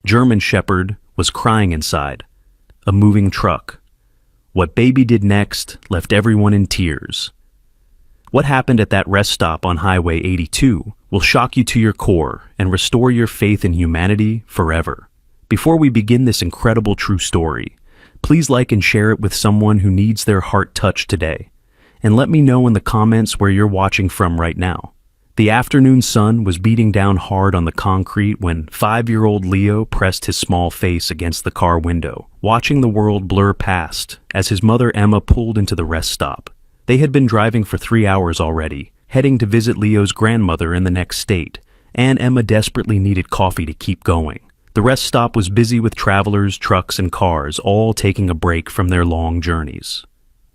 German Shepherd was crying inside. A moving truck. What baby did next left everyone in tears. What happened at that rest stop on Highway 82 will shock you to your core and restore your faith in humanity forever. Before we begin this incredible true story, please like and share it with someone who needs their heart touched today. And let me know in the comments where you're watching from right now. The afternoon sun was beating down hard on the concrete when 5-year-old Leo pressed his small face against the car window, watching the world blur past as his mother Emma pulled into the rest stop. They had been driving for 3 hours already, heading to visit Leo's grandmother in the next state, and Emma desperately needed coffee to keep going. The rest stop was busy with travelers, trucks, and cars, all taking a break from their long journeys.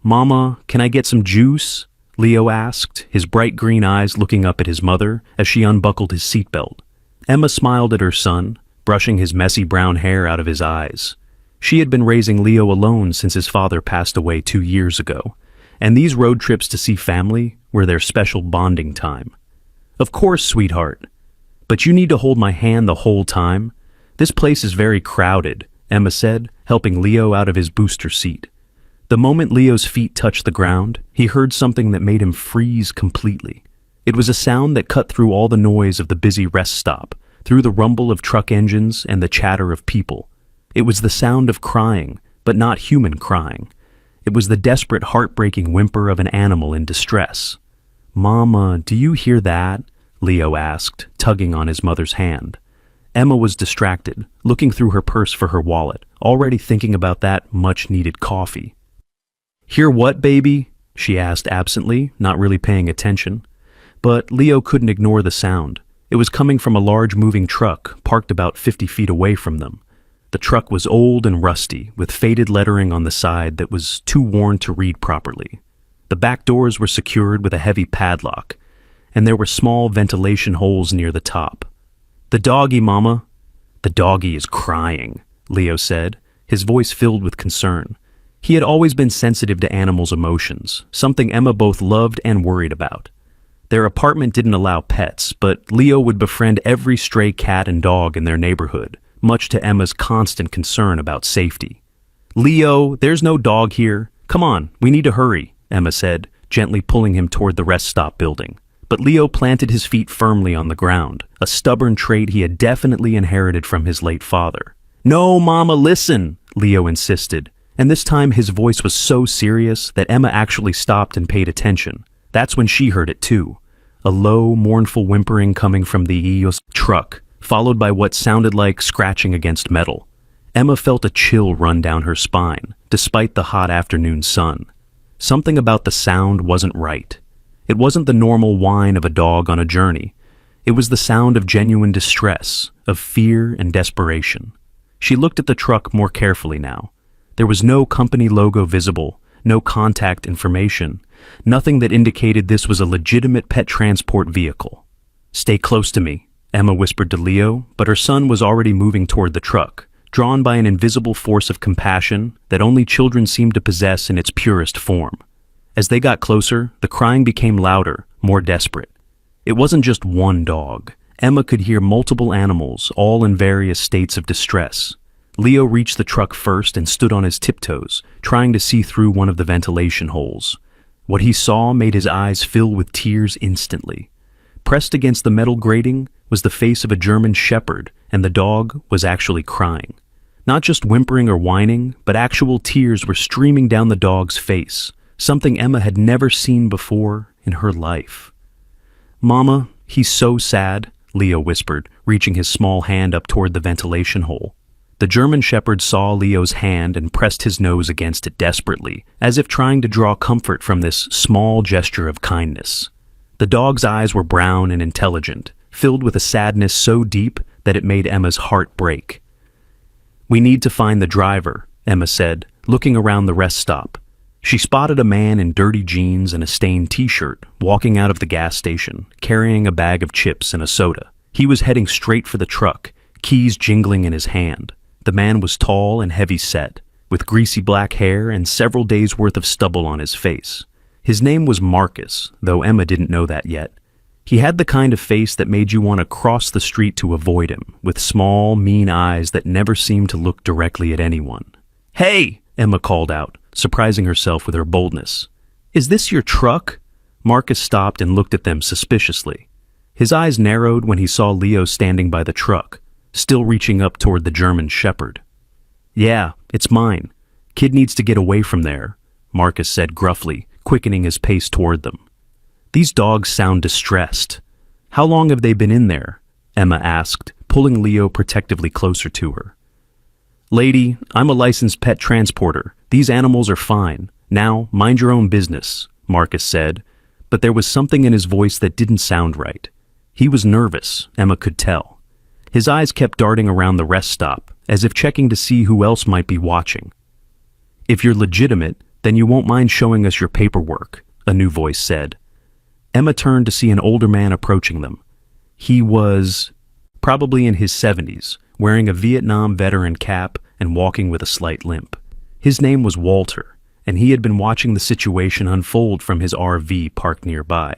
"Mama, can I get some juice?" Leo asked, his bright green eyes looking up at his mother as she unbuckled his seatbelt. Emma smiled at her son, brushing his messy brown hair out of his eyes. She had been raising Leo alone since his father passed away 2 years ago, and these road trips to see family were their special bonding time. "Of course, sweetheart. But you need to hold my hand the whole time. This place is very crowded," Emma said, helping Leo out of his booster seat. The moment Leo's feet touched the ground, he heard something that made him freeze completely. It was a sound that cut through all the noise of the busy rest stop, through the rumble of truck engines and the chatter of people. It was the sound of crying, but not human crying. It was the desperate, heartbreaking whimper of an animal in distress. "Mama, do you hear that?" Leo asked, tugging on his mother's hand. Emma was distracted, looking through her purse for her wallet, already thinking about that much-needed coffee. "Hear what, baby?" she asked absently, not really paying attention. But Leo couldn't ignore the sound. It was coming from a large moving truck parked about 50 feet away from them. The truck was old and rusty, with faded lettering on the side that was too worn to read properly. The back doors were secured with a heavy padlock, and there were small ventilation holes near the top. "The doggy, Mama." "The doggy is crying," Leo said, his voice filled with concern. He had always been sensitive to animals' emotions, something Emma both loved and worried about. Their apartment didn't allow pets, but Leo would befriend every stray cat and dog in their neighborhood, much to Emma's constant concern about safety. "Leo, there's no dog here. Come on, we need to hurry," Emma said, gently pulling him toward the rest stop building. But Leo planted his feet firmly on the ground, a stubborn trait he had definitely inherited from his late father. "No, Mama, listen," Leo insisted, and this time his voice was so serious that Emma actually stopped and paid attention. That's when she heard it too, a low, mournful whimpering coming from the EOS truck, followed by what sounded like scratching against metal. Emma felt a chill run down her spine, despite the hot afternoon sun. Something about the sound wasn't right. It wasn't the normal whine of a dog on a journey. It was the sound of genuine distress, of fear and desperation. She looked at the truck more carefully now. There was no company logo visible, no contact information, nothing that indicated this was a legitimate pet transport vehicle. "Stay close to me," Emma whispered to Leo, but her son was already moving toward the truck, drawn by an invisible force of compassion that only children seem to possess in its purest form. As they got closer, the crying became louder, more desperate. It wasn't just one dog. Emma could hear multiple animals, all in various states of distress. Leo reached the truck first and stood on his tiptoes, trying to see through one of the ventilation holes. What he saw made his eyes fill with tears instantly. Pressed against the metal grating was the face of a German Shepherd, and the dog was actually crying. Not just whimpering or whining, but actual tears were streaming down the dog's face, something Emma had never seen before in her life. "Mama, he's so sad," Leo whispered, reaching his small hand up toward the ventilation hole. The German Shepherd saw Leo's hand and pressed his nose against it desperately, as if trying to draw comfort from this small gesture of kindness. The dog's eyes were brown and intelligent, filled with a sadness so deep that it made Emma's heart break. "We need to find the driver," Emma said, looking around the rest stop. She spotted a man in dirty jeans and a stained t-shirt walking out of the gas station, carrying a bag of chips and a soda. He was heading straight for the truck, keys jingling in his hand. The man was tall and heavy-set, with greasy black hair and several days' worth of stubble on his face. His name was Marcus, though Emma didn't know that yet. He had the kind of face that made you want to cross the street to avoid him, with small, mean eyes that never seemed to look directly at anyone. "Hey!" Emma called out, surprising herself with her boldness. "Is this your truck?" Marcus stopped and looked at them suspiciously. His eyes narrowed when he saw Leo standing by the truck, still reaching up toward the German Shepherd. "Yeah, it's mine. Kid needs to get away from there," Marcus said gruffly, quickening his pace toward them. "These dogs sound distressed. How long have they been in there?" Emma asked, pulling Leo protectively closer to her. "Lady, I'm a licensed pet transporter. These animals are fine. Now, mind your own business," Marcus said, but there was something in his voice that didn't sound right. He was nervous, Emma could tell. His eyes kept darting around the rest stop, as if checking to see who else might be watching. "If you're legitimate, then you won't mind showing us your paperwork," a new voice said. Emma turned to see an older man approaching them. He was probably in his 70s, wearing a Vietnam veteran cap and walking with a slight limp. His name was Walter, and he had been watching the situation unfold from his RV parked nearby.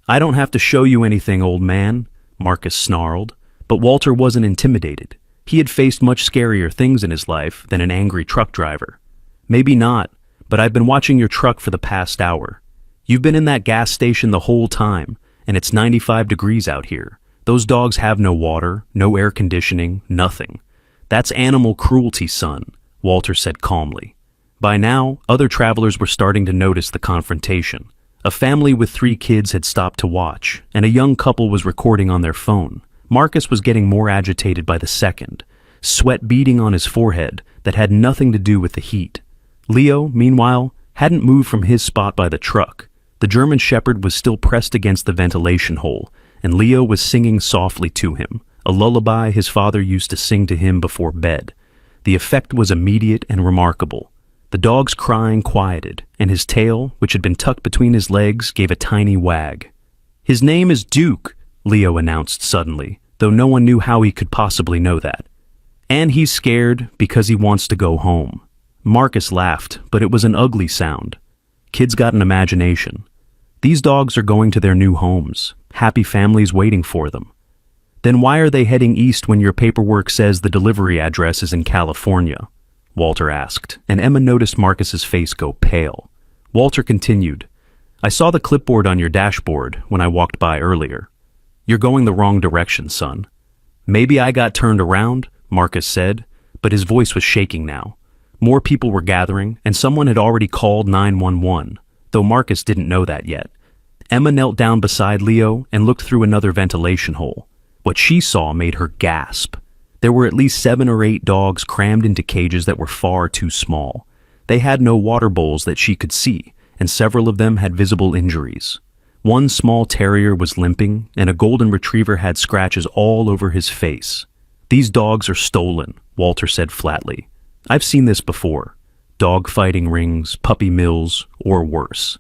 "I don't have to show you anything, old man," Marcus snarled, but Walter wasn't intimidated. He had faced much scarier things in his life than an angry truck driver. "Maybe not, but I've been watching your truck for the past hour. You've been in that gas station the whole time, and it's 95 degrees out here. Those dogs have no water, no air conditioning, nothing. That's animal cruelty, son," Walter said calmly. By now, other travelers were starting to notice the confrontation. A family with 3 kids had stopped to watch, and a young couple was recording on their phone. Marcus was getting more agitated by the second, sweat beading on his forehead that had nothing to do with the heat. Leo, meanwhile, hadn't moved from his spot by the truck. The German Shepherd was still pressed against the ventilation hole, and Leo was singing softly to him, a lullaby his father used to sing to him before bed. The effect was immediate and remarkable. The dog's crying quieted, and his tail, which had been tucked between his legs, gave a tiny wag. "His name is Duke," Leo announced suddenly, though no one knew how he could possibly know that. "And he's scared because he wants to go home." Marcus laughed, but it was an ugly sound. Kids got an imagination. These dogs are going to their new homes, happy families waiting for them. "Then why are they heading east when your paperwork says the delivery address is in California?" Walter asked, and Emma noticed Marcus's face go pale. Walter continued, "I saw the clipboard on your dashboard when I walked by earlier. You're going the wrong direction, son." "Maybe I got turned around," Marcus said, but his voice was shaking now. More people were gathering, and someone had already called 911, though Marcus didn't know that yet. Emma knelt down beside Leo and looked through another ventilation hole. What she saw made her gasp. There were at least 7 or 8 dogs crammed into cages that were far too small. They had no water bowls that she could see, and several of them had visible injuries. One small terrier was limping, and a golden retriever had scratches all over his face. "These dogs are stolen," Walter said flatly. "I've seen this before. Dog fighting rings, puppy mills, or worse.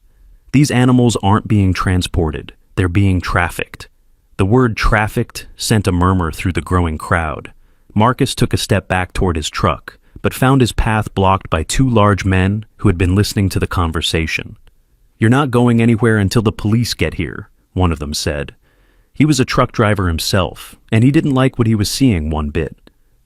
These animals aren't being transported, they're being trafficked." The word trafficked sent a murmur through the growing crowd. Marcus took a step back toward his truck, but found his path blocked by 2 large men who had been listening to the conversation. "You're not going anywhere until the police get here," one of them said. He was a truck driver himself, and he didn't like what he was seeing one bit.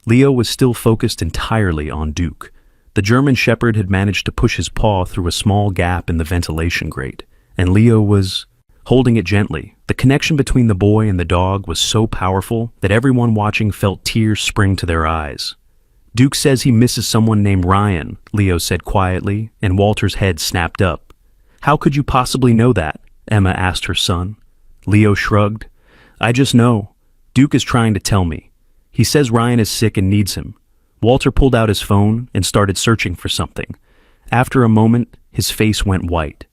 Leo was still focused entirely on Duke. The German Shepherd had managed to push his paw through a small gap in the ventilation grate, and Leo was holding it gently. The connection between the boy and the dog was so powerful that everyone watching felt tears spring to their eyes. "Duke says he misses someone named Ryan," Leo said quietly, and Walter's head snapped up. "How could you possibly know that?" Emma asked her son. Leo shrugged. "I just know. Duke is trying to tell me. He says Ryan is sick and needs him." Walter pulled out his phone and started searching for something. After a moment, his face went white.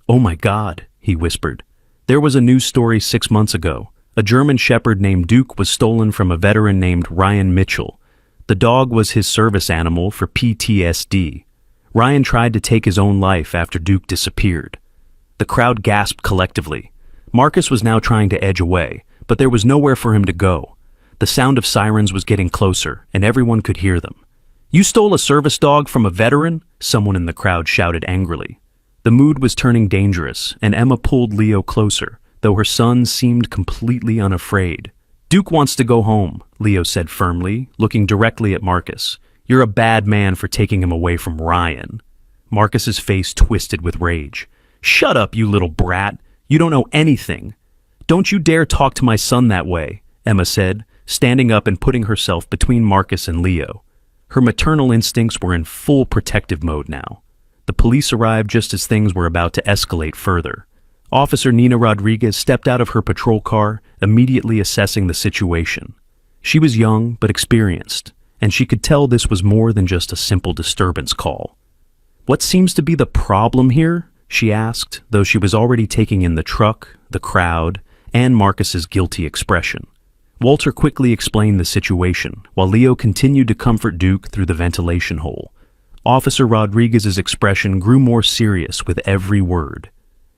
"Oh my God," he whispered. "There was a news story 6 months ago. A German Shepherd named Duke was stolen from a veteran named Ryan Mitchell. The dog was his service animal for PTSD. Ryan tried to take his own life after Duke disappeared." The crowd gasped collectively. Marcus was now trying to edge away, but there was nowhere for him to go. The sound of sirens was getting closer, and everyone could hear them. "You stole a service dog from a veteran?" someone in the crowd shouted angrily. The mood was turning dangerous, and Emma pulled Leo closer, though her son seemed completely unafraid. "Duke wants to go home," Leo said firmly, looking directly at Marcus. "You're a bad man for taking him away from Ryan." Marcus's face twisted with rage. "Shut up, you little brat. You don't know anything." "Don't you dare talk to my son that way," Emma said, standing up and putting herself between Marcus and Leo. Her maternal instincts were in full protective mode now. The police arrived just as things were about to escalate further. Officer Nina Rodriguez stepped out of her patrol car, immediately assessing the situation. She was young but experienced, and she could tell this was more than just a simple disturbance call. "What seems to be the problem here?" she asked, though she was already taking in the truck, the crowd, and Marcus's guilty expression. Walter quickly explained the situation, while Leo continued to comfort Duke through the ventilation hole. Officer Rodriguez's expression grew more serious with every word.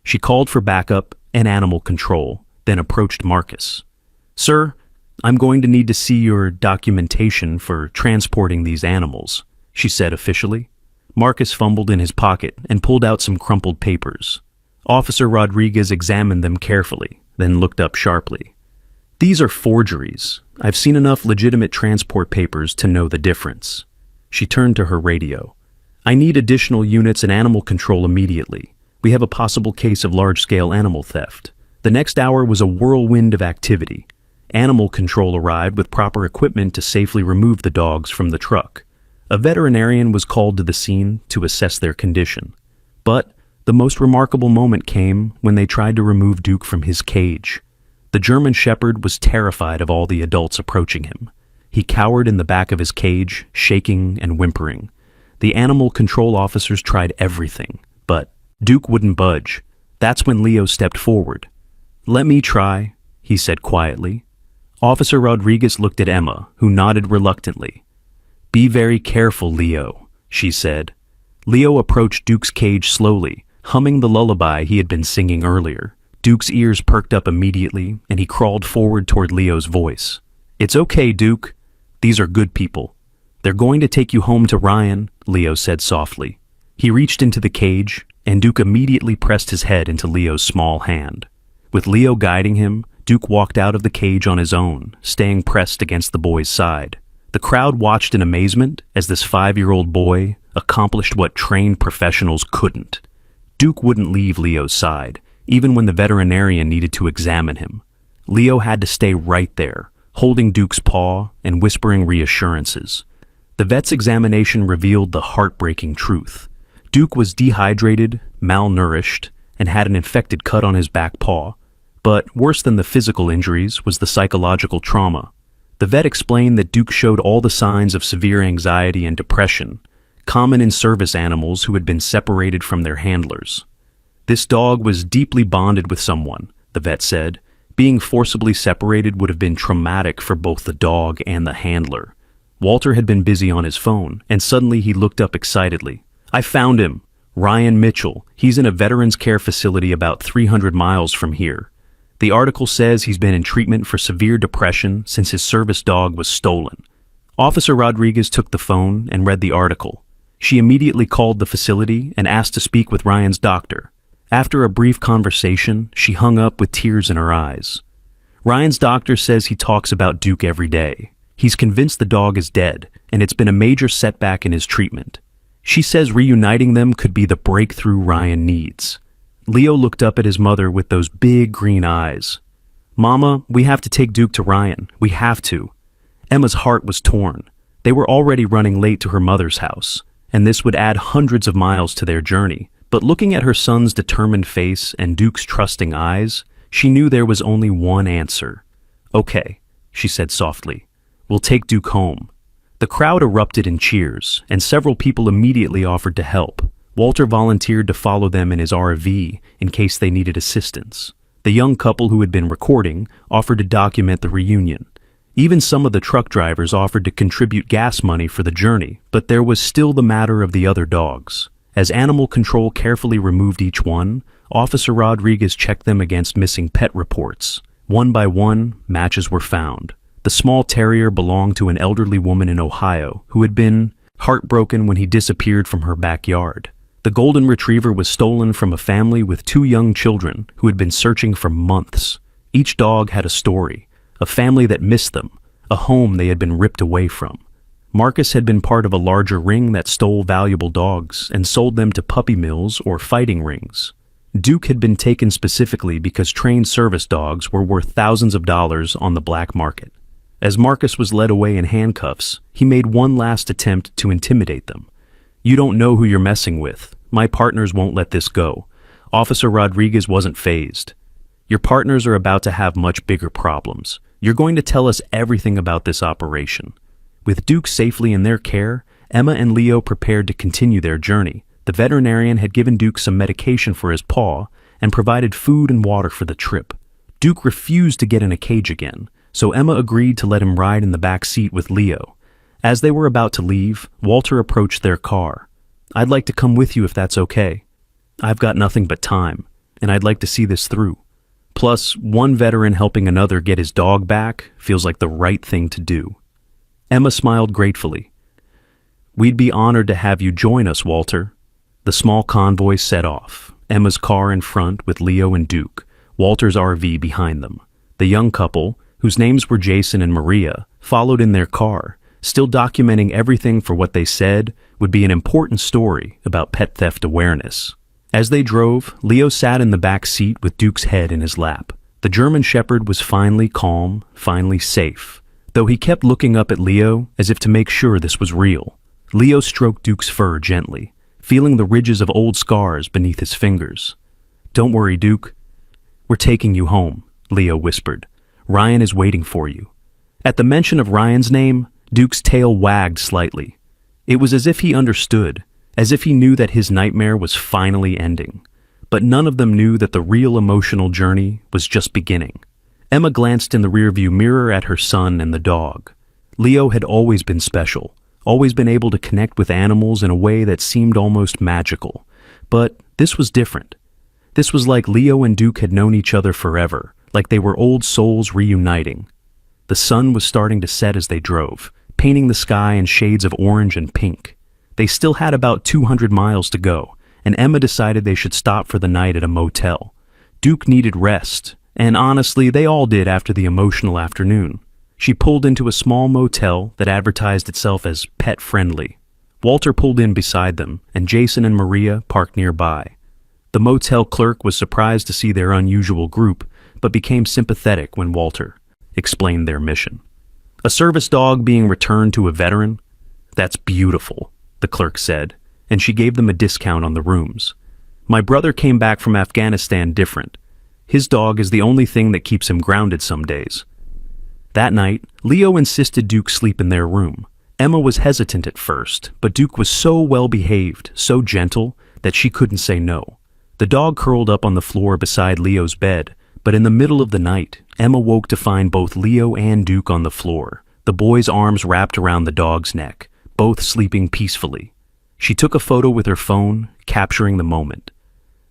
She called for backup and animal control, then approached Marcus. "Sir, I'm going to need to see your documentation for transporting these animals," she said officially. Marcus fumbled in his pocket and pulled out some crumpled papers. Officer Rodriguez examined them carefully, then looked up sharply. "These are forgeries. I've seen enough legitimate transport papers to know the difference." She turned to her radio. "I need additional units and animal control immediately. We have a possible case of large-scale animal theft." The next hour was a whirlwind of activity. Animal control arrived with proper equipment to safely remove the dogs from the truck. A veterinarian was called to the scene to assess their condition. But the most remarkable moment came when they tried to remove Duke from his cage. The German Shepherd was terrified of all the adults approaching him. He cowered in the back of his cage, shaking and whimpering. The animal control officers tried everything, but Duke wouldn't budge. That's when Leo stepped forward. "Let me try," he said quietly. Officer Rodriguez looked at Emma, who nodded reluctantly. "Be very careful, Leo," she said. Leo approached Duke's cage slowly, humming the lullaby he had been singing earlier. Duke's ears perked up immediately, and he crawled forward toward Leo's voice. "It's okay, Duke. These are good people. They're going to take you home to Ryan," Leo said softly. He reached into the cage, and Duke immediately pressed his head into Leo's small hand. With Leo guiding him, Duke walked out of the cage on his own, staying pressed against the boy's side. The crowd watched in amazement as this 5-year-old boy accomplished what trained professionals couldn't. Duke wouldn't leave Leo's side, even when the veterinarian needed to examine him. Leo had to stay right there, holding Duke's paw and whispering reassurances. The vet's examination revealed the heartbreaking truth. Duke was dehydrated, malnourished, and had an infected cut on his back paw. But worse than the physical injuries was the psychological trauma. The vet explained that Duke showed all the signs of severe anxiety and depression, common in service animals who had been separated from their handlers. "This dog was deeply bonded with someone," the vet said. "Being forcibly separated would have been traumatic for both the dog and the handler." Walter had been busy on his phone, and suddenly he looked up excitedly. "I found him! Ryan Mitchell. He's in a veterans care facility about 300 miles from here. The article says he's been in treatment for severe depression since his service dog was stolen." Officer Rodriguez took the phone and read the article. She immediately called the facility and asked to speak with Ryan's doctor. After a brief conversation, she hung up with tears in her eyes. "Ryan's doctor says he talks about Duke every day. He's convinced the dog is dead, and it's been a major setback in his treatment. She says reuniting them could be the breakthrough Ryan needs." Leo looked up at his mother with those big green eyes. "Mama, we have to take Duke to Ryan. We have to." Emma's heart was torn. They were already running late to her mother's house, and this would add hundreds of miles to their journey. But looking at her son's determined face and Duke's trusting eyes, she knew there was only one answer. "Okay," she said softly. "We'll take Duke home." The crowd erupted in cheers, and several people immediately offered to help. Walter volunteered to follow them in his RV in case they needed assistance. The young couple who had been recording offered to document the reunion. Even some of the truck drivers offered to contribute gas money for the journey, but there was still the matter of the other dogs. As animal control carefully removed each one, Officer Rodriguez checked them against missing pet reports. One by one, matches were found. The small terrier belonged to an elderly woman in Ohio who had been heartbroken when he disappeared from her backyard. The golden retriever was stolen from a family with 2 young children who had been searching for months. Each dog had a story, a family that missed them, a home they had been ripped away from. Marcus had been part of a larger ring that stole valuable dogs and sold them to puppy mills or fighting rings. Duke had been taken specifically because trained service dogs were worth thousands of dollars on the black market. As Marcus was led away in handcuffs, he made one last attempt to intimidate them. "You don't know who you're messing with. My partners won't let this go." Officer Rodriguez wasn't fazed. "Your partners are about to have much bigger problems. You're going to tell us everything about this operation." With Duke safely in their care, Emma and Leo prepared to continue their journey. The veterinarian had given Duke some medication for his paw and provided food and water for the trip. Duke refused to get in a cage again, so Emma agreed to let him ride in the back seat with Leo. As they were about to leave, Walter approached their car. "I'd like to come with you if that's okay. I've got nothing but time, and I'd like to see this through. Plus, one veteran helping another get his dog back feels like the right thing to do." Emma smiled gratefully. "We'd be honored to have you join us, Walter." The small convoy set off, Emma's car in front with Leo and Duke, Walter's RV behind them. The young couple, whose names were Jason and Maria, followed in their car, still documenting everything for what they said would be an important story about pet theft awareness. As they drove, Leo sat in the back seat with Duke's head in his lap. The German Shepherd was finally calm, finally safe, though he kept looking up at Leo as if to make sure this was real. Leo stroked Duke's fur gently, feeling the ridges of old scars beneath his fingers. "Don't worry, Duke. We're taking you home," Leo whispered. "Ryan is waiting for you." At the mention of Ryan's name, Duke's tail wagged slightly. It was as if he understood, as if he knew that his nightmare was finally ending. But none of them knew that the real emotional journey was just beginning. Emma glanced in the rearview mirror at her son and the dog. Leo had always been special, always been able to connect with animals in a way that seemed almost magical. But this was different. This was like Leo and Duke had known each other forever, like they were old souls reuniting. The sun was starting to set as they drove, painting the sky in shades of orange and pink. They still had about 200 miles to go, and Emma decided they should stop for the night at a motel. Duke needed rest, and honestly, they all did after the emotional afternoon. She pulled into a small motel that advertised itself as pet-friendly. Walter pulled in beside them, and Jason and Maria parked nearby. The motel clerk was surprised to see their unusual group, but became sympathetic when Walter explained their mission. "A service dog being returned to a veteran? That's beautiful," the clerk said, and she gave them a discount on the rooms. "My brother came back from Afghanistan different. His dog is the only thing that keeps him grounded some days." That night, Leo insisted Duke sleep in their room. Emma was hesitant at first, but Duke was so well-behaved, so gentle, that she couldn't say no. The dog curled up on the floor beside Leo's bed, but in the middle of the night, Emma woke to find both Leo and Duke on the floor, the boy's arms wrapped around the dog's neck, both sleeping peacefully. She took a photo with her phone, capturing the moment.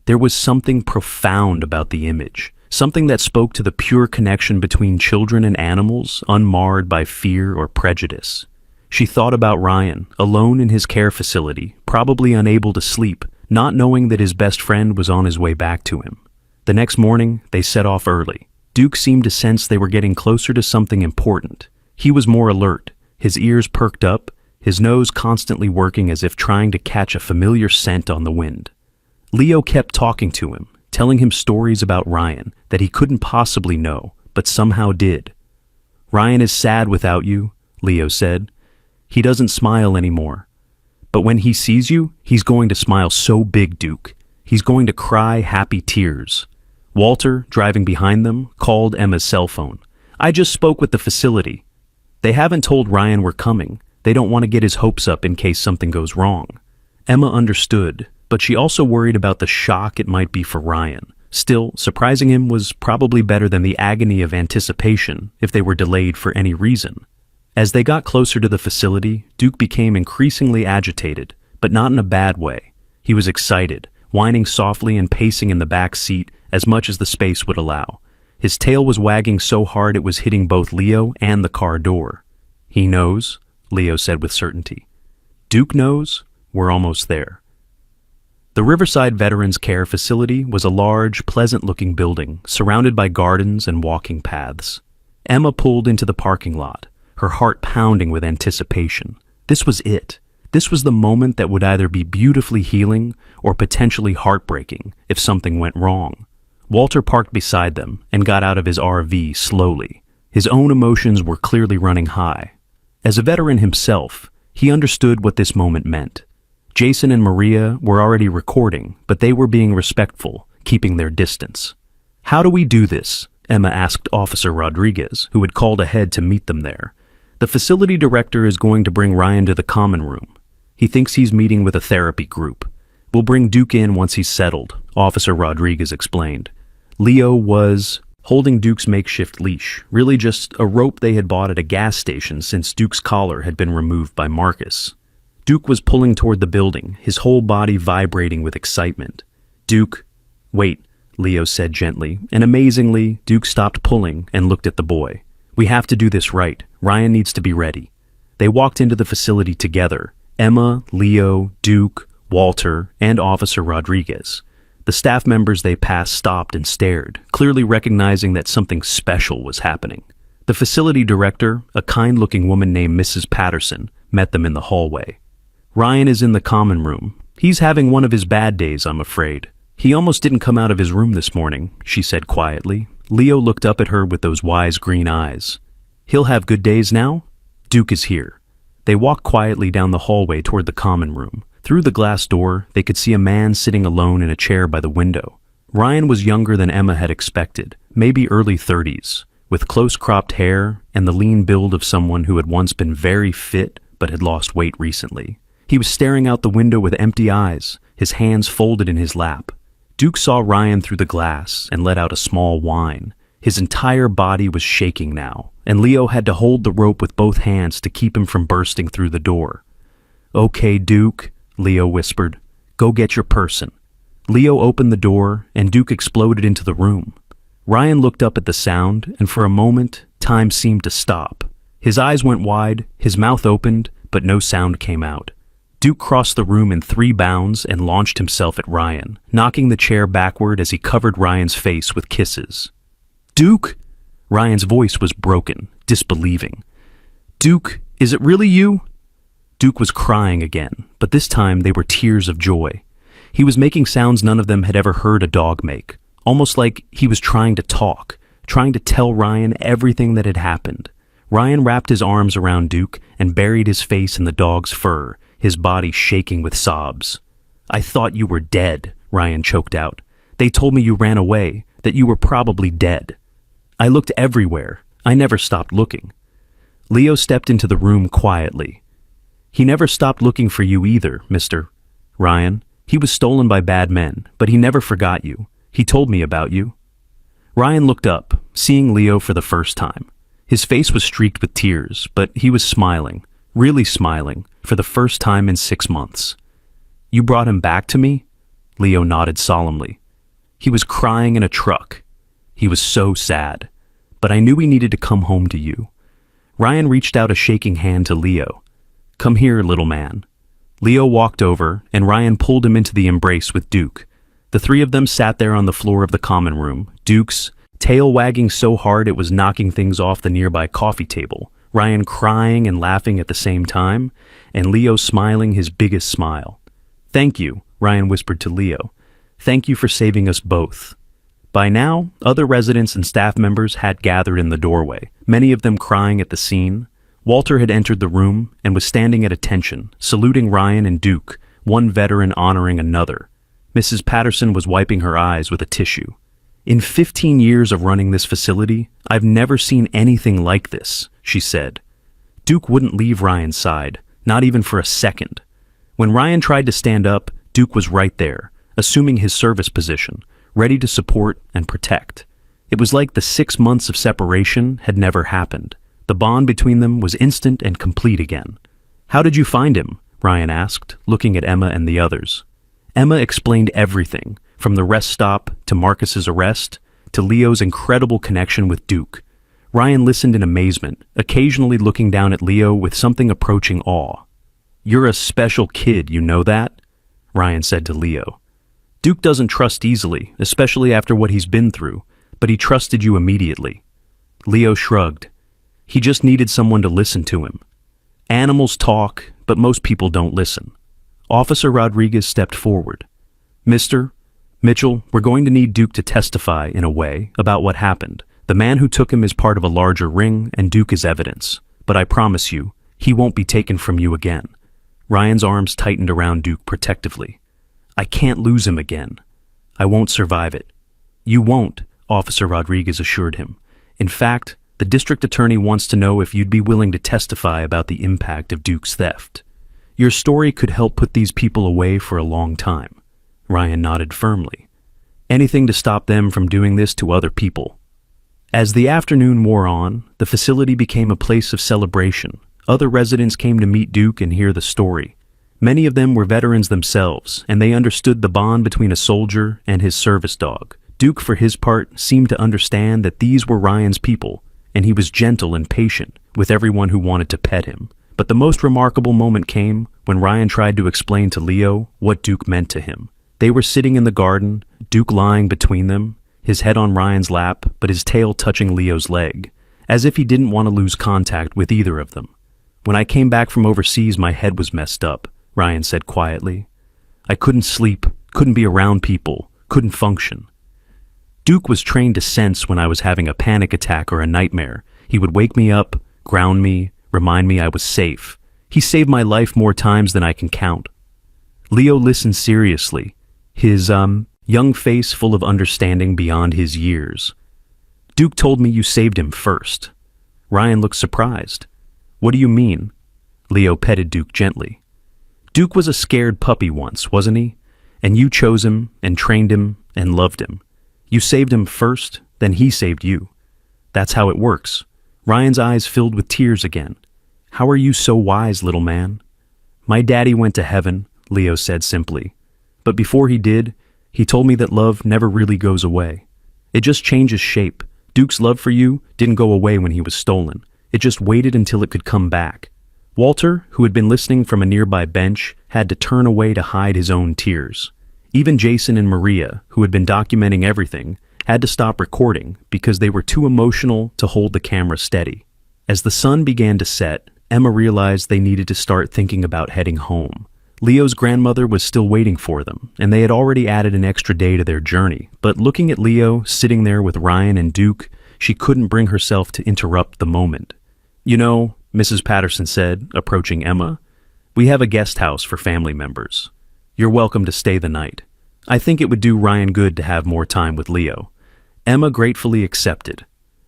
There was something profound about the image, something that spoke to the pure connection between children and animals, unmarred by fear or prejudice. She thought about Ryan, alone in his care facility, probably unable to sleep, not knowing that his best friend was on his way back to him. The next morning, they set off early. Duke seemed to sense they were getting closer to something important. He was more alert, his ears perked up, his nose constantly working as if trying to catch a familiar scent on the wind. Leo kept talking to him, telling him stories about Ryan that he couldn't possibly know, but somehow did. "Ryan is sad without you," Leo said. "He doesn't smile anymore. But when he sees you, he's going to smile so big, Duke. He's going to cry happy tears." Walter, driving behind them, called Emma's cell phone. "I just spoke with the facility. They haven't told Ryan we're coming. They don't want to get his hopes up in case something goes wrong." Emma understood, but she also worried about the shock it might be for Ryan. Still, surprising him was probably better than the agony of anticipation if they were delayed for any reason. As they got closer to the facility, Duke became increasingly agitated, but not in a bad way. He was excited, whining softly and pacing in the back seat as much as the space would allow. His tail was wagging so hard it was hitting both Leo and the car door. "He knows," Leo said with certainty. "Duke knows. We're almost there." The Riverside Veterans Care Facility was a large, pleasant-looking building surrounded by gardens and walking paths. Emma pulled into the parking lot, her heart pounding with anticipation. This was it. This was the moment that would either be beautifully healing or potentially heartbreaking if something went wrong. Walter parked beside them and got out of his RV slowly. His own emotions were clearly running high. As a veteran himself, he understood what this moment meant. Jason and Maria were already recording, but they were being respectful, keeping their distance. "How do we do this?" Emma asked Officer Rodriguez, who had called ahead to meet them there. "The facility director is going to bring Ryan to the common room. He thinks he's meeting with a therapy group. We'll bring Duke in once he's settled," Officer Rodriguez explained. Leo was holding Duke's makeshift leash, really just a rope they had bought at a gas station since Duke's collar had been removed by Marcus. Duke was pulling toward the building, his whole body vibrating with excitement. "Duke, wait," Leo said gently, and amazingly, Duke stopped pulling and looked at the boy. "We have to do this right. Ryan needs to be ready." They walked into the facility together, Emma, Leo, Duke, Walter, and Officer Rodriguez. The staff members they passed stopped and stared, clearly recognizing that something special was happening. The facility director, a kind-looking woman named Mrs. Patterson, met them in the hallway. "Ryan is in the common room. He's having one of his bad days, I'm afraid. He almost didn't come out of his room this morning," she said quietly. Leo looked up at her with those wise green eyes. "He'll have good days now? Duke is here." They walked quietly down the hallway toward the common room. Through the glass door, they could see a man sitting alone in a chair by the window. Ryan was younger than Emma had expected, maybe early 30s, with close-cropped hair and the lean build of someone who had once been very fit but had lost weight recently. He was staring out the window with empty eyes, his hands folded in his lap. Duke saw Ryan through the glass and let out a small whine. His entire body was shaking now, and Leo had to hold the rope with both hands to keep him from bursting through the door. "Okay, Duke," Leo whispered. "Go get your person." Leo opened the door, and Duke exploded into the room. Ryan looked up at the sound, and for a moment, time seemed to stop. His eyes went wide, his mouth opened, but no sound came out. Duke crossed the room in 3 bounds and launched himself at Ryan, knocking the chair backward as he covered Ryan's face with kisses. "Duke!" Ryan's voice was broken, disbelieving. "Duke, is it really you?" Duke was crying again, but this time they were tears of joy. He was making sounds none of them had ever heard a dog make, almost like he was trying to talk, trying to tell Ryan everything that had happened. Ryan wrapped his arms around Duke and buried his face in the dog's fur, his body shaking with sobs. "I thought you were dead," Ryan choked out. "They told me you ran away, that you were probably dead. I looked everywhere. I never stopped looking." Leo stepped into the room quietly. "He never stopped looking for you either, Mr. Ryan. He was stolen by bad men, but he never forgot you. He told me about you." Ryan looked up, seeing Leo for the first time. His face was streaked with tears, but he was smiling, really smiling, for the first time in 6 months. "You brought him back to me?" Leo nodded solemnly. "He was crying in a truck. He was so sad. But I knew he needed to come home to you." Ryan reached out a shaking hand to Leo. "Come here, little man." Leo walked over, and Ryan pulled him into the embrace with Duke. The 3 of them sat there on the floor of the common room, Duke's tail wagging so hard it was knocking things off the nearby coffee table, Ryan crying and laughing at the same time, and Leo smiling his biggest smile. "Thank you," Ryan whispered to Leo. "Thank you for saving us both." By now, other residents and staff members had gathered in the doorway, many of them crying at the scene. Walter had entered the room and was standing at attention, saluting Ryan and Duke, one veteran honoring another. Mrs. Patterson was wiping her eyes with a tissue. "In 15 years of running this facility, I've never seen anything like this," she said. Duke wouldn't leave Ryan's side, not even for a second. When Ryan tried to stand up, Duke was right there, assuming his service position, ready to support and protect. It was like the 6 months of separation had never happened. The bond between them was instant and complete again. "How did you find him?" Ryan asked, looking at Emma and the others. Emma explained everything, from the rest stop to Marcus's arrest to Leo's incredible connection with Duke. Ryan listened in amazement, occasionally looking down at Leo with something approaching awe. "You're a special kid, you know that?" Ryan said to Leo. Duke doesn't trust easily, especially after what he's been through, but he trusted you immediately. Leo shrugged. He just needed someone to listen to him. Animals talk, but most people don't listen. Officer Rodriguez stepped forward. Mr. Mitchell, we're going to need Duke to testify, in a way, about what happened. The man who took him is part of a larger ring, and Duke is evidence. But I promise you, he won't be taken from you again. Ryan's arms tightened around Duke protectively. I can't lose him again. I won't survive it. You won't, Officer Rodriguez assured him. In fact, the district attorney wants to know if you'd be willing to testify about the impact of Duke's theft. Your story could help put these people away for a long time. Ryan nodded firmly. Anything to stop them from doing this to other people. As the afternoon wore on, the facility became a place of celebration. Other residents came to meet Duke and hear the story. Many of them were veterans themselves, and they understood the bond between a soldier and his service dog. Duke, for his part, seemed to understand that these were Ryan's people, and he was gentle and patient with everyone who wanted to pet him. But the most remarkable moment came when Ryan tried to explain to Leo what Duke meant to him. They were sitting in the garden, Duke lying between them, his head on Ryan's lap, but his tail touching Leo's leg, as if he didn't want to lose contact with either of them. When I came back from overseas, my head was messed up, Ryan said quietly. I couldn't sleep, couldn't be around people, couldn't function. Duke was trained to sense when I was having a panic attack or a nightmare. He would wake me up, ground me, remind me I was safe. He saved my life more times than I can count. Leo listened seriously, his, young face full of understanding beyond his years. Duke told me you saved him first. Ryan looked surprised. What do you mean? Leo petted Duke gently. Duke was a scared puppy once, wasn't he? And you chose him and trained him and loved him. You saved him first, then he saved you. That's how it works. Ryan's eyes filled with tears again. How are you so wise, little man? My daddy went to heaven, Leo said simply. But before he did, he told me that love never really goes away. It just changes shape. Duke's love for you didn't go away when he was stolen. It just waited until it could come back. Walter, who had been listening from a nearby bench, had to turn away to hide his own tears. Even Jason and Maria, who had been documenting everything, had to stop recording because they were too emotional to hold the camera steady. As the sun began to set, Emma realized they needed to start thinking about heading home. Leo's grandmother was still waiting for them, and they had already added an extra day to their journey. But looking at Leo sitting there with Ryan and Duke, she couldn't bring herself to interrupt the moment. You know, Mrs. Patterson said, approaching Emma, we have a guest house for family members. You're welcome to stay the night. I think it would do Ryan good to have more time with Leo. Emma gratefully accepted.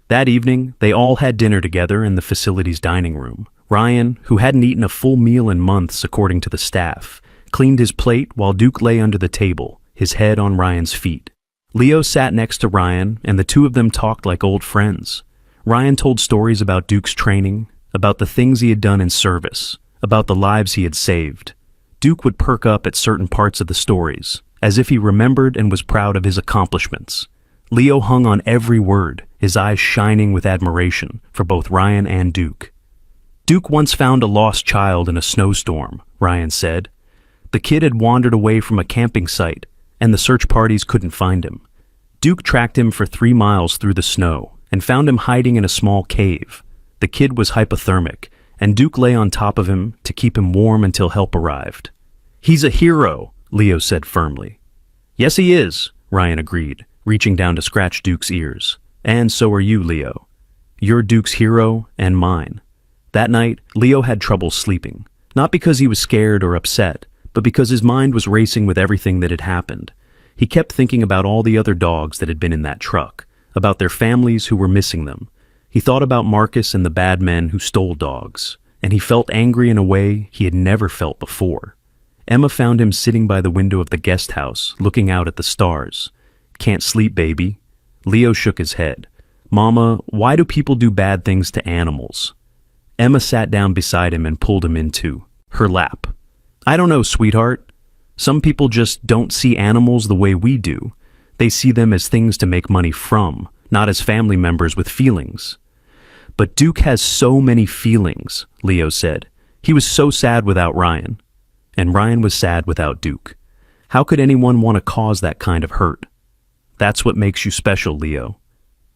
That evening, they all had dinner together in the facility's dining room. Ryan, who hadn't eaten a full meal in months according to the staff, cleaned his plate while Duke lay under the table, his head on Ryan's feet. Leo sat next to Ryan, and the two of them talked like old friends. Ryan told stories about Duke's training, about the things he had done in service, about the lives he had saved. Duke would perk up at certain parts of the stories, as if he remembered and was proud of his accomplishments. Leo hung on every word, his eyes shining with admiration for both Ryan and Duke. Duke once found a lost child in a snowstorm, Ryan said. The kid had wandered away from a camping site, and the search parties couldn't find him. Duke tracked him for 3 miles through the snow and found him hiding in a small cave. The kid was hypothermic, and Duke lay on top of him to keep him warm until help arrived. He's a hero, Leo said firmly. Yes, he is, Ryan agreed, reaching down to scratch Duke's ears. And so are you, Leo. You're Duke's hero and mine. That night, Leo had trouble sleeping, not because he was scared or upset, but because his mind was racing with everything that had happened. He kept thinking about all the other dogs that had been in that truck, about their families who were missing them. He thought about Marcus and the bad men who stole dogs, and he felt angry in a way he had never felt before. Emma found him sitting by the window of the guest house, looking out at the stars. Can't sleep, baby. Leo shook his head. Mama, why do people do bad things to animals? Emma sat down beside him and pulled him into her lap. I don't know, sweetheart. Some people just don't see animals the way we do. They see them as things to make money from, not as family members with feelings. But Duke has so many feelings, Leo said. He was so sad without Ryan. And Ryan was sad without Duke. How could anyone want to cause that kind of hurt? That's what makes you special, Leo.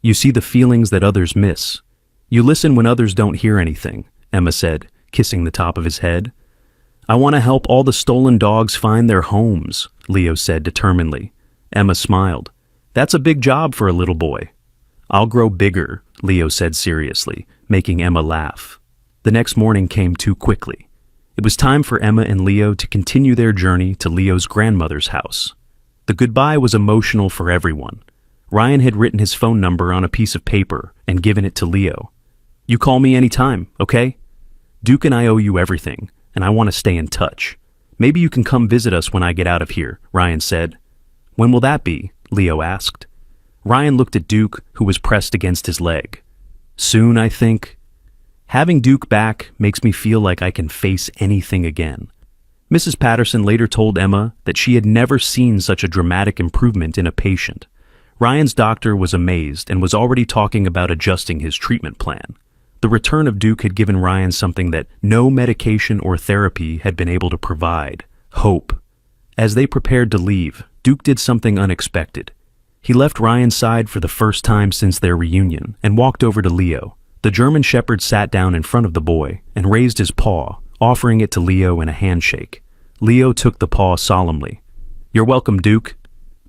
You see the feelings that others miss. You listen when others don't hear anything, Emma said, kissing the top of his head. I want to help all the stolen dogs find their homes, Leo said determinedly. Emma smiled. That's a big job for a little boy. I'll grow bigger, Leo said seriously, making Emma laugh. The next morning came too quickly. It was time for Emma and Leo to continue their journey to Leo's grandmother's house. The goodbye was emotional for everyone. Ryan had written his phone number on a piece of paper and given it to Leo. You call me anytime, okay? Duke and I owe you everything, and I want to stay in touch. Maybe you can come visit us when I get out of here, Ryan said. When will that be? Leo asked. Ryan looked at Duke, who was pressed against his leg. Soon, I think. Having Duke back makes me feel like I can face anything again. Mrs. Patterson later told Emma that she had never seen such a dramatic improvement in a patient. Ryan's doctor was amazed and was already talking about adjusting his treatment plan. The return of Duke had given Ryan something that no medication or therapy had been able to provide: hope. As they prepared to leave, Duke did something unexpected. He left Ryan's side for the first time since their reunion and walked over to Leo. The German Shepherd sat down in front of the boy and raised his paw, offering it to Leo in a handshake. Leo took the paw solemnly. You're welcome, Duke.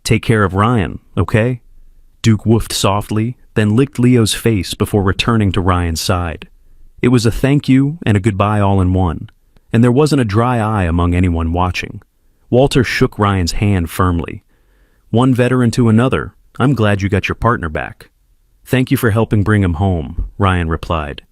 Take care of Ryan, okay? Duke woofed softly, then licked Leo's face before returning to Ryan's side. It was a thank you and a goodbye all in one, and there wasn't a dry eye among anyone watching. Walter shook Ryan's hand firmly. One veteran to another, I'm glad you got your partner back. Thank you for helping bring him home, Ryan replied.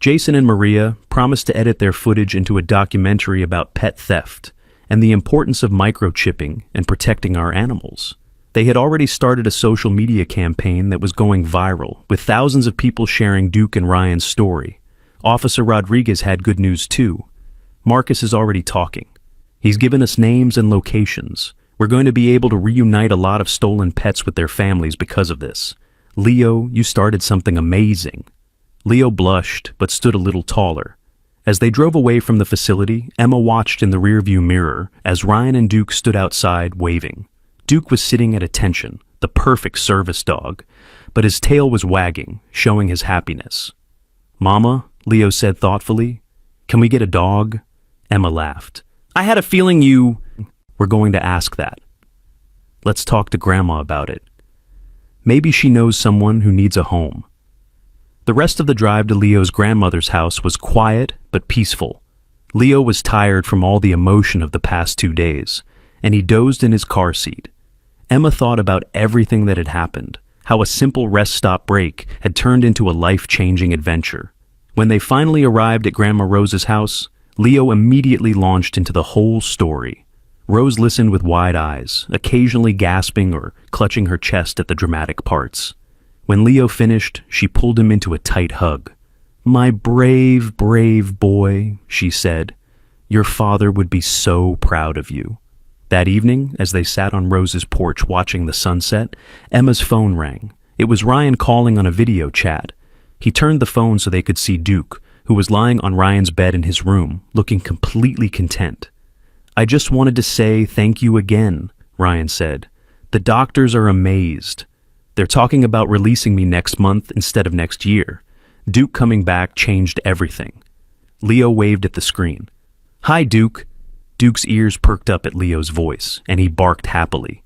Jason and Maria promised to edit their footage into a documentary about pet theft and the importance of microchipping and protecting our animals. They had already started a social media campaign that was going viral, with thousands of people sharing Duke and Ryan's story. Officer Rodriguez had good news too. Marcus is already talking. He's given us names and locations. We're going to be able to reunite a lot of stolen pets with their families because of this. Leo, you started something amazing. Leo blushed, but stood a little taller. As they drove away from the facility, Emma watched in the rearview mirror as Ryan and Duke stood outside, waving. Duke was sitting at attention, the perfect service dog, but his tail was wagging, showing his happiness. Mama, Leo said thoughtfully, can we get a dog? Emma laughed. I had a feeling you were going to ask that. Let's talk to Grandma about it. Maybe she knows someone who needs a home. The rest of the drive to Leo's grandmother's house was quiet but peaceful. Leo was tired from all the emotion of the past 2 days, and he dozed in his car seat. Emma thought about everything that had happened, how a simple rest stop break had turned into a life-changing adventure. When they finally arrived at Grandma Rose's house, Leo immediately launched into the whole story. Rose listened with wide eyes, occasionally gasping or clutching her chest at the dramatic parts. When Leo finished, she pulled him into a tight hug. My brave, brave boy, she said. Your father would be so proud of you. That evening, as they sat on Rose's porch watching the sunset, Emma's phone rang. It was Ryan calling on a video chat. He turned the phone so they could see Duke, who was lying on Ryan's bed in his room, looking completely content. I just wanted to say thank you again, Ryan said. The doctors are amazed. They're talking about releasing me next month instead of next year. Duke coming back changed everything. Leo waved at the screen. Hi, Duke. Duke's ears perked up at Leo's voice, and he barked happily.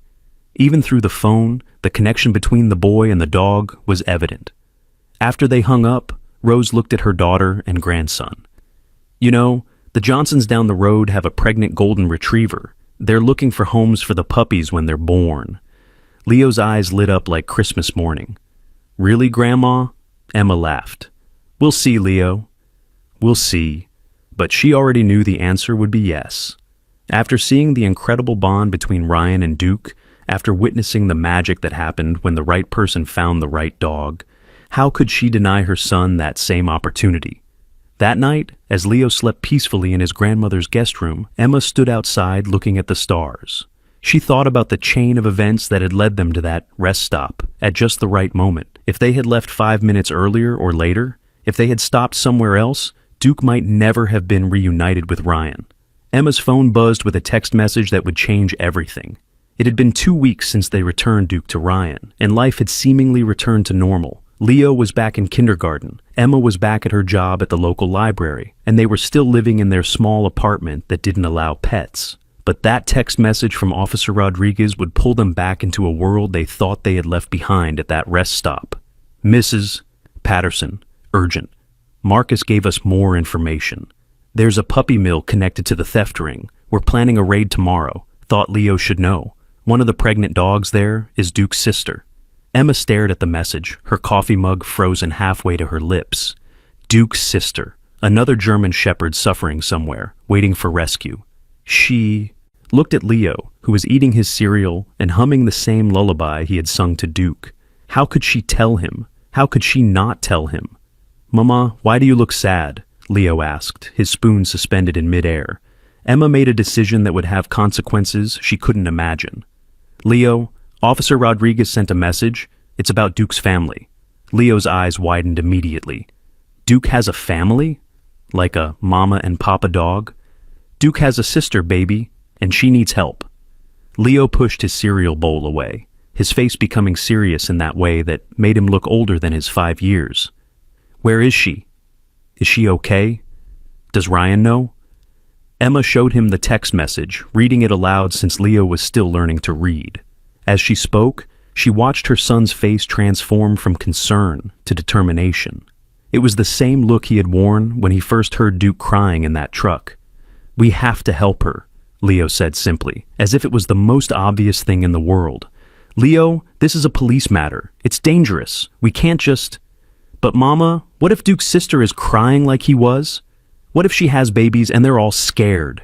Even through the phone, the connection between the boy and the dog was evident. After they hung up, Rose looked at her daughter and grandson. You know, the Johnsons down the road have a pregnant golden retriever. They're looking for homes for the puppies when they're born. Leo's eyes lit up like Christmas morning. Really, Grandma? Emma laughed. We'll see, Leo. We'll see. But she already knew the answer would be yes. After seeing the incredible bond between Ryan and Duke, after witnessing the magic that happened when the right person found the right dog, how could she deny her son that same opportunity? That night, as Leo slept peacefully in his grandmother's guest room, Emma stood outside looking at the stars. She thought about the chain of events that had led them to that rest stop at just the right moment. If they had left 5 minutes earlier or later, if they had stopped somewhere else, Duke might never have been reunited with Ryan. Emma's phone buzzed with a text message that would change everything. It had been 2 weeks since they returned Duke to Ryan, and life had seemingly returned to normal. Leo was back in kindergarten, Emma was back at her job at the local library, and they were still living in their small apartment that didn't allow pets. But that text message from Officer Rodriguez would pull them back into a world they thought they had left behind at that rest stop. Mrs. Patterson, urgent. Marcus gave us more information. There's a puppy mill connected to the theft ring. We're planning a raid tomorrow. Thought Leo should know. One of the pregnant dogs there is Duke's sister. Emma stared at the message, her coffee mug frozen halfway to her lips. Duke's sister. Another German shepherd suffering somewhere, waiting for rescue. She looked at Leo, who was eating his cereal and humming the same lullaby he had sung to Duke. How could she tell him? How could she not tell him? "Mama, why do you look sad?" Leo asked, his spoon suspended in midair. Emma made a decision that would have consequences she couldn't imagine. "Leo, Officer Rodriguez sent a message. It's about Duke's family." Leo's eyes widened immediately. "Duke has a family? Like a mama and papa dog?" "Duke has a sister, baby, and she needs help." Leo pushed his cereal bowl away, his face becoming serious in that way that made him look older than his 5 years. "Where is she? Is she okay? Does Ryan know?" Emma showed him the text message, reading it aloud since Leo was still learning to read. As she spoke, she watched her son's face transform from concern to determination. It was the same look he had worn when he first heard Duke crying in that truck. "We have to help her," Leo said simply, as if it was the most obvious thing in the world. "Leo, this is a police matter. It's dangerous. We can't just—" "But Mama, what if Duke's sister is crying like he was? What if she has babies and they're all scared?"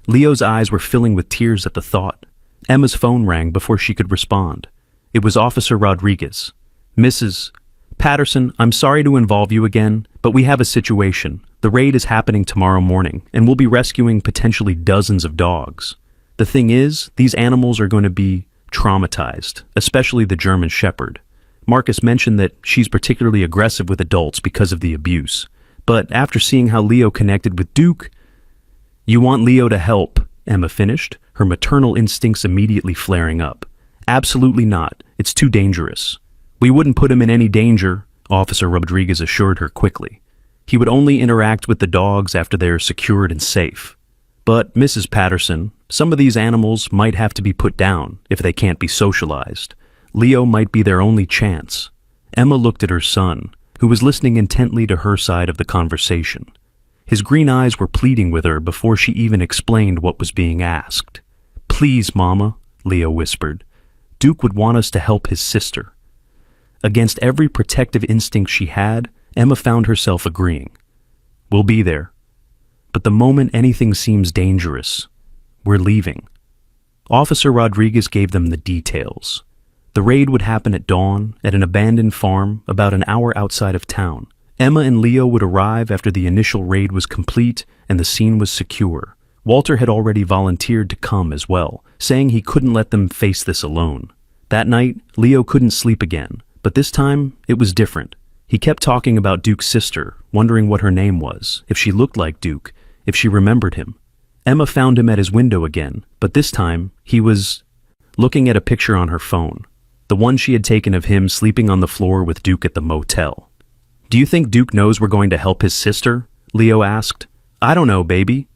Leo's eyes were filling with tears at the thought. Emma's phone rang before she could respond. It was Officer Rodriguez. "Mrs. Patterson, I'm sorry to involve you again, but we have a situation. The raid is happening tomorrow morning, and we'll be rescuing potentially dozens of dogs. The thing is, these animals are going to be traumatized, especially the German Shepherd. Marcus mentioned that she's particularly aggressive with adults because of the abuse. But after seeing how Leo connected with Duke—" "You want Leo to help," Emma finished, her maternal instincts immediately flaring up. "Absolutely not. It's too dangerous." "We wouldn't put him in any danger," Officer Rodriguez assured her quickly. "He would only interact with the dogs after they are secured and safe." "But, Mrs. Patterson, some of these animals might have to be put down if they can't be socialized. Leo might be their only chance." Emma looked at her son, who was listening intently to her side of the conversation. His green eyes were pleading with her before she even explained what was being asked. "Please, Mama," Leo whispered. "Duke would want us to help his sister." Against every protective instinct she had, Emma found herself agreeing. "We'll be there. But the moment anything seems dangerous, we're leaving." Officer Rodriguez gave them the details. The raid would happen at dawn at an abandoned farm about an hour outside of town. Emma and Leo would arrive after the initial raid was complete and the scene was secure. Walter had already volunteered to come as well, saying he couldn't let them face this alone. That night, Leo couldn't sleep again, but this time it was different. He kept talking about Duke's sister, wondering what her name was, if she looked like Duke, if she remembered him. Emma found him at his window again, but this time he was looking at a picture on her phone, the one she had taken of him sleeping on the floor with Duke at the motel. "Do you think Duke knows we're going to help his sister?" Leo asked. "I don't know, baby."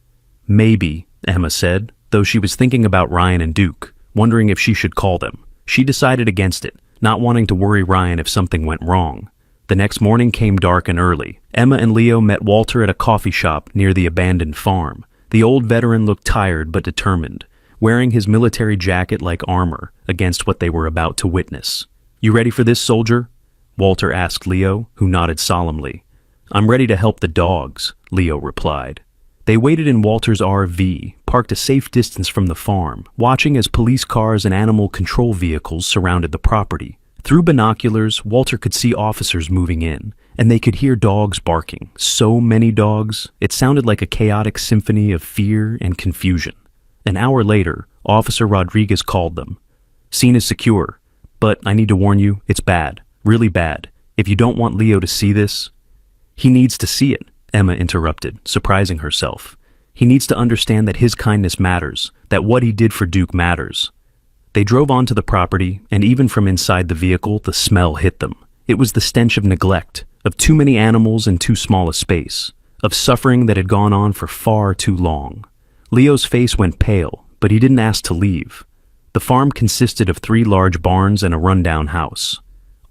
"Maybe," Emma said, though she was thinking about Ryan and Duke, wondering if she should call them. She decided against it, not wanting to worry Ryan if something went wrong. The next morning came dark and early. Emma and Leo met Walter at a coffee shop near the abandoned farm. The old veteran looked tired but determined, wearing his military jacket like armor against what they were about to witness. "You ready for this, soldier?" Walter asked Leo, who nodded solemnly. "I'm ready to help the dogs," Leo replied. They waited in Walter's RV, parked a safe distance from the farm, watching as police cars and animal control vehicles surrounded the property. Through binoculars, Walter could see officers moving in, and they could hear dogs barking. So many dogs, it sounded like a chaotic symphony of fear and confusion. An hour later, Officer Rodriguez called them. "Scene is secure, but I need to warn you, it's bad, really bad. If you don't want Leo to see this—" "He needs to see it," Emma interrupted, surprising herself. He needs to understand that his kindness matters, that what he did for Duke matters. They drove onto the property, and even from inside the vehicle, the smell hit them. It was the stench of neglect, of too many animals in too small a space, of suffering that had gone on for far too long. Leo's face went pale, but he didn't ask to leave. The farm consisted of 3 large barns and a rundown house.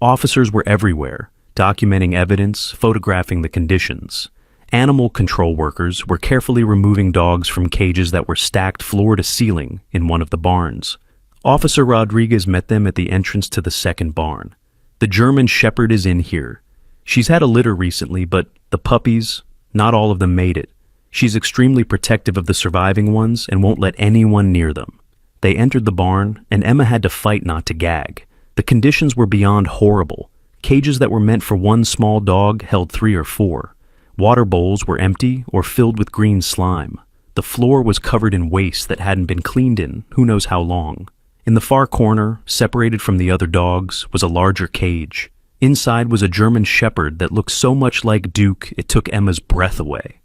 Officers were everywhere, documenting evidence, photographing the conditions. Animal control workers were carefully removing dogs from cages that were stacked floor to ceiling in one of the barns. Officer Rodriguez met them at the entrance to the second barn. "The German Shepherd is in here. She's had a litter recently, but the puppies, not all of them made it. She's extremely protective of the surviving ones and won't let anyone near them." They entered the barn, and Emma had to fight not to gag. The conditions were beyond horrible. Cages that were meant for one small dog held 3 or 4. Water bowls were empty or filled with green slime. The floor was covered in waste that hadn't been cleaned in who knows how long. In the far corner, separated from the other dogs, was a larger cage. Inside was a German Shepherd that looked so much like Duke it took Emma's breath away.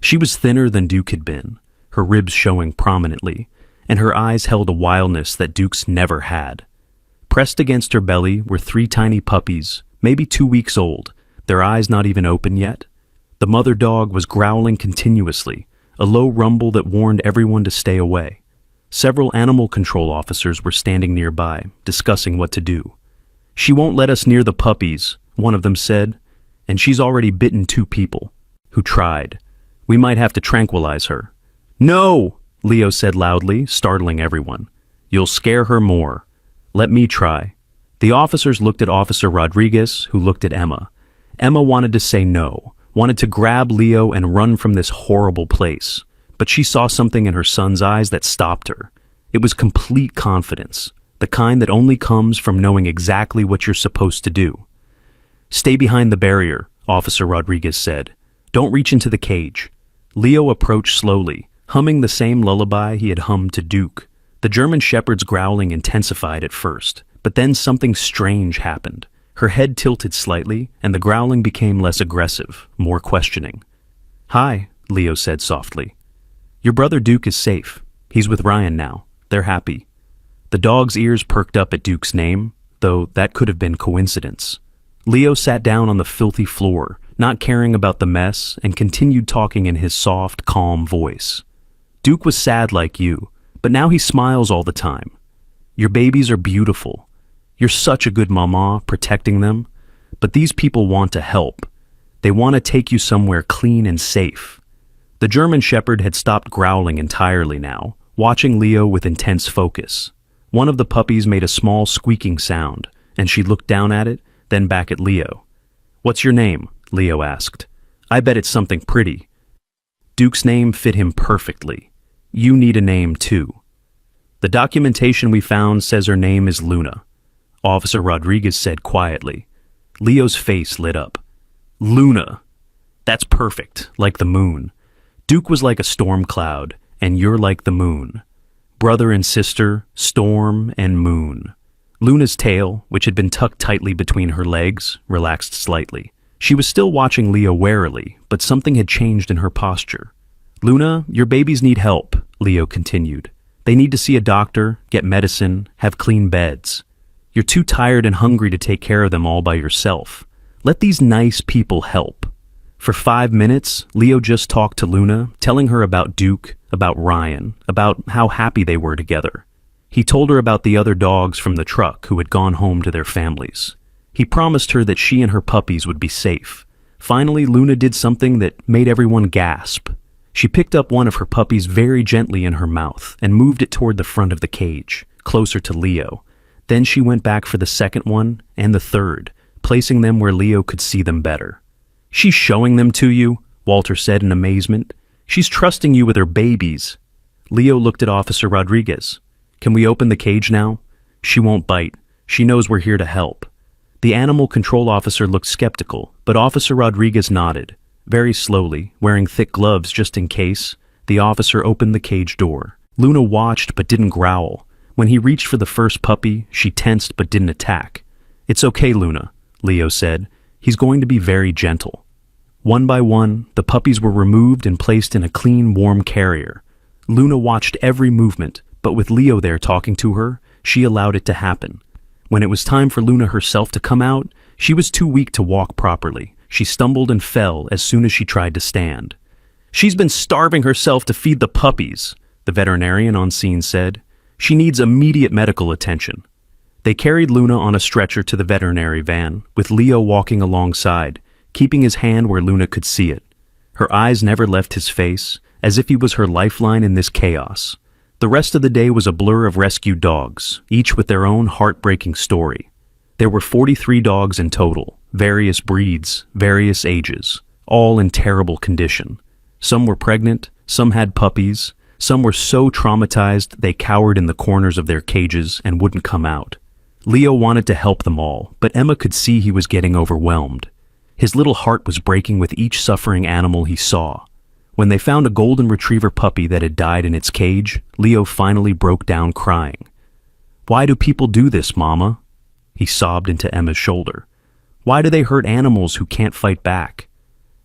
She was thinner than Duke had been, her ribs showing prominently, and her eyes held a wildness that Duke's never had. Pressed against her belly were 3 tiny puppies, maybe 2 weeks old, their eyes not even open yet. The mother dog was growling continuously, a low rumble that warned everyone to stay away. Several animal control officers were standing nearby, discussing what to do. "She won't let us near the puppies," one of them said, "and she's already bitten 2 people who tried. We might have to tranquilize her." "No!" Leo said loudly, startling everyone. "You'll scare her more. Let me try." The officers looked at Officer Rodriguez, who looked at Emma. Emma wanted to say no, wanted to grab Leo and run from this horrible place, but she saw something in her son's eyes that stopped her. It was complete confidence, the kind that only comes from knowing exactly what you're supposed to do. "Stay behind the barrier," Officer Rodriguez said. "Don't reach into the cage." Leo approached slowly, humming the same lullaby he had hummed to Duke. The German Shepherd's growling intensified at first, but then something strange happened. Her head tilted slightly, and the growling became less aggressive, more questioning. "Hi," Leo said softly. "Your brother Duke is safe. He's with Ryan now. They're happy." The dog's ears perked up at Duke's name, though that could have been coincidence. Leo sat down on the filthy floor, not caring about the mess, and continued talking in his soft, calm voice. "Duke was sad like you, but now he smiles all the time. Your babies are beautiful. You're such a good mama, protecting them. But these people want to help. They want to take you somewhere clean and safe." The German Shepherd had stopped growling entirely now, watching Leo with intense focus. One of the puppies made a small squeaking sound, and she looked down at it, then back at Leo. "What's your name?" Leo asked. "I bet it's something pretty." Duke's name fit him perfectly. "You need a name too." "The documentation we found says her name is Luna," Officer Rodriguez said quietly. Leo's face lit up. "Luna! That's perfect, like the moon. Duke was like a storm cloud, and you're like the moon. Brother and sister, storm and moon." Luna's tail, which had been tucked tightly between her legs, relaxed slightly. She was still watching Leo warily, but something had changed in her posture. "Luna, your babies need help," Leo continued. "They need to see a doctor, get medicine, have clean beds. You're too tired and hungry to take care of them all by yourself. Let these nice people help." For 5 minutes, Leo just talked to Luna, telling her about Duke, about Ryan, about how happy they were together. He told her about the other dogs from the truck who had gone home to their families. He promised her that she and her puppies would be safe. Finally, Luna did something that made everyone gasp. She picked up one of her puppies very gently in her mouth and moved it toward the front of the cage, closer to Leo. Then she went back for the second one and the third, placing them where Leo could see them better. "She's showing them to you," Walter said in amazement. "She's trusting you with her babies." Leo looked at Officer Rodriguez. "Can we open the cage now? She won't bite. She knows we're here to help." The animal control officer looked skeptical, but Officer Rodriguez nodded. Very slowly, wearing thick gloves just in case, the officer opened the cage door. Luna watched but didn't growl. When he reached for the first puppy, she tensed but didn't attack. "It's okay, Luna," Leo said. "He's going to be very gentle." One by one, the puppies were removed and placed in a clean, warm carrier. Luna watched every movement, but with Leo there talking to her, she allowed it to happen. When it was time for Luna herself to come out, she was too weak to walk properly. She stumbled and fell as soon as she tried to stand. "She's been starving herself to feed the puppies," the veterinarian on scene said. "She needs immediate medical attention." They carried Luna on a stretcher to the veterinary van, with Leo walking alongside, keeping his hand where Luna could see it. Her eyes never left his face, as if he was her lifeline in this chaos. The rest of the day was a blur of rescued dogs, each with their own heartbreaking story. There were 43 dogs in total, various breeds, various ages, all in terrible condition. Some were pregnant, some had puppies, some were so traumatized they cowered in the corners of their cages and wouldn't come out. Leo wanted to help them all, but Emma could see he was getting overwhelmed. His little heart was breaking with each suffering animal he saw. When they found a golden retriever puppy that had died in its cage, Leo finally broke down crying. "Why do people do this, Mama?" He sobbed into Emma's shoulder. "Why do they hurt animals who can't fight back?"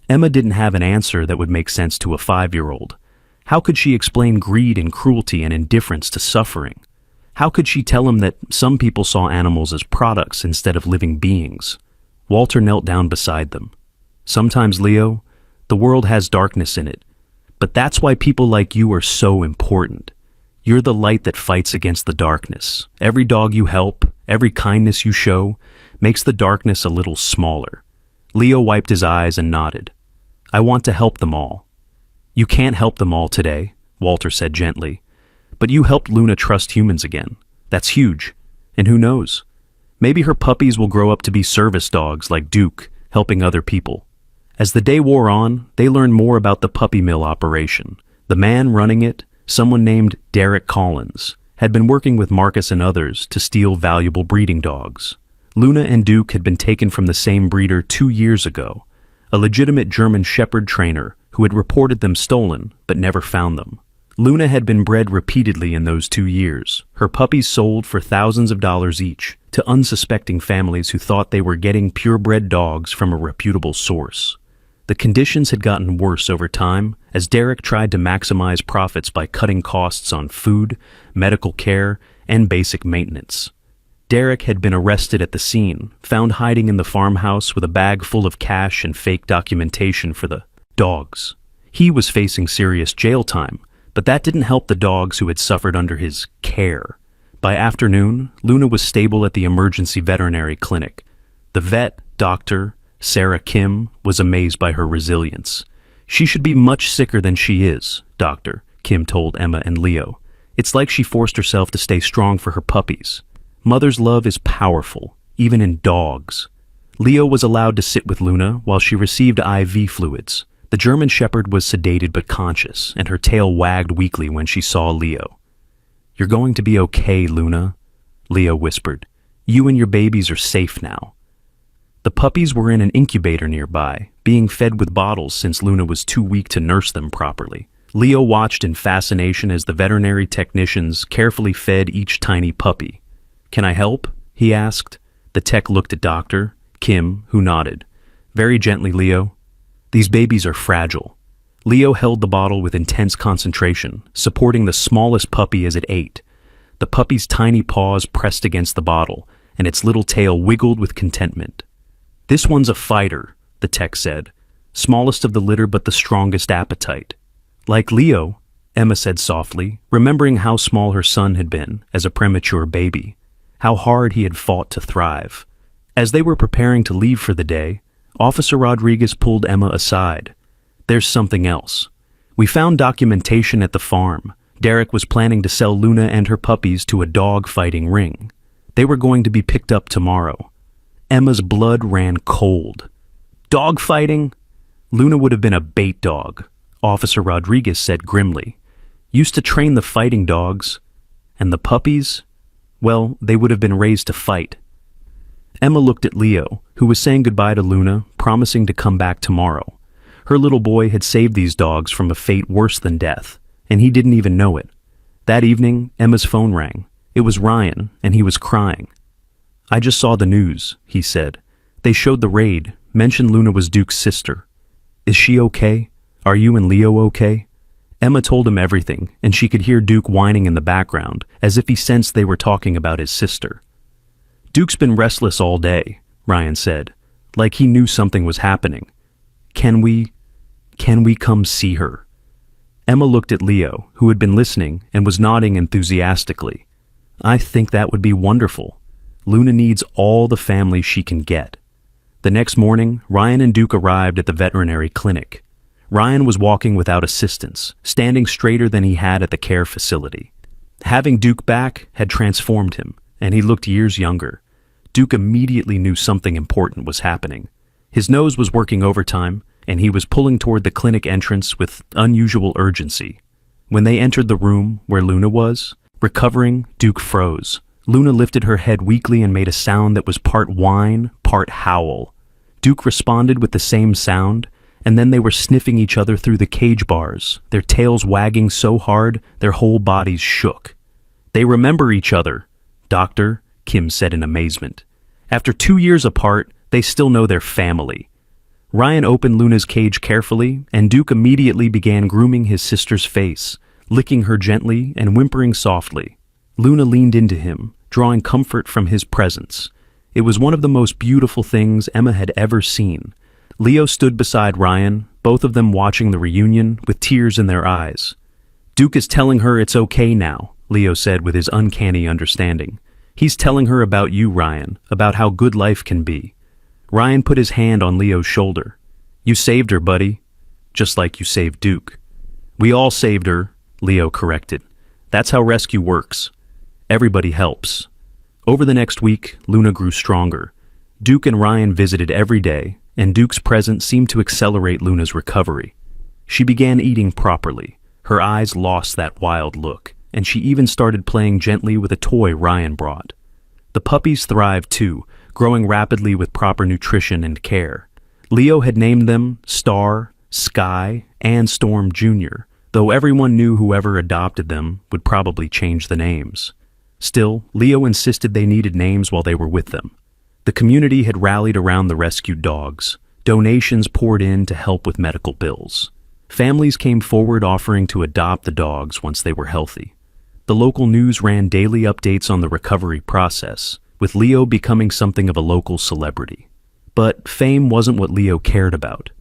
Emma didn't have an answer that would make sense to a 5-year-old. How could she explain greed and cruelty and indifference to suffering? How could she tell him that some people saw animals as products instead of living beings? Walter knelt down beside them. "Sometimes, Leo, the world has darkness in it, but that's why people like you are so important. You're the light that fights against the darkness. Every dog you help, every kindness you show, makes the darkness a little smaller." Leo wiped his eyes and nodded. "I want to help them all." "You can't help them all today," Walter said gently. "But you helped Luna trust humans again. That's huge. And who knows? Maybe her puppies will grow up to be service dogs like Duke, helping other people." As the day wore on, they learned more about the puppy mill operation. The man running it, someone named Derek Collins, had been working with Marcus and others to steal valuable breeding dogs. Luna and Duke had been taken from the same breeder 2 years ago, a legitimate German Shepherd trainer who had reported them stolen but never found them. Luna had been bred repeatedly in those 2 years, her puppies sold for thousands of dollars each to unsuspecting families who thought they were getting purebred dogs from a reputable source. The conditions had gotten worse over time as Derek tried to maximize profits by cutting costs on food, medical care, and basic maintenance. Derek had been arrested at the scene, found hiding in the farmhouse with a bag full of cash and fake documentation for the dogs. He was facing serious jail time, but that didn't help the dogs who had suffered under his care. By afternoon, Luna was stable at the emergency veterinary clinic. The vet, Dr. Sarah Kim, was amazed by her resilience. "She should be much sicker than she is," Dr. Kim told Emma and Leo. "It's like she forced herself to stay strong for her puppies. Mother's love is powerful, even in dogs." Leo was allowed to sit with Luna while she received IV fluids. The German Shepherd was sedated but conscious, and her tail wagged weakly when she saw Leo. "You're going to be okay, Luna," Leo whispered. "You and your babies are safe now." The puppies were in an incubator nearby, being fed with bottles since Luna was too weak to nurse them properly. Leo watched in fascination as the veterinary technicians carefully fed each tiny puppy. "Can I help?" he asked. The tech looked at Dr. Kim, who nodded. "Very gently, Leo. These babies are fragile." Leo held the bottle with intense concentration, supporting the smallest puppy as it ate. The puppy's tiny paws pressed against the bottle, and its little tail wiggled with contentment. "This one's a fighter," the tech said. "Smallest of the litter but the strongest appetite." "Like Leo," Emma said softly, remembering how small her son had been as a premature baby, how hard he had fought to thrive. As they were preparing to leave for the day, Officer Rodriguez pulled Emma aside. "There's something else. We found documentation at the farm. Derek was planning to sell Luna and her puppies to a dog-fighting ring. They were going to be picked up tomorrow." Emma's blood ran cold. "Dog fighting?" "Luna would have been a bait dog," Officer Rodriguez said grimly. "Used to train the fighting dogs. And the puppies? Well, they would have been raised to fight." Emma looked at Leo, who was saying goodbye to Luna, promising to come back tomorrow. Her little boy had saved these dogs from a fate worse than death, and he didn't even know it. That evening, Emma's phone rang. It was Ryan, and he was crying. "I just saw the news," he said. "They showed the raid, mentioned Luna was Duke's sister." Is she okay? Are you and Leo okay? Emma told him everything, and she could hear Duke whining in the background, as if he sensed they were talking about his sister. Duke's been restless all day, Ryan said, like he knew something was happening. Can we come see her? Emma looked at Leo, who had been listening and was nodding enthusiastically. I think that would be wonderful. Luna needs all the family she can get. The next morning, Ryan and Duke arrived at the veterinary clinic. Ryan was walking without assistance, standing straighter than he had at the care facility. Having Duke back had transformed him, and he looked years younger. Duke immediately knew something important was happening. His nose was working overtime, and he was pulling toward the clinic entrance with unusual urgency. When they entered the room where Luna was, recovering, Duke froze. Luna lifted her head weakly and made a sound that was part whine, part howl. Duke responded with the same sound, and then they were sniffing each other through the cage bars, their tails wagging so hard their whole bodies shook. They remember each other, Doctor, Kim said in amazement. After 2 years apart, they still know their family. Ryan opened Luna's cage carefully, and Duke immediately began grooming his sister's face, licking her gently and whimpering softly. Luna leaned into him, drawing comfort from his presence. It was one of the most beautiful things Emma had ever seen. Leo stood beside Ryan, both of them watching the reunion with tears in their eyes. Duke is telling her it's okay now, Leo said with his uncanny understanding. He's telling her about you, Ryan, about how good life can be. Ryan put his hand on Leo's shoulder. You saved her, buddy. Just like you saved Duke. We all saved her, Leo corrected. That's how rescue works. Everybody helps. Over the next week, Luna grew stronger. Duke and Ryan visited every day, and Duke's presence seemed to accelerate Luna's recovery. She began eating properly. Her eyes lost that wild look, and she even started playing gently with a toy Ryan brought. The puppies thrived too, growing rapidly with proper nutrition and care. Leo had named them Star, Sky, and Storm Jr., though everyone knew whoever adopted them would probably change the names. Still, Leo insisted they needed names while they were with them. The community had rallied around the rescued dogs. Donations poured in to help with medical bills. Families came forward offering to adopt the dogs once they were healthy. The local news ran daily updates on the recovery process, with Leo becoming something of a local celebrity. But fame wasn't what Leo cared about.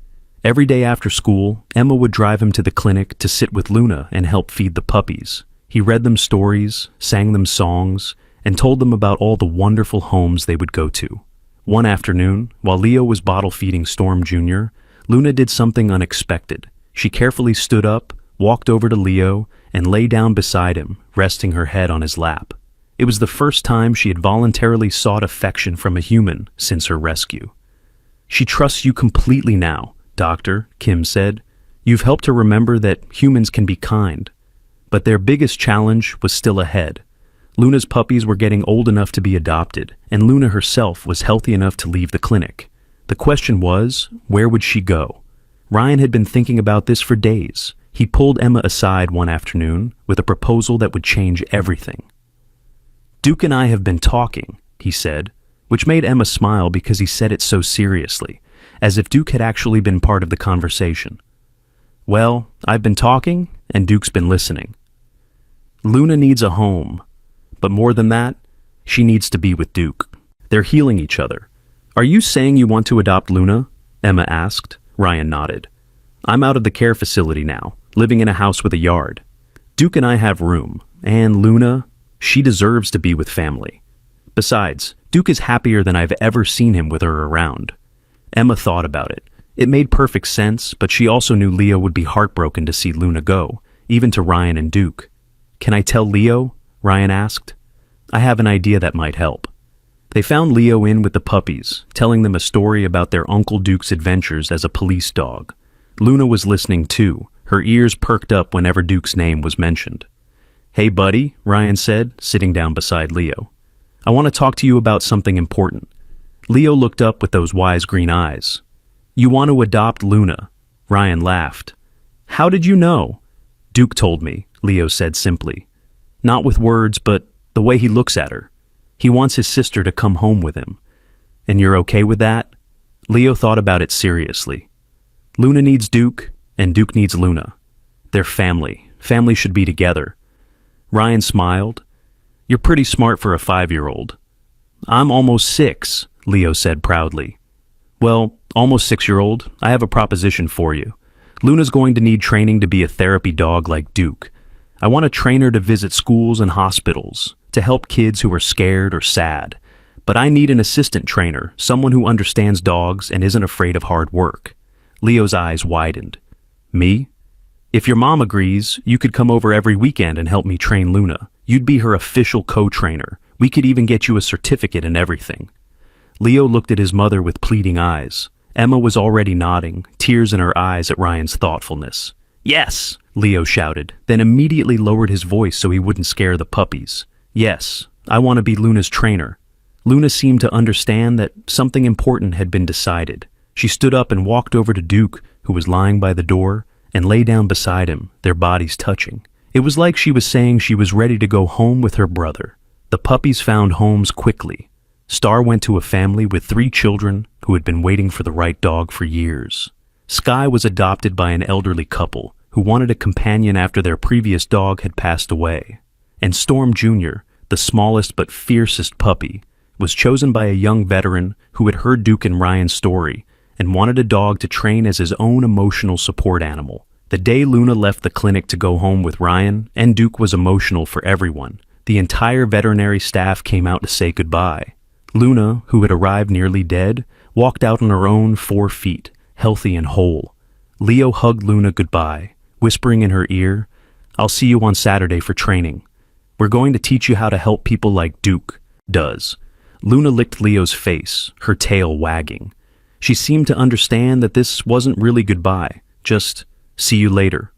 Every day after school, Emma would drive him to the clinic to sit with Luna and help feed the puppies. He read them stories, sang them songs, and told them about all the wonderful homes they would go to. One afternoon, while Leo was bottle feeding Storm Jr., Luna did something unexpected. She carefully stood up, walked over to Leo, and lay down beside him, resting her head on his lap. It was the first time she had voluntarily sought affection from a human since her rescue. She trusts you completely now, Doctor, Kim said. You've helped her remember that humans can be kind. But their biggest challenge was still ahead. Luna's puppies were getting old enough to be adopted, and Luna herself was healthy enough to leave the clinic. The question was, where would she go? Ryan had been thinking about this for days. He pulled Emma aside one afternoon with a proposal that would change everything. Duke and I have been talking, he said, which made Emma smile because he said it so seriously, as if Duke had actually been part of the conversation. Well, I've been talking, and Duke's been listening. Luna needs a home, but more than that, she needs to be with Duke. They're healing each other. Are you saying you want to adopt Luna? Emma asked. Ryan nodded. I'm out of the care facility now, living in a house with a yard. Duke and I have room, and Luna, she deserves to be with family. Besides, Duke is happier than I've ever seen him with her around. Emma thought about it. It made perfect sense, but she also knew Leo would be heartbroken to see Luna go, even to Ryan and Duke. Can I tell Leo? Ryan asked. I have an idea that might help. They found Leo in with the puppies, telling them a story about their Uncle Duke's adventures as a police dog. Luna was listening too, her ears perked up whenever Duke's name was mentioned. Hey buddy, Ryan said, sitting down beside Leo. I want to talk to you about something important. Leo looked up with those wise green eyes. You want to adopt Luna? Ryan laughed. How did you know? Duke told me, Leo said simply. Not with words, but the way he looks at her. He wants his sister to come home with him. And you're okay with that? Leo thought about it seriously. Luna needs Duke, and Duke needs Luna. They're family. Family should be together. Ryan smiled. You're pretty smart for a 5-year-old. I'm almost 6, Leo said proudly. Well, almost 6-year-old, I have a proposition for you. Luna's going to need training to be a therapy dog like Duke. I want a trainer to visit schools and hospitals, to help kids who are scared or sad. But I need an assistant trainer, someone who understands dogs and isn't afraid of hard work. Leo's eyes widened. Me? If your mom agrees, you could come over every weekend and help me train Luna. You'd be her official co-trainer. We could even get you a certificate and everything. Leo looked at his mother with pleading eyes. Emma was already nodding, tears in her eyes at Ryan's thoughtfulness. Yes, Leo shouted, then immediately lowered his voice so he wouldn't scare the puppies. Yes, I want to be Luna's trainer. Luna seemed to understand that something important had been decided. She stood up and walked over to Duke, who was lying by the door, and lay down beside him, their bodies touching. It was like she was saying she was ready to go home with her brother. The puppies found homes quickly. Star went to a family with 3 children who had been waiting for the right dog for years. Sky was adopted by an elderly couple who wanted a companion after their previous dog had passed away. And Storm Jr., the smallest but fiercest puppy, was chosen by a young veteran who had heard Duke and Ryan's story and wanted a dog to train as his own emotional support animal. The day Luna left the clinic to go home with Ryan, and Duke was emotional for everyone. The entire veterinary staff came out to say goodbye. Luna, who had arrived nearly dead, walked out on her own 4 feet, healthy and whole. Leo hugged Luna goodbye, whispering in her ear, "I'll see you on Saturday for training. We're going to teach you how to help people like Duke does." Luna licked Leo's face, her tail wagging. She seemed to understand that this wasn't really goodbye, just see you later.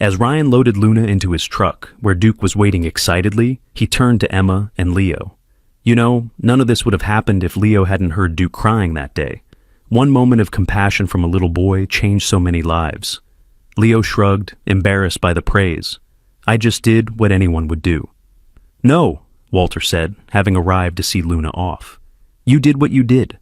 As Ryan loaded Luna into his truck, where Duke was waiting excitedly, he turned to Emma and Leo. You know, none of this would have happened if Leo hadn't heard Duke crying that day. One moment of compassion from a little boy changed so many lives. Leo shrugged, embarrassed by the praise. I just did what anyone would do. No, Walter said, having arrived to see Luna off. You did what you did.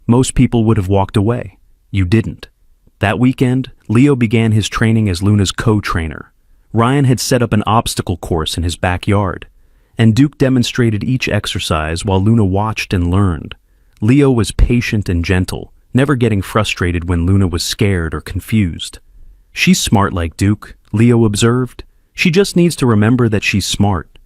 Most people would have walked away. You didn't. That weekend, Leo began his training as Luna's co-trainer. Ryan had set up an obstacle course in his backyard, and Duke demonstrated each exercise while Luna watched and learned. Leo was patient and gentle, never getting frustrated when Luna was scared or confused. She's smart like Duke, Leo observed. She just needs to remember that she's smart.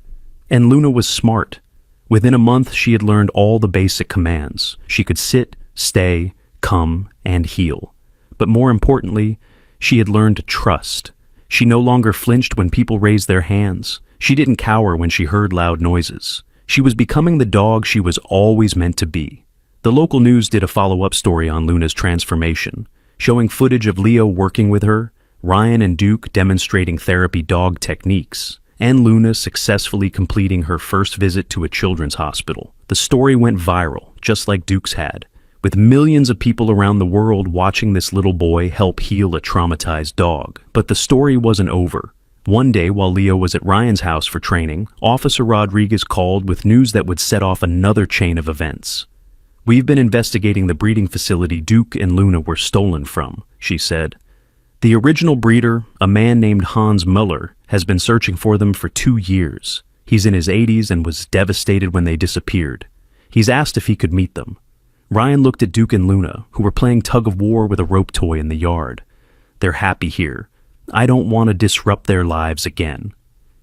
And Luna was smart. Within a month, she had learned all the basic commands. She could sit, stay, come, and heel. But more importantly, she had learned to trust. She no longer flinched when people raised their hands. She didn't cower when she heard loud noises. She was becoming the dog she was always meant to be. The local news did a follow-up story on Luna's transformation, showing footage of Leo working with her, Ryan and Duke demonstrating therapy dog techniques, and Luna successfully completing her first visit to a children's hospital. The story went viral, just like Duke's had, with millions of people around the world watching this little boy help heal a traumatized dog. But the story wasn't over. One day, while Leo was at Ryan's house for training, Officer Rodriguez called with news that would set off another chain of events. We've been investigating the breeding facility Duke and Luna were stolen from, she said. The original breeder, a man named Hans Muller, has been searching for them for 2 years. He's in his 80s and was devastated when they disappeared. He's asked if he could meet them. Ryan looked at Duke and Luna, who were playing tug-of-war with a rope toy in the yard. They're happy here. I don't want to disrupt their lives again.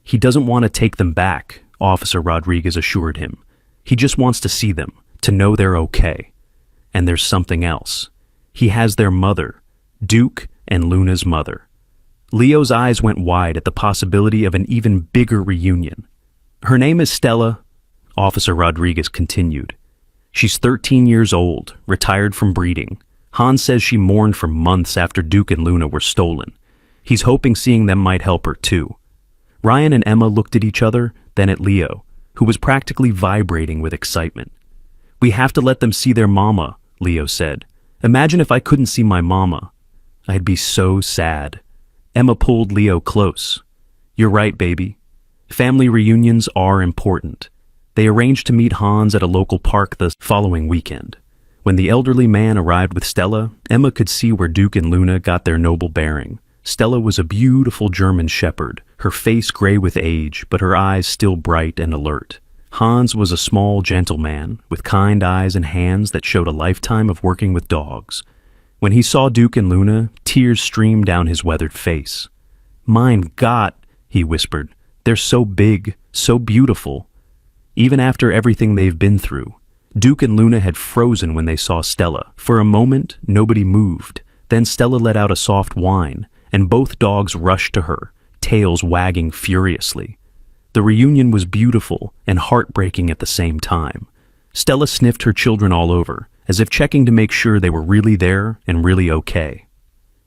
He doesn't want to take them back, Officer Rodriguez assured him. He just wants to see them, to know they're okay. And there's something else. He has their mother, Duke and Luna's mother. Leo's eyes went wide at the possibility of an even bigger reunion. Her name is Stella, Officer Rodriguez continued. She's 13 years old, retired from breeding. Hans says she mourned for months after Duke and Luna were stolen. He's hoping seeing them might help her too. Ryan and Emma looked at each other, then at Leo, who was practically vibrating with excitement. We have to let them see their mama, Leo said. Imagine if I couldn't see my mama. I'd be so sad. Emma pulled Leo close. You're right, baby. Family reunions are important. They arranged to meet Hans at a local park the following weekend. When the elderly man arrived with Stella, Emma could see where Duke and Luna got their noble bearing. Stella was a beautiful German shepherd, her face gray with age, but her eyes still bright and alert. Hans was a small, gentle man, with kind eyes and hands that showed a lifetime of working with dogs. When he saw Duke and Luna, tears streamed down his weathered face. "Mein Gott," he whispered, "they're so big, so beautiful." Even after everything they've been through, Duke and Luna had frozen when they saw Stella. For a moment, nobody moved. Then Stella let out a soft whine, and both dogs rushed to her, tails wagging furiously. The reunion was beautiful and heartbreaking at the same time. Stella sniffed her children all over, as if checking to make sure they were really there and really okay.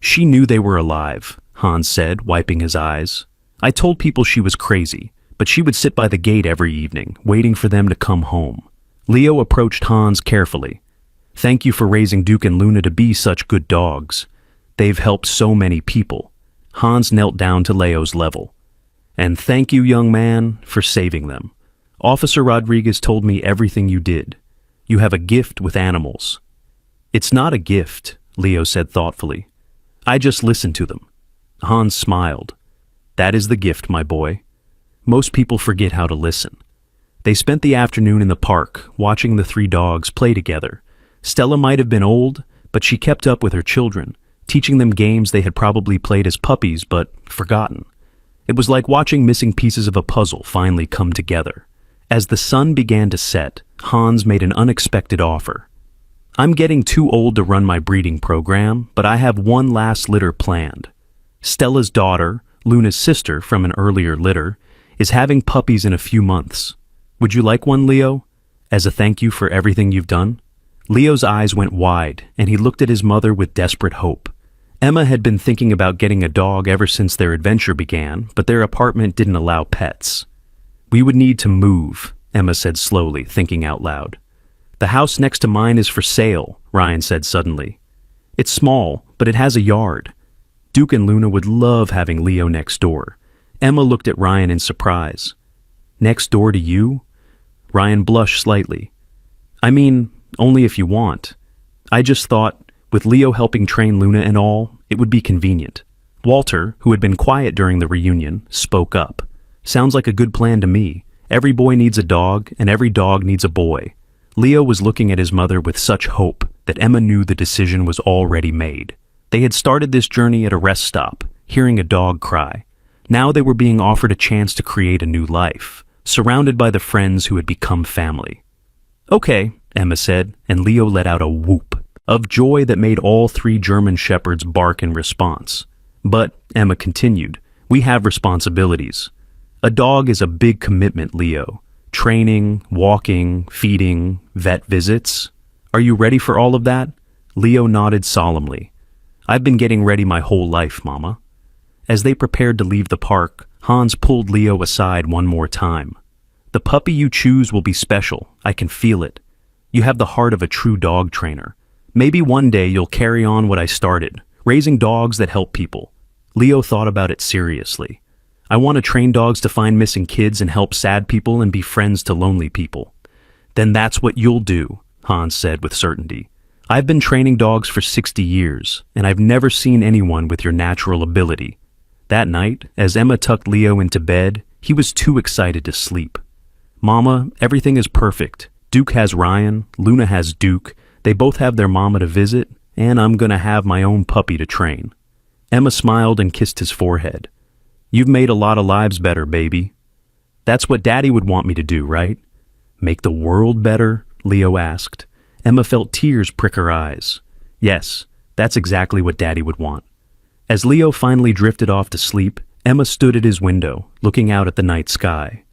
"She knew they were alive," Hans said, wiping his eyes. "I told people she was crazy, but she would sit by the gate every evening, waiting for them to come home." Leo approached Hans carefully. "Thank you for raising Duke and Luna to be such good dogs. They've helped so many people." Hans knelt down to Leo's level. "And thank you, young man, for saving them. Officer Rodriguez told me everything you did. You have a gift with animals." "It's not a gift," Leo said thoughtfully. "I just listen to them." Hans smiled. "That is the gift, my boy. Most people forget how to listen." They spent the afternoon in the park, watching the three dogs play together. Stella might have been old, but she kept up with her children, teaching them games they had probably played as puppies but forgotten. It was like watching missing pieces of a puzzle finally come together. As the sun began to set, Hans made an unexpected offer. "I'm getting too old to run my breeding program, but I have one last litter planned. Stella's daughter, Luna's sister from an earlier litter, is having puppies in a few months. Would you like one, Leo? As a thank you for everything you've done?" Leo's eyes went wide, and he looked at his mother with desperate hope. Emma had been thinking about getting a dog ever since their adventure began, but their apartment didn't allow pets. "We would need to move," Emma said slowly, thinking out loud. "The house next to mine is for sale," Ryan said suddenly. "It's small, but it has a yard. Duke and Luna would love having Leo next door." Emma looked at Ryan in surprise. "Next door to you?" Ryan blushed slightly. "I mean, only if you want. I just thought, with Leo helping train Luna and all, it would be convenient." Walter, who had been quiet during the reunion, spoke up. "Sounds like a good plan to me. Every boy needs a dog, and every dog needs a boy." Leo was looking at his mother with such hope that Emma knew the decision was already made. They had started this journey at a rest stop, hearing a dog cry. Now they were being offered a chance to create a new life, surrounded by the friends who had become family. "Okay," Emma said, and Leo let out a whoop of joy that made all three German shepherds bark in response. "But," Emma continued, "we have responsibilities. A dog is a big commitment, Leo. Training, walking, feeding, vet visits. Are you ready for all of that?" Leo nodded solemnly. "I've been getting ready my whole life, Mama." As they prepared to leave the park, Hans pulled Leo aside one more time. "The puppy you choose will be special. I can feel it. You have the heart of a true dog trainer. Maybe one day you'll carry on what I started, raising dogs that help people." Leo thought about it seriously. "I want to train dogs to find missing kids and help sad people and be friends to lonely people." "Then that's what you'll do," Hans said with certainty. "I've been training dogs for 60 years, and I've never seen anyone with your natural ability." That night, as Emma tucked Leo into bed, he was too excited to sleep. "Mama, everything is perfect. Duke has Ryan, Luna has Duke, they both have their mama to visit, and I'm gonna have my own puppy to train." Emma smiled and kissed his forehead. "You've made a lot of lives better, baby." "That's what Daddy would want me to do, right?" "Make the world better?" Leo asked. Emma felt tears prick her eyes. "Yes, that's exactly what Daddy would want." As Leo finally drifted off to sleep, Emma stood at his window, looking out at the night sky.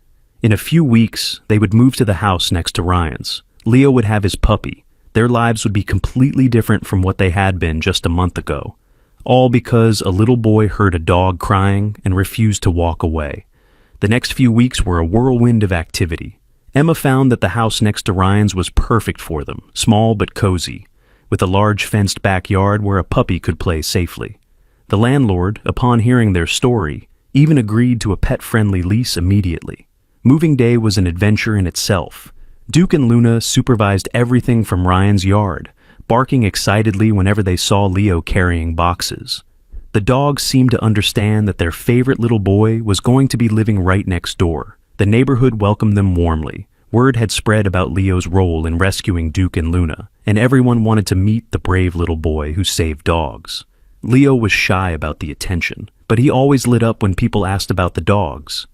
In a few weeks, they would move to the house next to Ryan's. Leo would have his puppy. Their lives would be completely different from what they had been just a month ago. All because a little boy heard a dog crying and refused to walk away. The next few weeks were a whirlwind of activity. Emma found that the house next to Ryan's was perfect for them, small but cozy, with a large fenced backyard where a puppy could play safely. The landlord, upon hearing their story, even agreed to a pet-friendly lease immediately. Moving day was an adventure in itself. Duke and Luna supervised everything from Ryan's yard, barking excitedly whenever they saw Leo carrying boxes. The dogs seemed to understand that their favorite little boy was going to be living right next door. The neighborhood welcomed them warmly. Word had spread about Leo's role in rescuing Duke and Luna, and everyone wanted to meet the brave little boy who saved dogs. Leo was shy about the attention, but he always lit up when people asked about the dogs.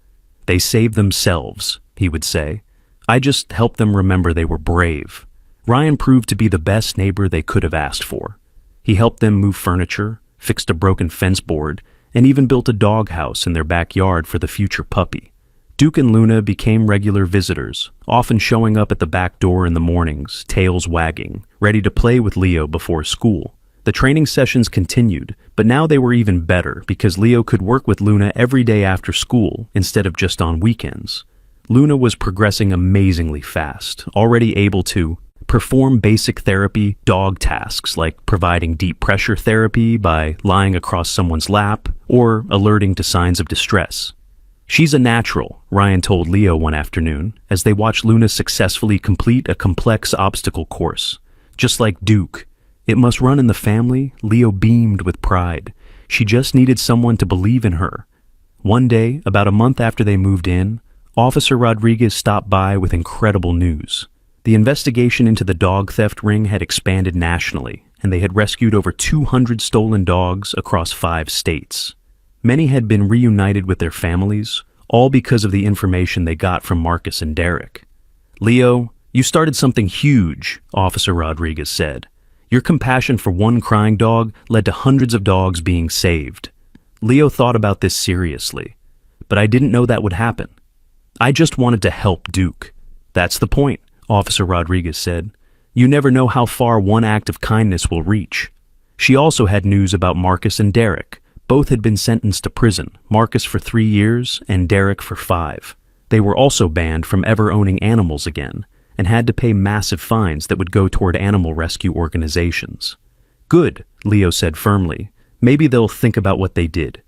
"They saved themselves," he would say. "I just helped them remember they were brave." Ryan proved to be the best neighbor they could have asked for. He helped them move furniture, fixed a broken fence board, and even built a doghouse in their backyard for the future puppy. Duke and Luna became regular visitors, often showing up at the back door in the mornings, tails wagging, ready to play with Leo before school. The training sessions continued, but now they were even better because Leo could work with Luna every day after school instead of just on weekends. Luna was progressing amazingly fast, already able to perform basic therapy dog tasks like providing deep pressure therapy by lying across someone's lap or alerting to signs of distress. "She's a natural," Ryan told Leo one afternoon as they watched Luna successfully complete a complex obstacle course. Just like Duke, it must run in the family. Leo beamed with pride. She just needed someone to believe in her. One day, about a month after they moved in, Officer Rodriguez stopped by with incredible news. The investigation into the dog theft ring had expanded nationally, and they had rescued over 200 stolen dogs across 5 states. Many had been reunited with their families, all because of the information they got from Marcus and Derek. "Leo, you started something huge," Officer Rodriguez said. "Your compassion for one crying dog led to hundreds of dogs being saved." Leo thought about this seriously. "But I didn't know that would happen. I just wanted to help Duke." "That's the point," Officer Rodriguez said. "You never know how far one act of kindness will reach." She also had news about Marcus and Derek. Both had been sentenced to prison, Marcus for 3 years and Derek for 5. They were also banned from ever owning animals again, and had to pay massive fines that would go toward animal rescue organizations. "Good," Leo said firmly. "Maybe they'll think about what they did."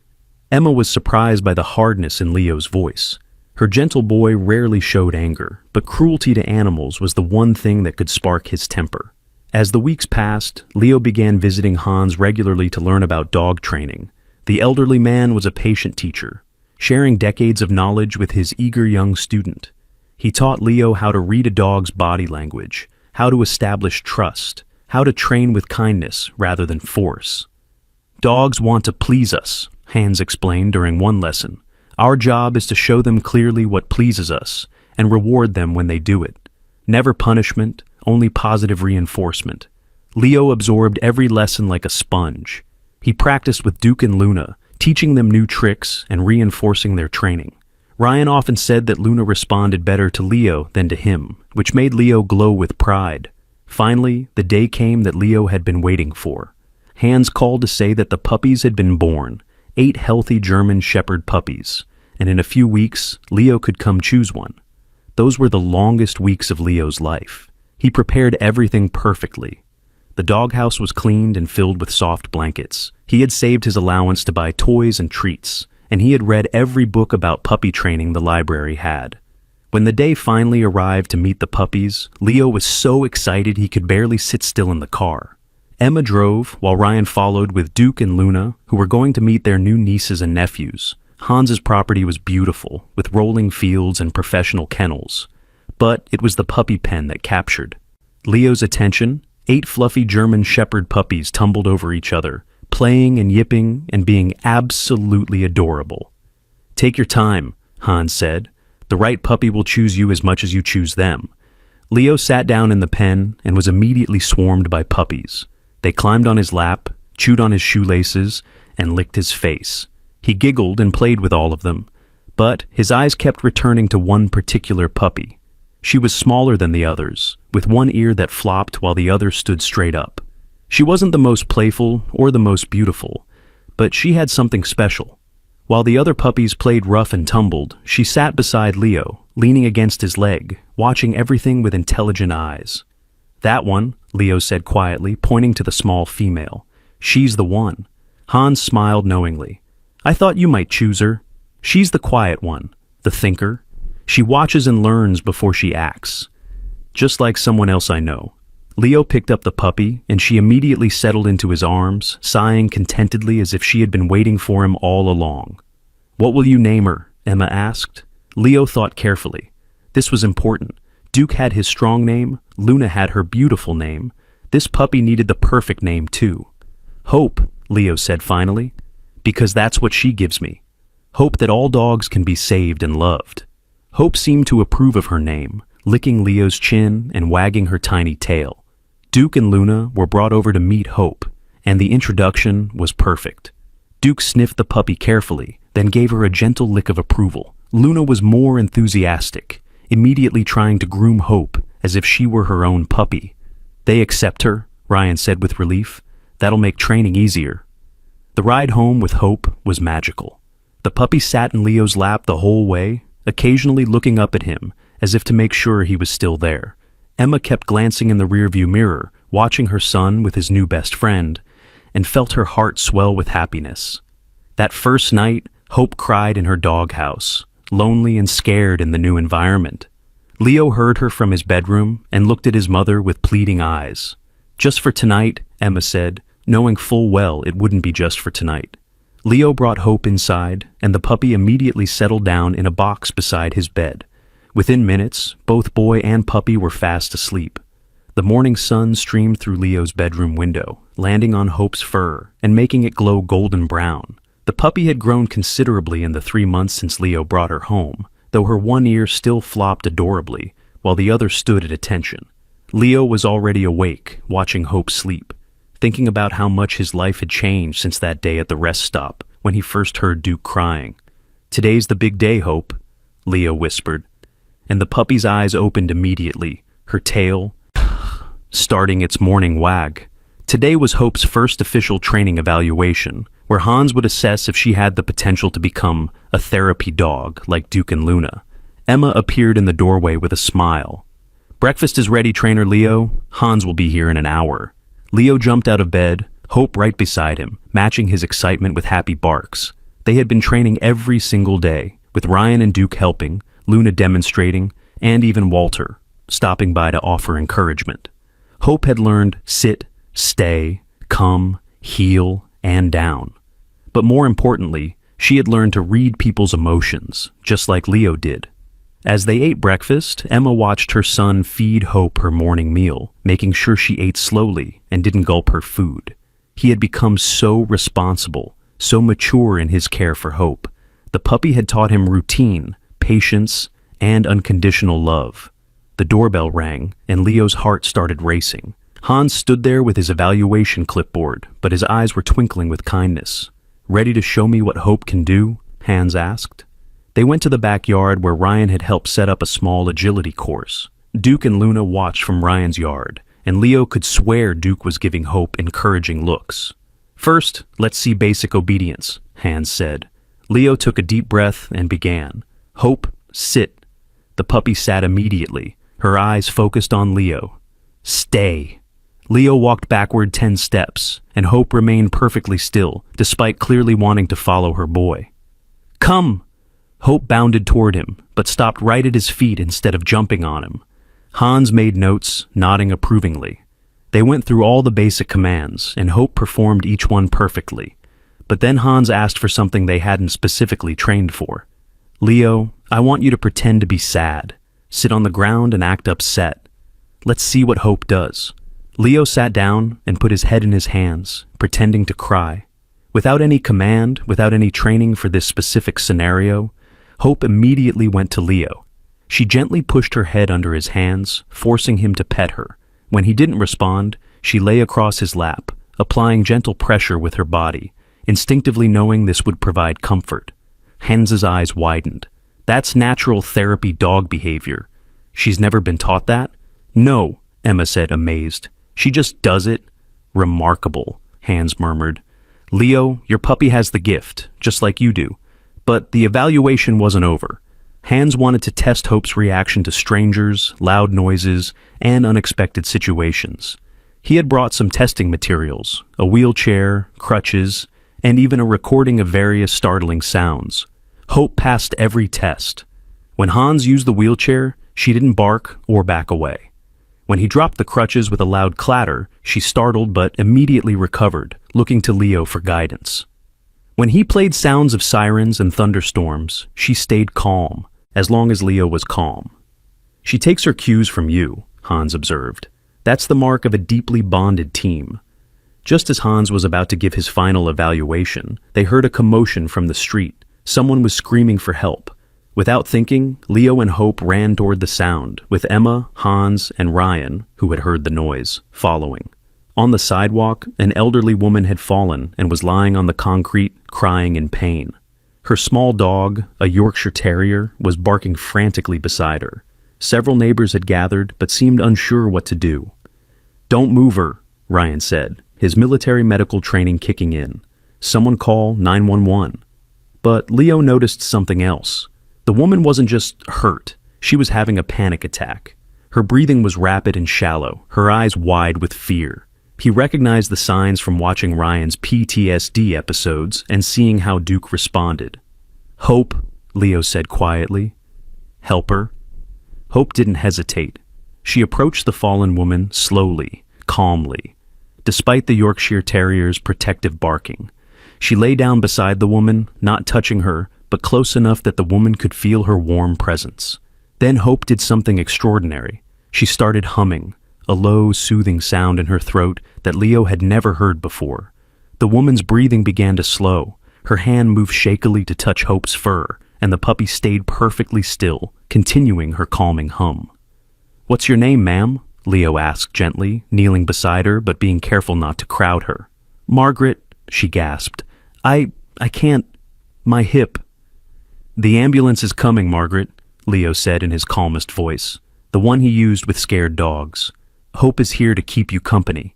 Emma was surprised by the hardness in Leo's voice. Her gentle boy rarely showed anger, but cruelty to animals was the one thing that could spark his temper. As the weeks passed, Leo began visiting Hans regularly to learn about dog training. The elderly man was a patient teacher, sharing decades of knowledge with his eager young student. He taught Leo how to read a dog's body language, how to establish trust, how to train with kindness rather than force. "Dogs want to please us," Hans explained during one lesson. "Our job is to show them clearly what pleases us and reward them when they do it. Never punishment, only positive reinforcement." Leo absorbed every lesson like a sponge. He practiced with Duke and Luna, teaching them new tricks and reinforcing their training. Ryan often said that Luna responded better to Leo than to him, which made Leo glow with pride. Finally, the day came that Leo had been waiting for. Hans called to say that the puppies had been born, 8 healthy German Shepherd puppies, and in a few weeks, Leo could come choose one. Those were the longest weeks of Leo's life. He prepared everything perfectly. The doghouse was cleaned and filled with soft blankets. He had saved his allowance to buy toys and treats, and he had read every book about puppy training the library had. When the day finally arrived to meet the puppies, Leo was so excited he could barely sit still in the car. Emma drove, while Ryan followed with Duke and Luna, who were going to meet their new nieces and nephews. Hans's property was beautiful, with rolling fields and professional kennels. But it was the puppy pen that captured Leo's attention. 8 fluffy German Shepherd puppies tumbled over each other, playing and yipping and being absolutely adorable. "Take your time," Hans said. "The right puppy will choose you as much as you choose them." Leo sat down in the pen and was immediately swarmed by puppies. They climbed on his lap, chewed on his shoelaces, and licked his face. He giggled and played with all of them, but his eyes kept returning to one particular puppy. She was smaller than the others, with one ear that flopped while the other stood straight up. She wasn't the most playful or the most beautiful, but she had something special. While the other puppies played rough and tumbled, she sat beside Leo, leaning against his leg, watching everything with intelligent eyes. "That one," Leo said quietly, pointing to the small female. "She's the one." Hans smiled knowingly. "I thought you might choose her. She's the quiet one, the thinker. She watches and learns before she acts." just like someone else I know. Leo picked up the puppy, and she immediately settled into his arms, sighing contentedly as if she had been waiting for him all along. "What will you name her?" Emma asked. Leo thought carefully. This was important. Duke had his strong name, Luna had her beautiful name. This puppy needed the perfect name too. "Hope," Leo said finally, "because that's what she gives me. Hope that all dogs can be saved and loved." Hope seemed to approve of her name, licking Leo's chin and wagging her tiny tail. Duke and Luna were brought over to meet Hope, and the introduction was perfect. Duke sniffed the puppy carefully, then gave her a gentle lick of approval. Luna was more enthusiastic, immediately trying to groom Hope as if she were her own puppy. "They accept her," Ryan said with relief. "That'll make training easier." The ride home with Hope was magical. The puppy sat in Leo's lap the whole way, occasionally looking up at him as if to make sure he was still there. Emma kept glancing in the rearview mirror, watching her son with his new best friend, and felt her heart swell with happiness. That first night, Hope cried in her doghouse, lonely and scared in the new environment. Leo heard her from his bedroom and looked at his mother with pleading eyes. "Just for tonight," Emma said, knowing full well it wouldn't be just for tonight. Leo brought Hope inside, and the puppy immediately settled down in a box beside his bed. Within minutes, both boy and puppy were fast asleep. The morning sun streamed through Leo's bedroom window, landing on Hope's fur and making it glow golden brown. The puppy had grown considerably in the 3 months since Leo brought her home, though her one ear still flopped adorably, while the other stood at attention. Leo was already awake, watching Hope sleep, thinking about how much his life had changed since that day at the rest stop when he first heard Duke crying. "Today's the big day, Hope," Leo whispered, and the puppy's eyes opened immediately, her tail starting its morning wag. Today was Hope's first official training evaluation, where Hans would assess if she had the potential to become a therapy dog like Duke and Luna. Emma appeared in the doorway with a smile. "Breakfast is ready, Trainer Leo. Hans will be here in an hour." Leo jumped out of bed, Hope right beside him, matching his excitement with happy barks. They had been training every single day, with Ryan and Duke helping, Luna demonstrating, and even Walter stopping by to offer encouragement. Hope had learned sit, stay, come, heel, and down. But more importantly, she had learned to read people's emotions, just like Leo did. As they ate breakfast, Emma watched her son feed Hope her morning meal, making sure she ate slowly and didn't gulp her food. He had become so responsible, so mature in his care for Hope. The puppy had taught him routine, patience, and unconditional love. The doorbell rang, and Leo's heart started racing. Hans stood there with his evaluation clipboard, but his eyes were twinkling with kindness. "Ready to show me what Hope can do?" Hans asked. They went to the backyard where Ryan had helped set up a small agility course. Duke and Luna watched from Ryan's yard, and Leo could swear Duke was giving Hope encouraging looks. "First, let's see basic obedience," Hans said. Leo took a deep breath and began. "Hope, sit." The puppy sat immediately, her eyes focused on Leo. "Stay." Leo walked backward 10 steps, and Hope remained perfectly still, despite clearly wanting to follow her boy. "Come!" Hope bounded toward him, but stopped right at his feet instead of jumping on him. Hans made notes, nodding approvingly. They went through all the basic commands, and Hope performed each one perfectly. But then Hans asked for something they hadn't specifically trained for. "Leo, I want you to pretend to be sad. Sit on the ground and act upset. Let's see what Hope does." Leo sat down and put his head in his hands, pretending to cry. Without any command, without any training for this specific scenario, Hope immediately went to Leo. She gently pushed her head under his hands, forcing him to pet her. When he didn't respond, she lay across his lap, applying gentle pressure with her body, instinctively knowing this would provide comfort. Hans's eyes widened. That's natural therapy dog behavior. She's never been taught that? "No," Emma said, amazed. "She just does it." "Remarkable," Hans murmured. "Leo, your puppy has the gift, just like you do." But the evaluation wasn't over. Hans wanted to test Hope's reaction to strangers, loud noises, and unexpected situations. He had brought some testing materials, a wheelchair, crutches, and even a recording of various startling sounds. Hope passed every test. When Hans used the wheelchair, she didn't bark or back away. When he dropped the crutches with a loud clatter, she startled but immediately recovered, looking to Leo for guidance. When he played sounds of sirens and thunderstorms, she stayed calm, as long as Leo was calm. "She takes her cues from you," Hans observed. "That's the mark of a deeply bonded team." Just as Hans was about to give his final evaluation, they heard a commotion from the street. Someone was screaming for help. Without thinking, Leo and Hope ran toward the sound, with Emma, Hans, and Ryan, who had heard the noise, following. On the sidewalk, an elderly woman had fallen and was lying on the concrete, crying in pain. Her small dog, a Yorkshire Terrier, was barking frantically beside her. Several neighbors had gathered, but seemed unsure what to do. "Don't move her," Ryan said, his military medical training kicking in. "Someone call 911. But Leo noticed something else. The woman wasn't just hurt, she was having a panic attack. Her breathing was rapid and shallow, her eyes wide with fear. He recognized the signs from watching Ryan's PTSD episodes and seeing how Duke responded. "Hope," Leo said quietly. "Help her." Hope didn't hesitate. She approached the fallen woman slowly, calmly. Despite the Yorkshire Terrier's protective barking, she lay down beside the woman, not touching her, but close enough that the woman could feel her warm presence. Then Hope did something extraordinary. She started humming, a low, soothing sound in her throat that Leo had never heard before. The woman's breathing began to slow. Her hand moved shakily to touch Hope's fur, and the puppy stayed perfectly still, continuing her calming hum. "What's your name, ma'am?" Leo asked gently, kneeling beside her but being careful not to crowd her. "Margaret," she gasped. I can't... my hip." "The ambulance is coming, Margaret," Leo said in his calmest voice, the one he used with scared dogs. "Hope is here to keep you company.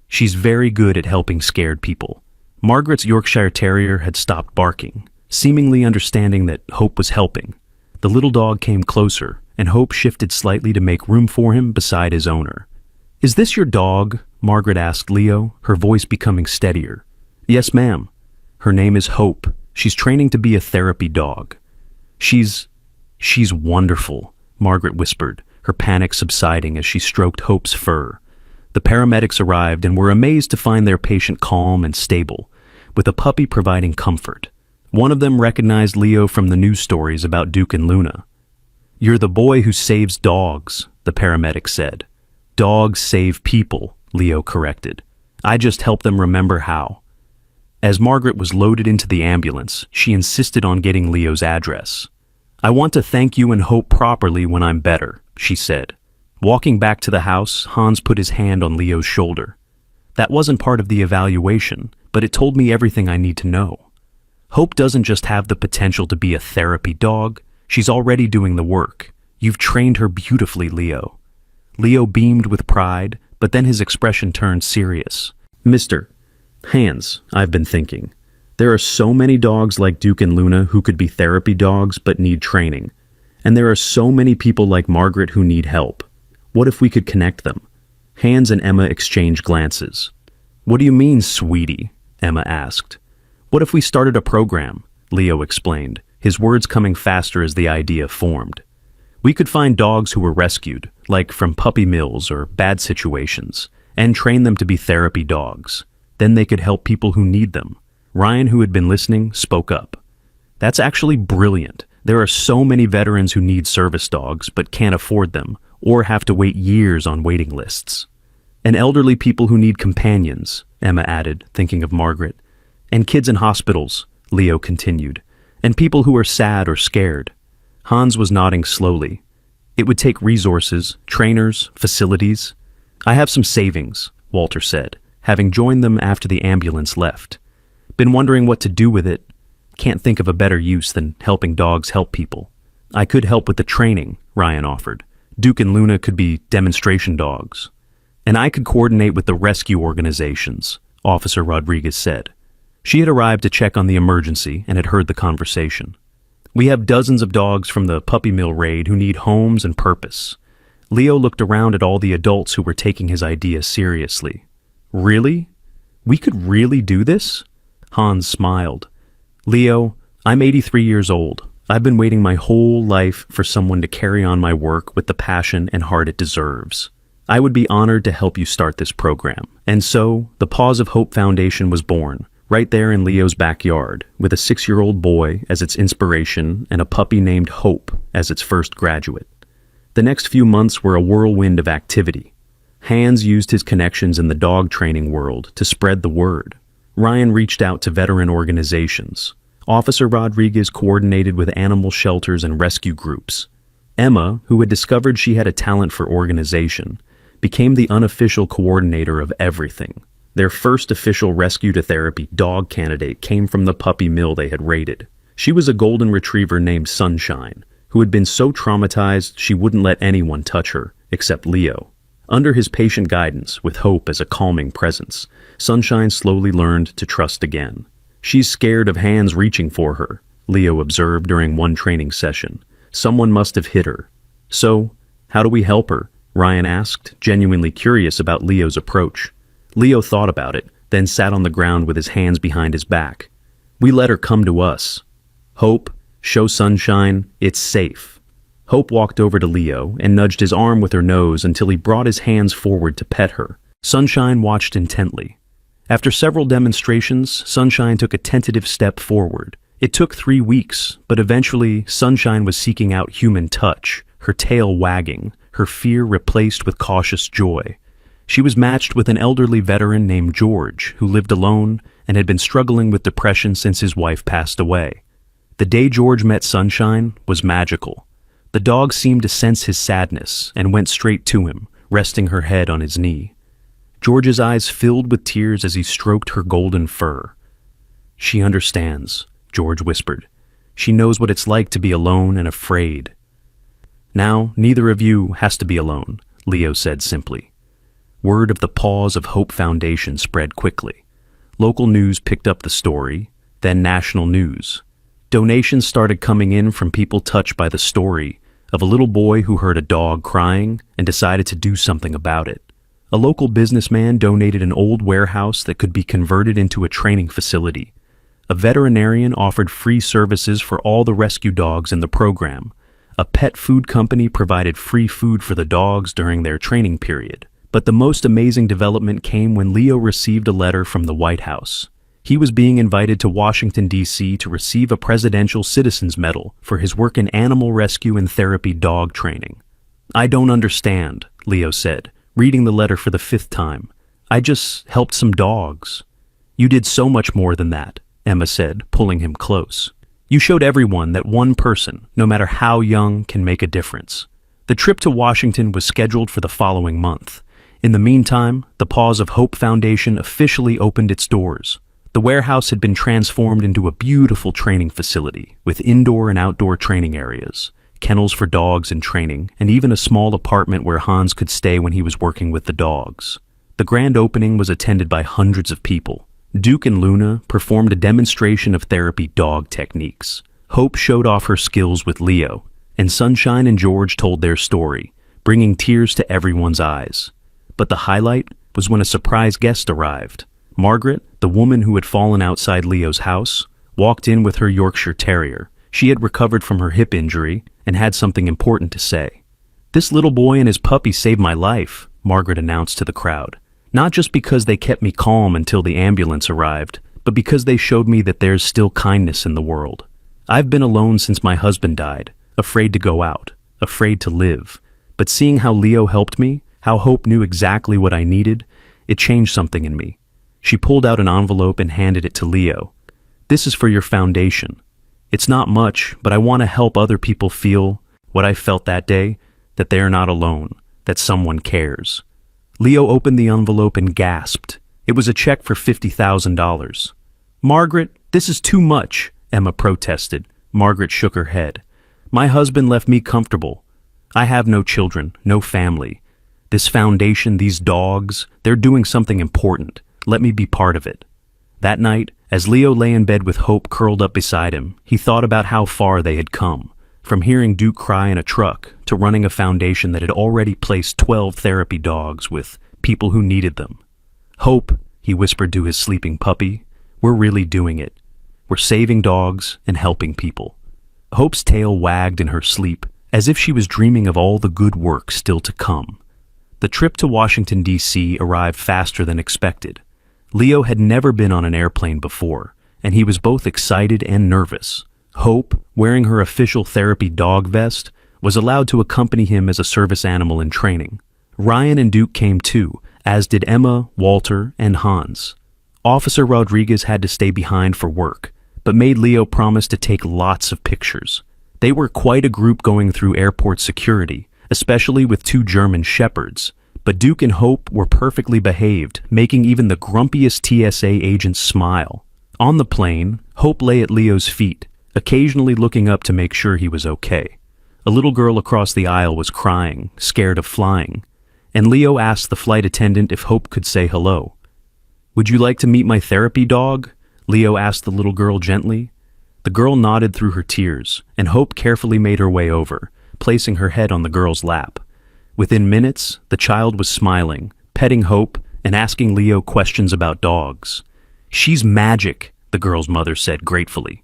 She's very good at helping scared people." Margaret's Yorkshire Terrier had stopped barking, seemingly understanding that Hope was helping. The little dog came closer, and Hope shifted slightly to make room for him beside his owner. "Is this your dog?" Margaret asked Leo, her voice becoming steadier. "Yes, ma'am. Her name is Hope. She's training to be a therapy dog." She's wonderful," Margaret whispered, her panic subsiding as she stroked Hope's fur. The paramedics arrived and were amazed to find their patient calm and stable, with a puppy providing comfort. One of them recognized Leo from the news stories about Duke and Luna. "You're the boy who saves dogs," the paramedic said. "Dogs save people," Leo corrected. "I just help them remember how." As Margaret was loaded into the ambulance, she insisted on getting Leo's address. "I want to thank you and Hope properly when I'm better," she said. Walking back to the house, Hans put his hand on Leo's shoulder. "That wasn't part of the evaluation, but it told me everything I need to know. Hope doesn't just have the potential to be a therapy dog, she's already doing the work. You've trained her beautifully, Leo." Leo beamed with pride, but then his expression turned serious. "Mr. Hans, I've been thinking. There are so many dogs like Duke and Luna who could be therapy dogs but need training. And there are so many people like Margaret who need help. What if we could connect them?" Hans and Emma exchanged glances. "What do you mean, sweetie?" Emma asked. "What if we started a program?" Leo explained, his words coming faster as the idea formed. "We could find dogs who were rescued, like from puppy mills or bad situations, and train them to be therapy dogs. Then they could help people who need them." Ryan, who had been listening, spoke up. "That's actually brilliant. There are so many veterans who need service dogs but can't afford them, or have to wait years on waiting lists. And elderly people who need companions," Emma added, thinking of Margaret. "And kids in hospitals," Leo continued. "And people who are sad or scared." Hans was nodding slowly. "It would take resources, trainers, facilities." "I have some savings," Walter said, having joined them after the ambulance left. "Been wondering what to do with it. Can't think of a better use than helping dogs help people." "I could help with the training," Ryan offered. "Duke and Luna could be demonstration dogs." "And I could coordinate with the rescue organizations," Officer Rodriguez said. She had arrived to check on the emergency and had heard the conversation. "We have dozens of dogs from the puppy mill raid who need homes and purpose." Leo looked around at all the adults who were taking his idea seriously. "Really? We could really do this?" Hans smiled. "Leo, I'm 83 years old. I've been waiting my whole life for someone to carry on my work with the passion and heart it deserves. I would be honored to help you start this program. And so, the Paws of Hope Foundation was born, right there in Leo's backyard, with a 6-year-old boy as its inspiration and a puppy named Hope as its first graduate. The next few months were a whirlwind of activity. Hans used his connections in the dog training world to spread the word. Ryan reached out to veteran organizations. Officer Rodriguez coordinated with animal shelters and rescue groups. Emma, who had discovered she had a talent for organization, became the unofficial coordinator of everything. Their first official rescue-to-therapy dog candidate came from the puppy mill they had raided. She was a golden retriever named Sunshine, who had been so traumatized she wouldn't let anyone touch her, except Leo. Under his patient guidance, with Hope as a calming presence, Sunshine slowly learned to trust again. "She's scared of hands reaching for her," Leo observed during one training session. "Someone must have hit her." "So, how do we help her?" Ryan asked, genuinely curious about Leo's approach. Leo thought about it, then sat on the ground with his hands behind his back. "We let her come to us. Hope, show Sunshine it's safe." Hope walked over to Leo and nudged his arm with her nose until he brought his hands forward to pet her. Sunshine watched intently. After several demonstrations, Sunshine took a tentative step forward. It took 3 weeks, but eventually Sunshine was seeking out human touch, her tail wagging, her fear replaced with cautious joy. She was matched with an elderly veteran named George, who lived alone and had been struggling with depression since his wife passed away. The day George met Sunshine was magical. The dog seemed to sense his sadness and went straight to him, resting her head on his knee. George's eyes filled with tears as he stroked her golden fur. "She understands," George whispered. "She knows what it's like to be alone and afraid." "Now, neither of you has to be alone," Leo said simply. Word of the Paws of Hope Foundation spread quickly. Local news picked up the story, then national news. Donations started coming in from people touched by the story of a little boy who heard a dog crying and decided to do something about it. A local businessman donated an old warehouse that could be converted into a training facility. A veterinarian offered free services for all the rescue dogs in the program. A pet food company provided free food for the dogs during their training period. But the most amazing development came when Leo received a letter from the White House. He was being invited to Washington, D.C. to receive a Presidential Citizens Medal for his work in animal rescue and therapy dog training. "I don't understand," Leo said, reading the letter for the 5th time. "I just helped some dogs." "You did so much more than that," Emma said, pulling him close. "You showed everyone that one person, no matter how young, can make a difference." The trip to Washington was scheduled for the following month. In the meantime, the Paws of Hope Foundation officially opened its doors. The warehouse had been transformed into a beautiful training facility with indoor and outdoor training areas, kennels for dogs in training, and even a small apartment where Hans could stay when he was working with the dogs. The grand opening was attended by hundreds of people. Duke and Luna performed a demonstration of therapy dog techniques. Hope showed off her skills with Leo, and Sunshine and George told their story, bringing tears to everyone's eyes. But the highlight was when a surprise guest arrived. Margaret, the woman who had fallen outside Leo's house, walked in with her Yorkshire Terrier. She had recovered from her hip injury and had something important to say. "This little boy and his puppy saved my life," Margaret announced to the crowd. "Not just because they kept me calm until the ambulance arrived, but because they showed me that there's still kindness in the world. I've been alone since my husband died, afraid to go out, afraid to live. But seeing how Leo helped me, how Hope knew exactly what I needed, it changed something in me." She pulled out an envelope and handed it to Leo. "This is for your foundation. It's not much, but I want to help other people feel what I felt that day, that they are not alone, that someone cares." Leo opened the envelope and gasped. It was a check for $50,000. "Margaret, this is too much," Emma protested. Margaret shook her head. "My husband left me comfortable. I have no children, no family. This foundation, these dogs, they're doing something important. Let me be part of it." That night, as Leo lay in bed with Hope curled up beside him, he thought about how far they had come, from hearing Duke cry in a truck to running a foundation that had already placed 12 therapy dogs with people who needed them. "Hope," he whispered to his sleeping puppy, "we're really doing it. We're saving dogs and helping people." Hope's tail wagged in her sleep, as if she was dreaming of all the good work still to come. The trip to Washington, D.C. arrived faster than expected. Leo had never been on an airplane before, and he was both excited and nervous. Hope, wearing her official therapy dog vest, was allowed to accompany him as a service animal in training. Ryan and Duke came too, as did Emma, Walter, and Hans. Officer Rodriguez had to stay behind for work, but made Leo promise to take lots of pictures. They were quite a group going through airport security, especially with 2 German shepherds, but Duke and Hope were perfectly behaved, making even the grumpiest TSA agents smile. On the plane, Hope lay at Leo's feet, occasionally looking up to make sure he was okay. A little girl across the aisle was crying, scared of flying, and Leo asked the flight attendant if Hope could say hello. "Would you like to meet my therapy dog?" Leo asked the little girl gently. The girl nodded through her tears, and Hope carefully made her way over, placing her head on the girl's lap. Within minutes, the child was smiling, petting Hope, and asking Leo questions about dogs. "She's magic," the girl's mother said gratefully.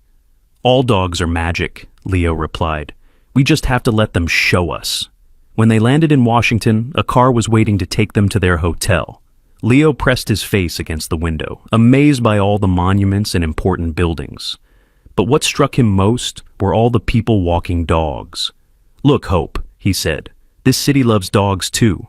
"All dogs are magic," Leo replied. "We just have to let them show us." When they landed in Washington, a car was waiting to take them to their hotel. Leo pressed his face against the window, amazed by all the monuments and important buildings. But what struck him most were all the people walking dogs. "Look, Hope," he said, "this city loves dogs too."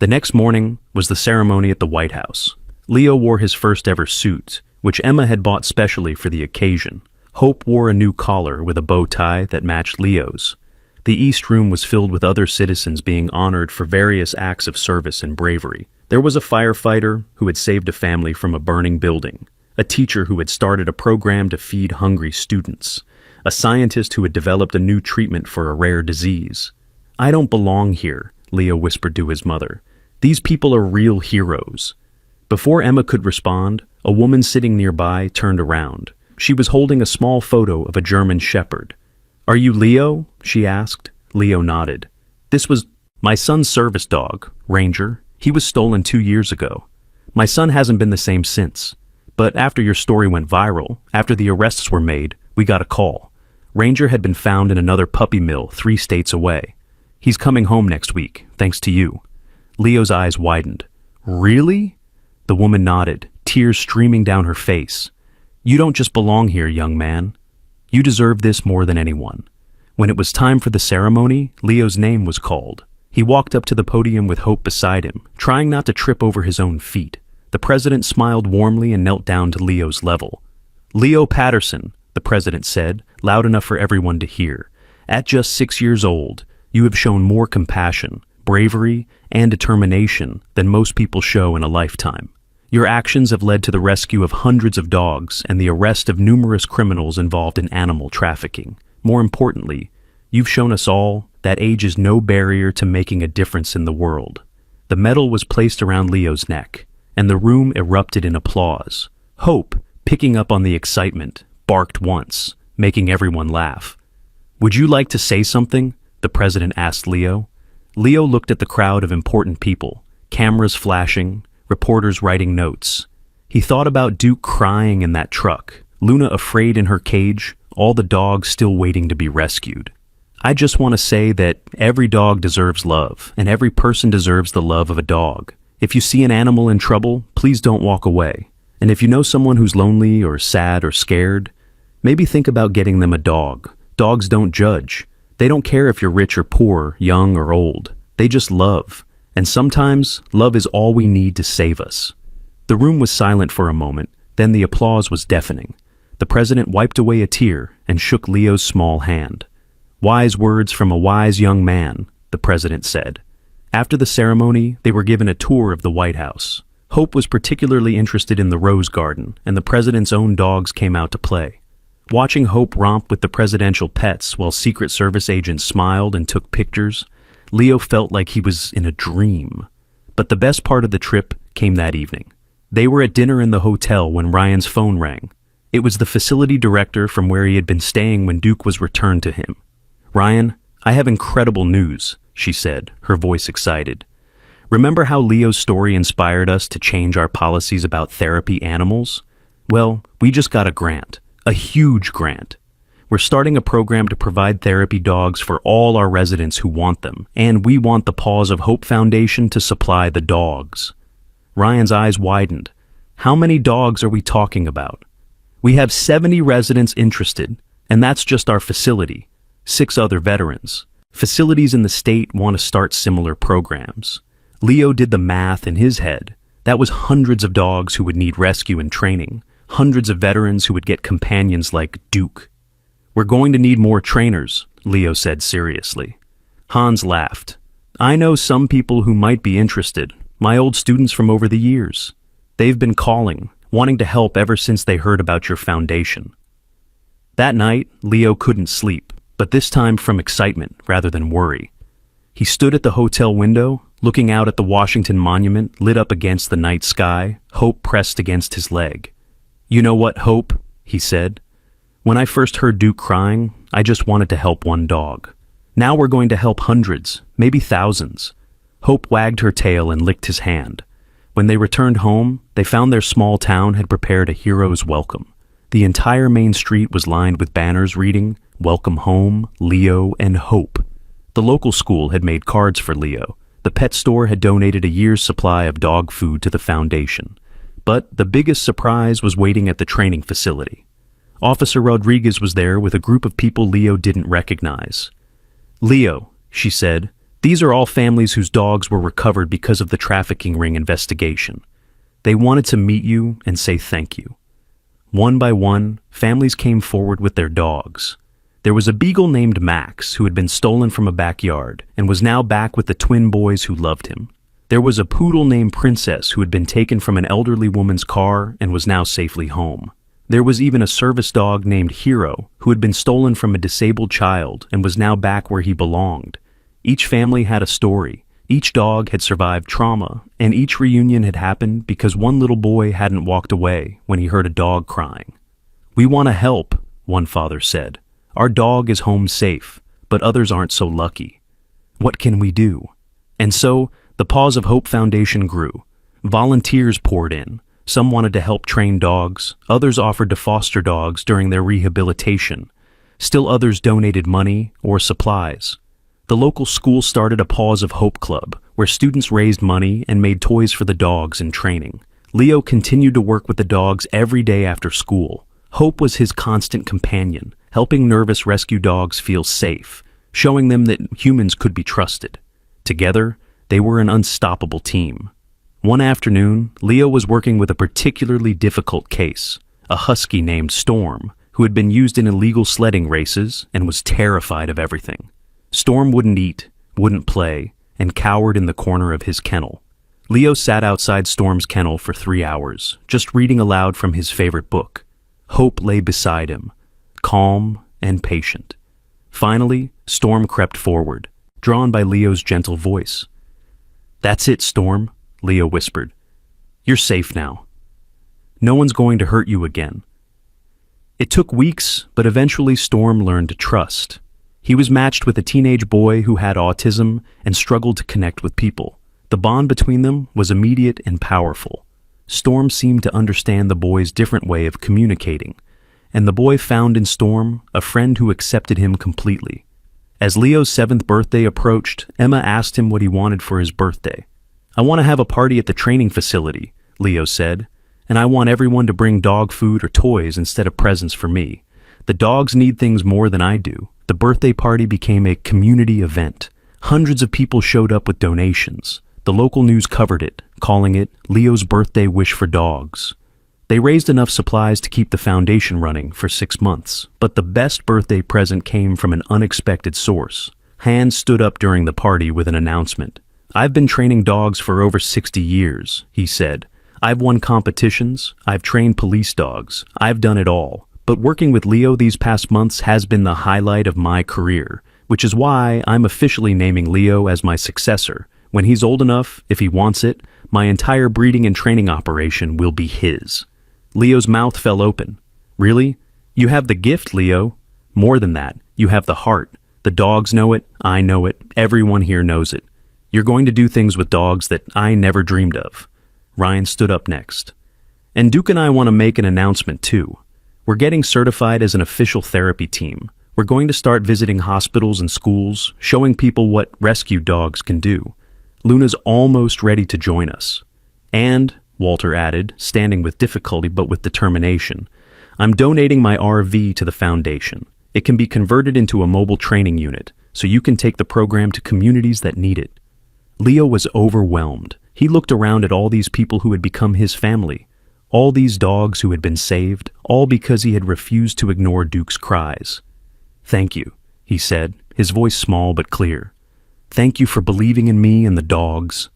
The next morning was the ceremony at the White House. Leo wore his first ever suit, which Emma had bought specially for the occasion. Hope wore a new collar with a bow tie that matched Leo's. The East Room was filled with other citizens being honored for various acts of service and bravery. There was a firefighter who had saved a family from a burning building, a teacher who had started a program to feed hungry students, a scientist who had developed a new treatment for a rare disease. "I don't belong here," Leo whispered to his mother. "These people are real heroes." Before Emma could respond, a woman sitting nearby turned around. She was holding a small photo of a German shepherd. "Are you Leo?" she asked. Leo nodded. "This was my son's service dog, Ranger. He was stolen 2 years ago. My son hasn't been the same since. But after your story went viral, after the arrests were made, we got a call. Ranger had been found in another puppy mill 3 states away. He's coming home next week, thanks to you." Leo's eyes widened. "Really?" The woman nodded, tears streaming down her face. "You don't just belong here, young man. You deserve this more than anyone." When it was time for the ceremony, Leo's name was called. He walked up to the podium with Hope beside him, trying not to trip over his own feet. The president smiled warmly and knelt down to Leo's level. "Leo Patterson," the president said, loud enough for everyone to hear. "At just 6 years old, you have shown more compassion, bravery, and determination than most people show in a lifetime. Your actions have led to the rescue of hundreds of dogs and the arrest of numerous criminals involved in animal trafficking. More importantly, you've shown us all that age is no barrier to making a difference in the world." The medal was placed around Leo's neck, and the room erupted in applause. Hope, picking up on the excitement, barked once, making everyone laugh. "Would you like to say something?" the president asked Leo. Leo looked at the crowd of important people, cameras flashing, reporters writing notes. He thought about Duke crying in that truck, Luna afraid in her cage, all the dogs still waiting to be rescued. "I just want to say that every dog deserves love, and every person deserves the love of a dog. If you see an animal in trouble, please don't walk away. And if you know someone who's lonely or sad or scared, maybe think about getting them a dog. Dogs don't judge. They don't care if you're rich or poor, young or old. They just love. And sometimes, love is all we need to save us." The room was silent for a moment, then the applause was deafening. The president wiped away a tear and shook Leo's small hand. "Wise words from a wise young man," the president said. After the ceremony, they were given a tour of the White House. Hope was particularly interested in the Rose Garden, and the president's own dogs came out to play. Watching Hope romp with the presidential pets while Secret Service agents smiled and took pictures, Leo felt like he was in a dream. But the best part of the trip came that evening. They were at dinner in the hotel when Ryan's phone rang. It was the facility director from where he had been staying when Duke was returned to him. "Ryan, I have incredible news," she said, her voice excited. "Remember how Leo's story inspired us to change our policies about therapy animals? Well, we just got a grant, a huge grant. We're starting a program to provide therapy dogs for all our residents who want them, and we want the Paws of Hope Foundation to supply the dogs." Ryan's eyes widened. "How many dogs are we talking about?" "We have 70 residents interested, and that's just our facility. 6 other veterans. Facilities in the state want to start similar programs." Leo did the math in his head. That was hundreds of dogs who would need rescue and training, hundreds of veterans who would get companions like Duke. "We're going to need more trainers," Leo said seriously. Hans laughed. "I know some people who might be interested, my old students from over the years. They've been calling, wanting to help ever since they heard about your foundation." That night, Leo couldn't sleep, but this time from excitement rather than worry. He stood at the hotel window, looking out at the Washington Monument lit up against the night sky, Hope pressed against his leg. "You know what, Hope?" he said. "When I first heard Duke crying, I just wanted to help one dog. Now we're going to help hundreds, maybe thousands." Hope wagged her tail and licked his hand. When they returned home, they found their small town had prepared a hero's welcome. The entire main street was lined with banners reading, "Welcome home, Leo and Hope." The local school had made cards for Leo. The pet store had donated a year's supply of dog food to the foundation. But the biggest surprise was waiting at the training facility. Officer Rodriguez was there with a group of people Leo didn't recognize. "Leo," she said, "these are all families whose dogs were recovered because of the trafficking ring investigation. They wanted to meet you and say thank you." One by one, families came forward with their dogs. There was a beagle named Max who had been stolen from a backyard and was now back with the twin boys who loved him. There was a poodle named Princess who had been taken from an elderly woman's car and was now safely home. There was even a service dog named Hero who had been stolen from a disabled child and was now back where he belonged. Each family had a story. Each dog had survived trauma, and each reunion had happened because one little boy hadn't walked away when he heard a dog crying. "We want to help," one father said. "Our dog is home safe, but others aren't so lucky. What can we do?" And so, the Paws of Hope Foundation grew. Volunteers poured in. Some wanted to help train dogs, others offered to foster dogs during their rehabilitation. Still others donated money or supplies. The local school started a Paws of Hope Club, where students raised money and made toys for the dogs in training. Leo continued to work with the dogs every day after school. Hope was his constant companion, helping nervous rescue dogs feel safe, showing them that humans could be trusted. Together, they were an unstoppable team. One afternoon, Leo was working with a particularly difficult case, a husky named Storm, who had been used in illegal sledding races and was terrified of everything. Storm wouldn't eat, wouldn't play, and cowered in the corner of his kennel. Leo sat outside Storm's kennel for 3 hours, just reading aloud from his favorite book. Hope lay beside him, calm and patient. Finally, Storm crept forward, drawn by Leo's gentle voice. "That's it, Storm," Leo whispered. "You're safe now. No one's going to hurt you again." It took weeks, but eventually Storm learned to trust. He was matched with a teenage boy who had autism and struggled to connect with people. The bond between them was immediate and powerful. Storm seemed to understand the boy's different way of communicating, and the boy found in Storm a friend who accepted him completely. As Leo's 7th birthday approached, Emma asked him what he wanted for his birthday. "I want to have a party at the training facility," Leo said, "and I want everyone to bring dog food or toys instead of presents for me. The dogs need things more than I do." The birthday party became a community event. Hundreds of people showed up with donations. The local news covered it, calling it Leo's Birthday Wish for Dogs. They raised enough supplies to keep the foundation running for 6 months, but the best birthday present came from an unexpected source. Hans stood up during the party with an announcement. "I've been training dogs for over 60 years, he said. "I've won competitions, I've trained police dogs, I've done it all. But working with Leo these past months has been the highlight of my career, which is why I'm officially naming Leo as my successor. When he's old enough, if he wants it, my entire breeding and training operation will be his." Leo's mouth fell open. "Really? You have the gift, Leo. More than that, you have the heart. The dogs know it, I know it, everyone here knows it. You're going to do things with dogs that I never dreamed of." Ryan stood up next. "And Duke and I want to make an announcement too. We're getting certified as an official therapy team. We're going to start visiting hospitals and schools, showing people what rescue dogs can do. Luna's almost ready to join us. And, Walter added, standing with difficulty but with determination, I'm donating my RV to the foundation. It can be converted into a mobile training unit, so you can take the program to communities that need it. Leo was overwhelmed. He looked around at all these people who had become his family, all these dogs who had been saved, all because he had refused to ignore Duke's cries. Thank you, he said, his voice small but clear. Thank you for believing in me and the dogs.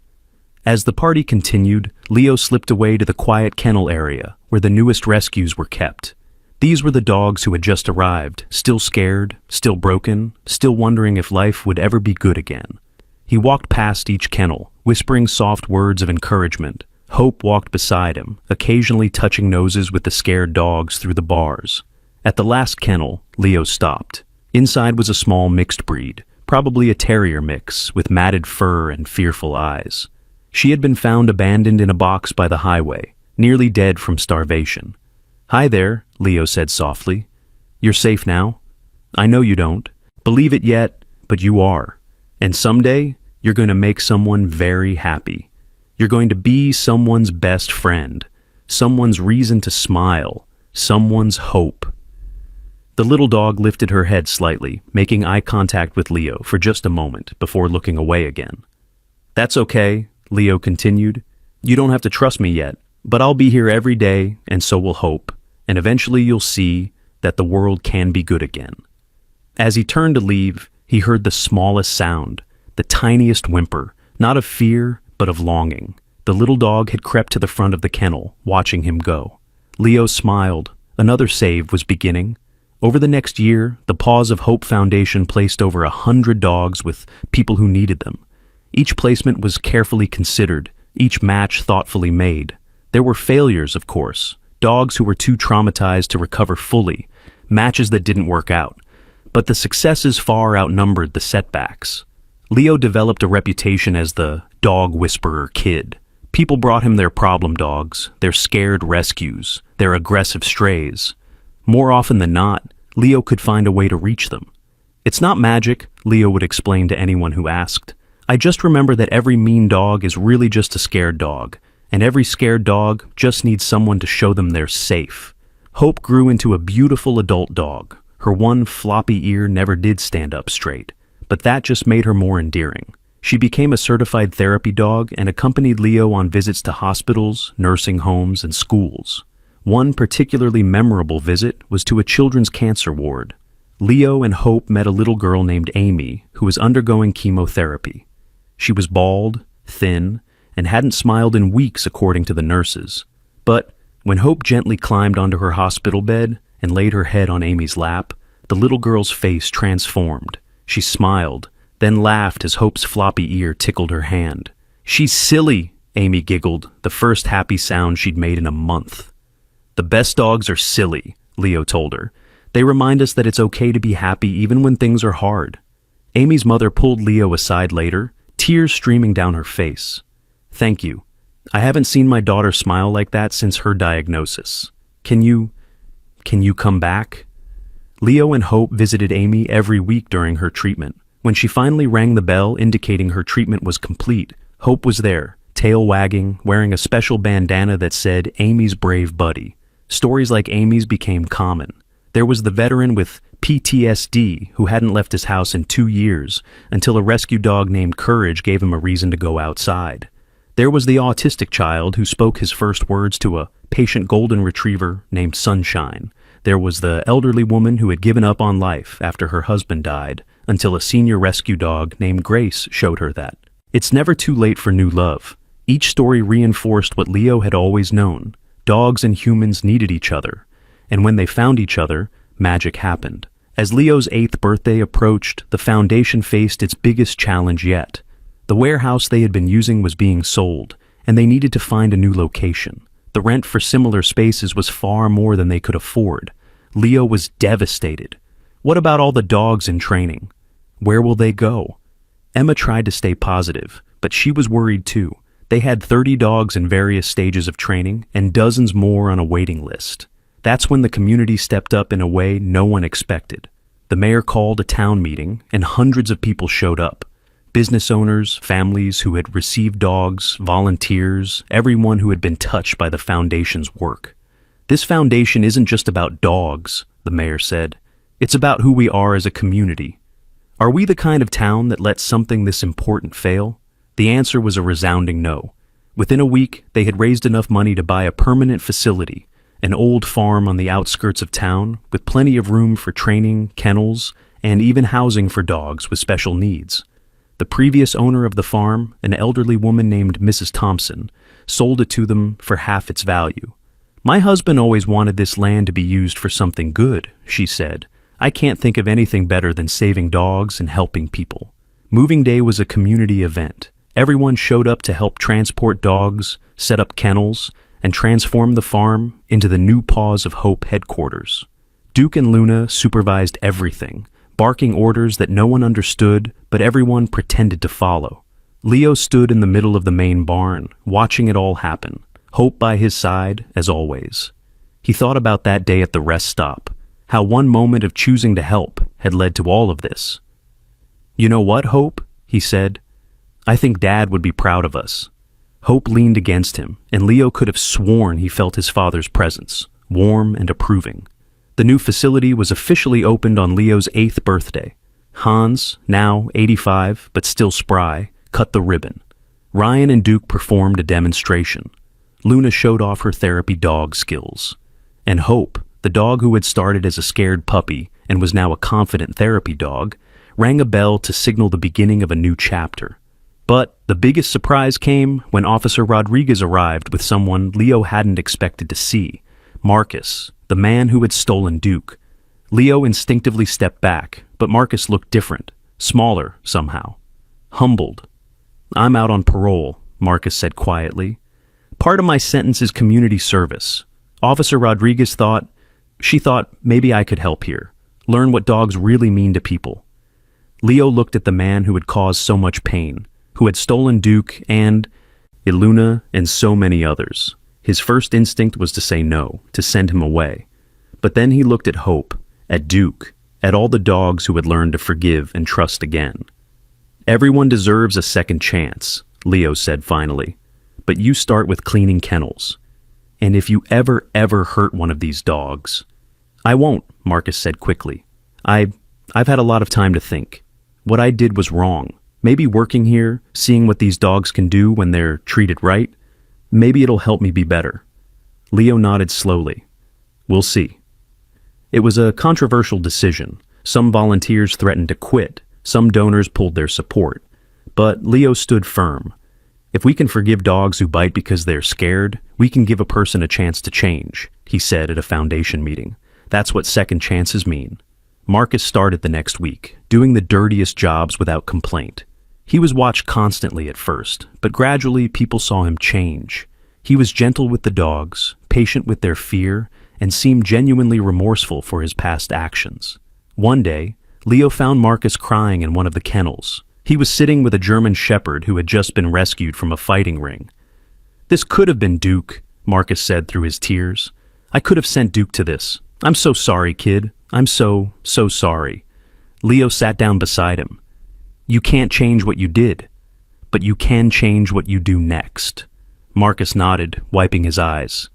As the party continued, Leo slipped away to the quiet kennel area where the newest rescues were kept. These were the dogs who had just arrived, still scared, still broken, still wondering if life would ever be good again. He walked past each kennel, whispering soft words of encouragement. Hope walked beside him, occasionally touching noses with the scared dogs through the bars. At the last kennel, Leo stopped. Inside was a small mixed breed, probably a terrier mix, with matted fur and fearful eyes. She had been found abandoned in a box by the highway, nearly dead from starvation. Hi there, Leo said softly. You're safe now? I know you don't believe it yet, but you are. And someday, you're going to make someone very happy. You're going to be someone's best friend, someone's reason to smile, someone's hope. The little dog lifted her head slightly, making eye contact with Leo for just a moment before looking away again. That's okay, Leo continued. You don't have to trust me yet, but I'll be here every day, and so will Hope, and eventually you'll see that the world can be good again. As he turned to leave, he heard the smallest sound, the tiniest whimper, not of fear, but of longing. The little dog had crept to the front of the kennel, watching him go. Leo smiled. Another save was beginning. Over the next year, the Paws of Hope Foundation placed over 100 dogs with people who needed them. Each placement was carefully considered, each match thoughtfully made. There were failures, of course, dogs who were too traumatized to recover fully, matches that didn't work out. But the successes far outnumbered the setbacks. Leo developed a reputation as the dog whisperer kid. People brought him their problem dogs, their scared rescues, their aggressive strays. More often than not, Leo could find a way to reach them. It's not magic, Leo would explain to anyone who asked. I just remember that every mean dog is really just a scared dog, and every scared dog just needs someone to show them they're safe. Hope grew into a beautiful adult dog. Her one floppy ear never did stand up straight, but that just made her more endearing. She became a certified therapy dog and accompanied Leo on visits to hospitals, nursing homes, and schools. One particularly memorable visit was to a children's cancer ward. Leo and Hope met a little girl named Amy who was undergoing chemotherapy. She was bald, thin, and hadn't smiled in weeks according to the nurses. But when Hope gently climbed onto her hospital bed and laid her head on Amy's lap, the little girl's face transformed. She smiled, then laughed as Hope's floppy ear tickled her hand. She's silly, Amy giggled, the first happy sound she'd made in a month. The best dogs are silly, Leo told her. They remind us that it's okay to be happy even when things are hard. Amy's mother pulled Leo aside later, tears streaming down her face. Thank you. I haven't seen my daughter smile like that since her diagnosis. Can you come back? Leo and Hope visited Amy every week during her treatment. When she finally rang the bell indicating her treatment was complete, Hope was there, tail wagging, wearing a special bandana that said, Amy's brave buddy. Stories like Amy's became common. There was the veteran with PTSD who hadn't left his house in 2 years until a rescue dog named Courage gave him a reason to go outside. There was the autistic child who spoke his first words to a patient golden retriever named Sunshine. There was the elderly woman who had given up on life after her husband died until a senior rescue dog named Grace showed her that. It's never too late for new love. Each story reinforced what Leo had always known. Dogs and humans needed each other. And when they found each other, magic happened. As Leo's 8th birthday approached, the foundation faced its biggest challenge yet. The warehouse they had been using was being sold, and they needed to find a new location. The rent for similar spaces was far more than they could afford. Leo was devastated. What about all the dogs in training? Where will they go? Emma tried to stay positive, but she was worried too. They had 30 dogs in various stages of training and dozens more on a waiting list. That's when the community stepped up in a way no one expected. The mayor called a town meeting, and hundreds of people showed up. Business owners, families who had received dogs, volunteers, everyone who had been touched by the foundation's work. This foundation isn't just about dogs, the mayor said. It's about who we are as a community. Are we the kind of town that lets something this important fail? The answer was a resounding no. Within a week, they had raised enough money to buy a permanent facility, an old farm on the outskirts of town, with plenty of room for training, kennels, and even housing for dogs with special needs. The previous owner of the farm, an elderly woman named Mrs. Thompson, sold it to them for half its value. "My husband always wanted this land to be used for something good," she said. "I can't think of anything better than saving dogs and helping people." Moving Day was a community event. Everyone showed up to help transport dogs, set up kennels, and transform the farm into the New Paws of Hope headquarters. Duke and Luna supervised everything, barking orders that no one understood, but everyone pretended to follow. Leo stood in the middle of the main barn, watching it all happen, Hope by his side, as always. He thought about that day at the rest stop, how one moment of choosing to help had led to all of this. "You know what, Hope?" he said. "I think Dad would be proud of us." Hope leaned against him, and Leo could have sworn he felt his father's presence, warm and approving. The new facility was officially opened on Leo's 8th birthday. Hans, now 85 but still spry, cut the ribbon. Ryan and Duke performed a demonstration. Luna showed off her therapy dog skills. And Hope, the dog who had started as a scared puppy and was now a confident therapy dog, rang a bell to signal the beginning of a new chapter. But the biggest surprise came when Officer Rodriguez arrived with someone Leo hadn't expected to see, Marcus, the man who had stolen Duke. Leo instinctively stepped back, but Marcus looked different, smaller somehow. Humbled. "I'm out on parole," Marcus said quietly. "Part of my sentence is community service. Officer Rodriguez thought maybe I could help here, learn what dogs really mean to people." Leo looked at the man who had caused so much pain, who had stolen Duke and Iluna and so many others. His first instinct was to say no, to send him away. But then he looked at Hope, at Duke, at all the dogs who had learned to forgive and trust again. "Everyone deserves a second chance," Leo said finally. "But you start with cleaning kennels. And if you ever hurt one of these dogs—" "I won't," Marcus said quickly. I've had a lot of time to think. What I did was wrong. Maybe working here, seeing what these dogs can do when they're treated right, maybe it'll help me be better." Leo nodded slowly. "We'll see." It was a controversial decision. Some volunteers threatened to quit. Some donors pulled their support. But Leo stood firm. "If we can forgive dogs who bite because they're scared, we can give a person a chance to change," he said at a foundation meeting. "That's what second chances mean." Marcus started the next week, doing the dirtiest jobs without complaint. He was watched constantly at first, but gradually people saw him change. He was gentle with the dogs, patient with their fear, and seemed genuinely remorseful for his past actions. One day, Leo found Marcus crying in one of the kennels. He was sitting with a German shepherd who had just been rescued from a fighting ring. "This could have been Duke," Marcus said through his tears. "I could have sent Duke to this. I'm so sorry, kid. I'm so sorry." Leo sat down beside him. "You can't change what you did, but you can change what you do next." Marcus nodded, wiping his eyes.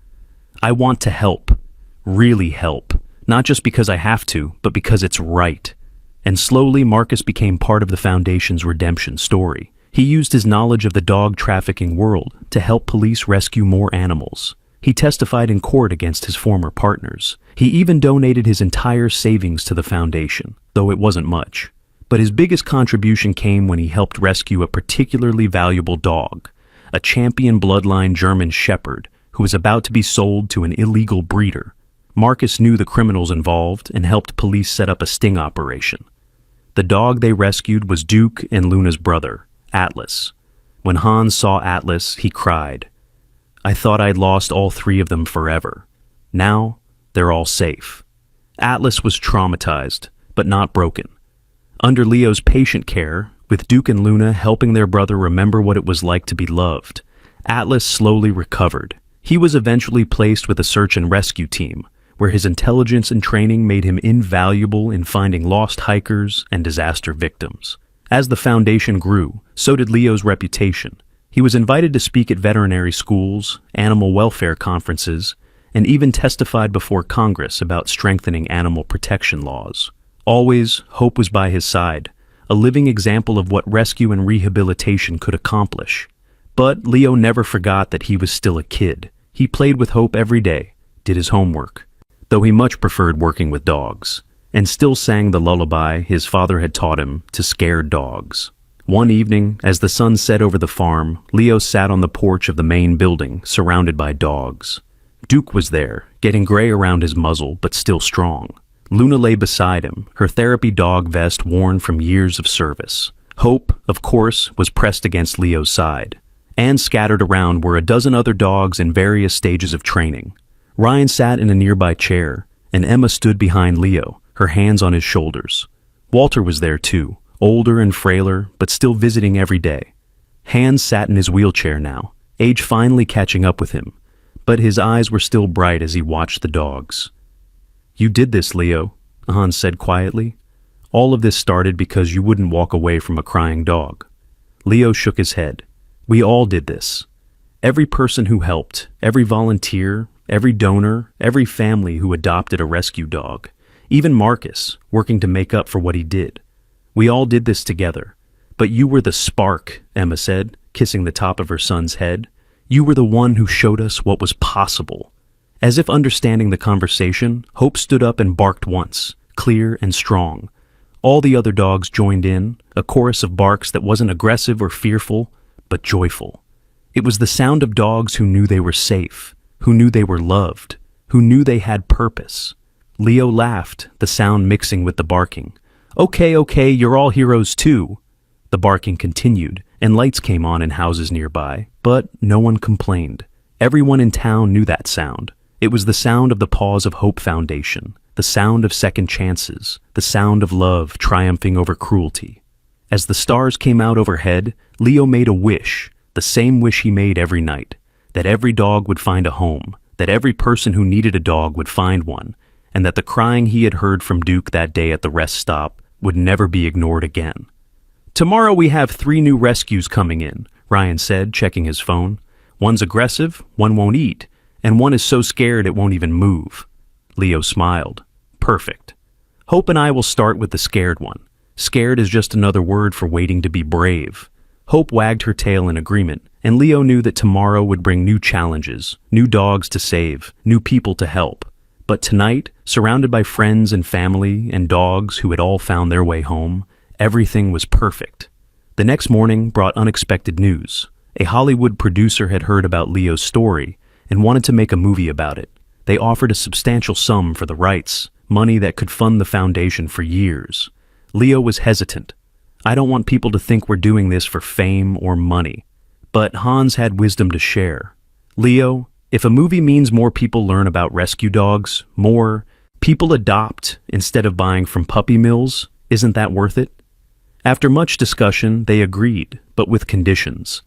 "I want to help, really help, not just because I have to, but because it's right." And slowly Marcus became part of the Foundation's redemption story. He used his knowledge of the dog trafficking world to help police rescue more animals. He testified in court against his former partners. He even donated his entire savings to the Foundation, though it wasn't much. But his biggest contribution came when he helped rescue a particularly valuable dog, a champion bloodline German shepherd who was about to be sold to an illegal breeder. Marcus knew the criminals involved and helped police set up a sting operation. The dog they rescued was Duke and Luna's brother, Atlas. When Hans saw Atlas, he cried, "I thought I'd lost all three of them forever. Now, they're all safe." Atlas was traumatized, but not broken. Under Leo's patient care, with Duke and Luna helping their brother remember what it was like to be loved, Atlas slowly recovered. He was eventually placed with a search and rescue team, where his intelligence and training made him invaluable in finding lost hikers and disaster victims. As the foundation grew, so did Leo's reputation. He was invited to speak at veterinary schools, animal welfare conferences, and even testified before Congress about strengthening animal protection laws. Always, hope was by his side, a living example of what rescue and rehabilitation could accomplish. But Leo never forgot that he was still a kid. He played with Hope every day, did his homework, though he much preferred working with dogs, and still sang the lullaby his father had taught him to scare dogs. One evening, as the sun set over the farm, Leo sat on the porch of the main building, surrounded by dogs. Duke was there, getting gray around his muzzle, but still strong. Luna lay beside him, her therapy dog vest worn from years of service. Hope, of course, was pressed against Leo's side. And scattered around were a dozen other dogs in various stages of training. Ryan sat in a nearby chair, and Emma stood behind Leo, her hands on his shoulders. Walter was there too, older and frailer, but still visiting every day. Hans sat in his wheelchair now, age finally catching up with him, but his eyes were still bright as he watched the dogs. "You did this, Leo," Hans said quietly. "All of this started because you wouldn't walk away from a crying dog." Leo shook his head. "We all did this. Every person who helped, every volunteer, every donor, every family who adopted a rescue dog, even Marcus, working to make up for what he did. We all did this together. But you were the spark," Emma said, kissing the top of her son's head. "You were the one who showed us what was possible." As if understanding the conversation, Hope stood up and barked once, clear and strong. All the other dogs joined in, a chorus of barks that wasn't aggressive or fearful, but joyful. It was the sound of dogs who knew they were safe, who knew they were loved, who knew they had purpose. Leo laughed, the sound mixing with the barking. Okay, you're all heroes too." The barking continued, and lights came on in houses nearby, but no one complained. Everyone in town knew that sound. It was the sound of the Paws of Hope Foundation, the sound of second chances, the sound of love triumphing over cruelty. As the stars came out overhead, Leo made a wish, the same wish he made every night, that every dog would find a home, that every person who needed a dog would find one, and that the crying he had heard from Duke that day at the rest stop would never be ignored again. "Tomorrow we have 3 new rescues coming in," Ryan said, checking his phone. "One's aggressive, one won't eat, and one is so scared it won't even move." Leo smiled. "Perfect. Hope and I will start with the scared one. Scared is just another word for waiting to be brave." Hope wagged her tail in agreement, and Leo knew that tomorrow would bring new challenges, new dogs to save, new people to help. But tonight, surrounded by friends and family and dogs who had all found their way home, everything was perfect. The next morning brought unexpected news. A Hollywood producer had heard about Leo's story and wanted to make a movie about it. They offered a substantial sum for the rights, money that could fund the foundation for years. Leo was hesitant. "I don't want people to think we're doing this for fame or money." But Hans had wisdom to share. "Leo, if a movie means more people learn about rescue dogs, more people adopt instead of buying from puppy mills, isn't that worth it?" After much discussion, they agreed, but with conditions.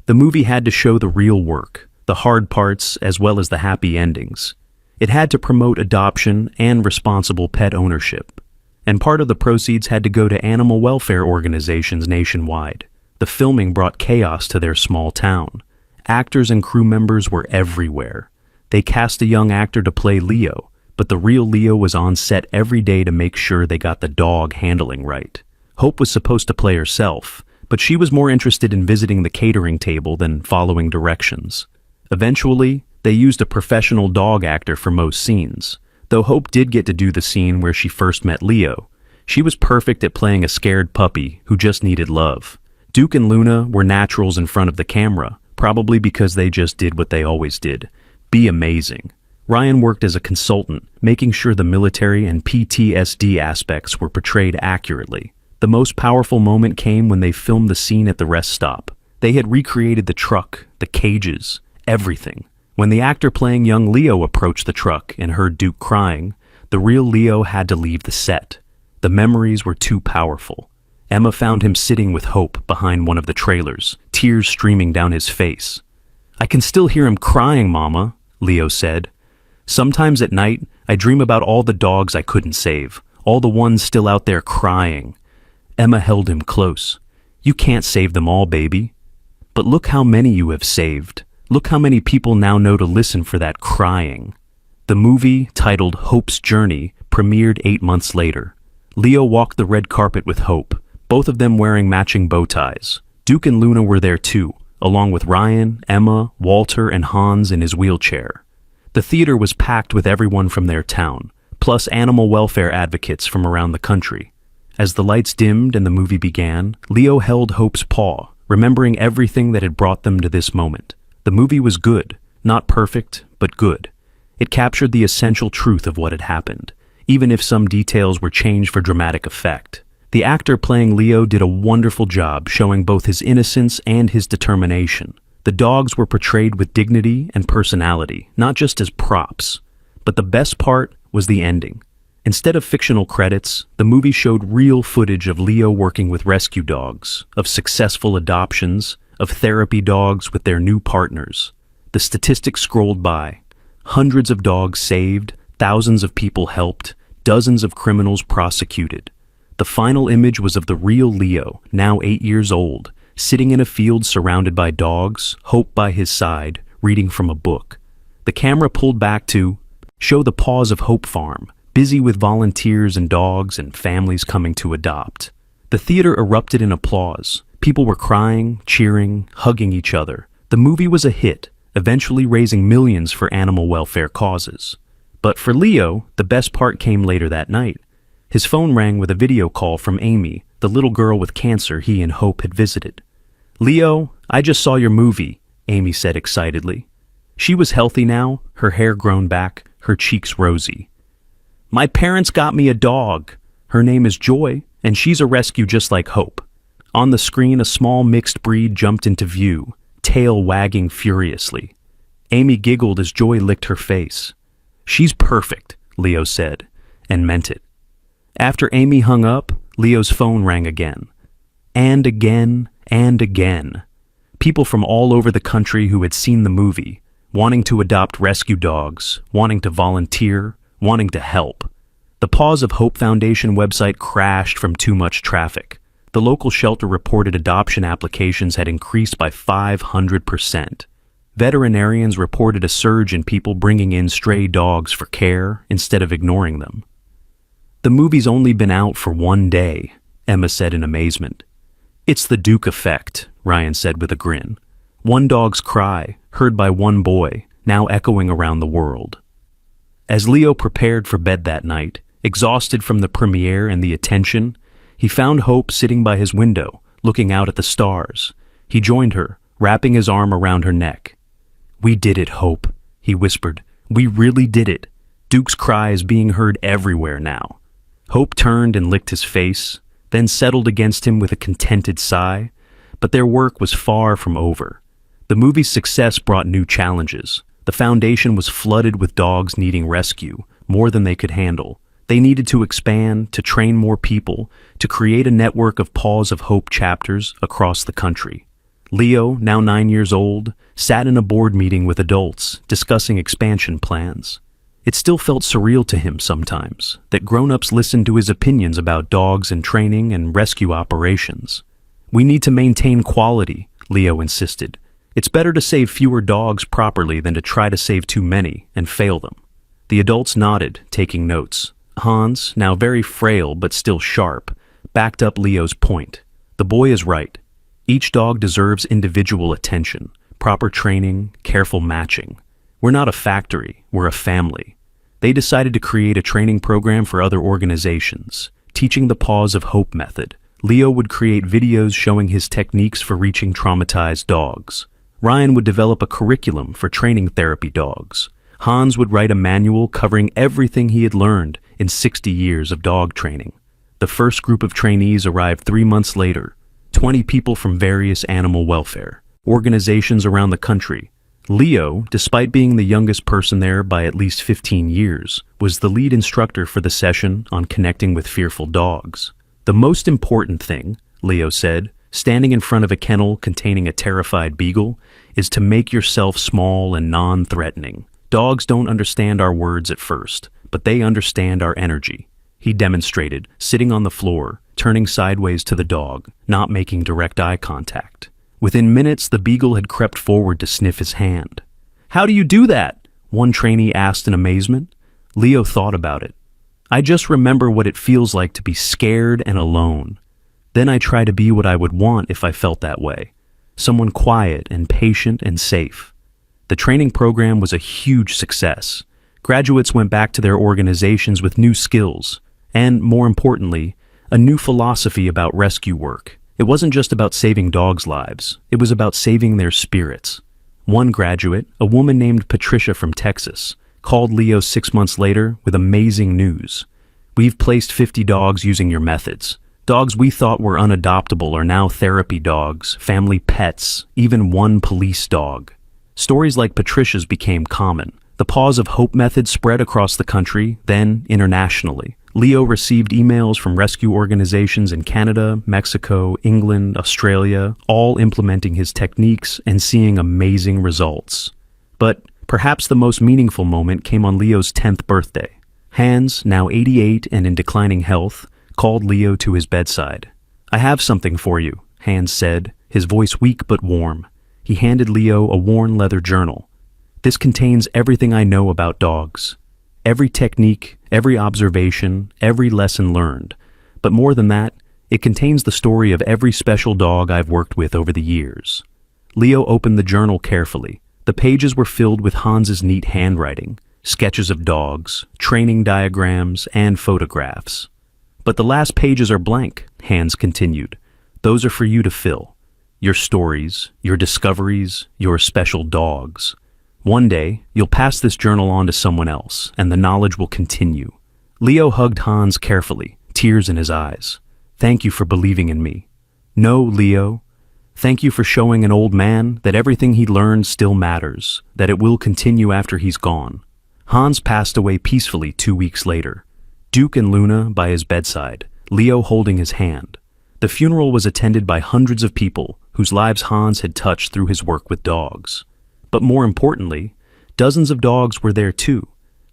The movie had to show the real work, the hard parts as well as the happy endings. It had to promote adoption and responsible pet ownership. And part of the proceeds had to go to animal welfare organizations nationwide. The filming brought chaos to their small town. Actors and crew members were everywhere. They cast a young actor to play Leo, but the real Leo was on set every day to make sure they got the dog handling right. Hope was supposed to play herself, but she was more interested in visiting the catering table than following directions. Eventually, they used a professional dog actor for most scenes. Though Hope did get to do the scene where she first met Leo, she was perfect at playing a scared puppy who just needed love. Duke and Luna were naturals in front of the camera, probably because they just did what they always did: be amazing. Ryan worked as a consultant, making sure the military and PTSD aspects were portrayed accurately. The most powerful moment came when they filmed the scene at the rest stop. They had recreated the truck, the cages, everything. When the actor playing young Leo approached the truck and heard Duke crying, the real Leo had to leave the set. The memories were too powerful. Emma found him sitting with Hope behind one of the trailers, tears streaming down his face. "I can still hear him crying, Mama," Leo said. "Sometimes at night, I dream about all the dogs I couldn't save, all the ones still out there crying. Emma held him close. You can't save them all, baby. But look how many you have saved. Look how many people now know to listen for that crying. The movie, titled Hope's Journey, premiered 8 months later. Leo walked the red carpet with Hope, both of them wearing matching bow ties. Duke and Luna were there too, along with Ryan, Emma, Walter, and Hans in his wheelchair. The theater was packed with everyone from their town, plus animal welfare advocates from around the country. As the lights dimmed and the movie began, Leo held Hope's paw, remembering everything that had brought them to this moment. The movie was good, not perfect, but good. It captured the essential truth of what had happened, even if some details were changed for dramatic effect. The actor playing Leo did a wonderful job showing both his innocence and his determination. The dogs were portrayed with dignity and personality, not just as props. But the best part was the ending. Instead of fictional credits, the movie showed real footage of Leo working with rescue dogs, of successful adoptions, of therapy dogs with their new partners. The statistics scrolled by. Hundreds of dogs saved, thousands of people helped, dozens of criminals prosecuted. The final image was of the real Leo, now 8 years old, sitting in a field surrounded by dogs, Hope by his side, reading from a book. The camera pulled back to show the Paws of Hope farm, busy with volunteers and dogs and families coming to adopt. The theater erupted in applause. People were crying, cheering, hugging each other. The movie was a hit, eventually raising millions for animal welfare causes. But for Leo, the best part came later that night. His phone rang with a video call from Amy, the little girl with cancer he and Hope had visited. "Leo, I just saw your movie," Amy said excitedly. She was healthy now, her hair grown back, her cheeks rosy. "My parents got me a dog. Her name is Joy, and she's a rescue just like Hope." On the screen, a small mixed breed jumped into view, tail wagging furiously. Amy giggled as Joy licked her face. "She's perfect," Leo said, and meant it. After Amy hung up, Leo's phone rang again. And again, and again. People from all over the country who had seen the movie, wanting to adopt rescue dogs, wanting to volunteer, wanting to help. The Paws of Hope Foundation website crashed from too much traffic. The local shelter reported adoption applications had increased by 500%. Veterinarians reported a surge in people bringing in stray dogs for care instead of ignoring them. "The movie's only been out for 1 day," Emma said in amazement. "It's the Duke effect," Ryan said with a grin. One dog's cry, heard by one boy, now echoing around the world. As Leo prepared for bed that night, exhausted from the premiere and the attention, he found Hope sitting by his window, looking out at the stars. He joined her, wrapping his arm around her neck. "We did it, Hope," he whispered. "We really did it. Duke's cry is being heard everywhere now." Hope turned and licked his face, then settled against him with a contented sigh. But their work was far from over. The movie's success brought new challenges. The foundation was flooded with dogs needing rescue, more than they could handle. They needed to expand, to train more people, to create a network of Paws of Hope chapters across the country. Leo, now 9 years old, sat in a board meeting with adults, discussing expansion plans. It still felt surreal to him sometimes, that grown-ups listened to his opinions about dogs and training and rescue operations. "We need to maintain quality," Leo insisted. "It's better to save fewer dogs properly than to try to save too many and fail them." The adults nodded, taking notes. Hans, now very frail but still sharp, backed up Leo's point. The boy is right. Each dog deserves individual attention, proper training, careful matching. We're not a factory, we're a family. They decided to create a training program for other organizations, teaching the Paws of Hope method. Leo would create videos showing his techniques for reaching traumatized dogs. Ryan would develop a curriculum for training therapy dogs. Hans would write a manual covering everything he had learned in 60 years of dog training. The first group of trainees arrived 3 months later, 20 people from various animal welfare organizations around the country. Leo, despite being the youngest person there by at least 15 years, was the lead instructor for the session on connecting with fearful dogs. "The most important thing," Leo said, standing in front of a kennel containing a terrified beagle, "is to make yourself small and non-threatening. Dogs don't understand our words at first, but they understand our energy," he demonstrated, sitting on the floor, turning sideways to the dog, not making direct eye contact. Within minutes, the beagle had crept forward to sniff his hand. "How do you do that?" one trainee asked in amazement. Leo thought about it. "I just remember what it feels like to be scared and alone. Then I try to be what I would want if I felt that way. Someone quiet and patient and safe." The training program was a huge success. Graduates went back to their organizations with new skills, and, more importantly, a new philosophy about rescue work. It wasn't just about saving dogs' lives, it was about saving their spirits. One graduate, a woman named Patricia from Texas, called Leo 6 months later with amazing news. "We've placed 50 dogs using your methods. Dogs we thought were unadoptable are now therapy dogs, family pets, even one police dog." Stories like Patricia's became common. The Paws of Hope method spread across the country, then internationally. Leo received emails from rescue organizations in Canada, Mexico, England, Australia, all implementing his techniques and seeing amazing results. But perhaps the most meaningful moment came on Leo's 10th birthday. Hans, now 88 and in declining health, called Leo to his bedside. "I have something for you," Hans said, his voice weak but warm. He handed Leo a worn leather journal. "This contains everything I know about dogs. Every technique, every observation, every lesson learned. But more than that, it contains the story of every special dog I've worked with over the years." Leo opened the journal carefully. The pages were filled with Hans's neat handwriting, sketches of dogs, training diagrams, and photographs. "But the last pages are blank," Hans continued. "Those are for you to fill. Your stories, your discoveries, your special dogs. One day, you'll pass this journal on to someone else, and the knowledge will continue." Leo hugged Hans carefully, tears in his eyes. "Thank you for believing in me." "No, Leo. Thank you for showing an old man that everything he learned still matters, that it will continue after he's gone." Hans passed away peacefully 2 weeks later. Duke and Luna by his bedside, Leo holding his hand. The funeral was attended by hundreds of people whose lives Hans had touched through his work with dogs. But more importantly, dozens of dogs were there too.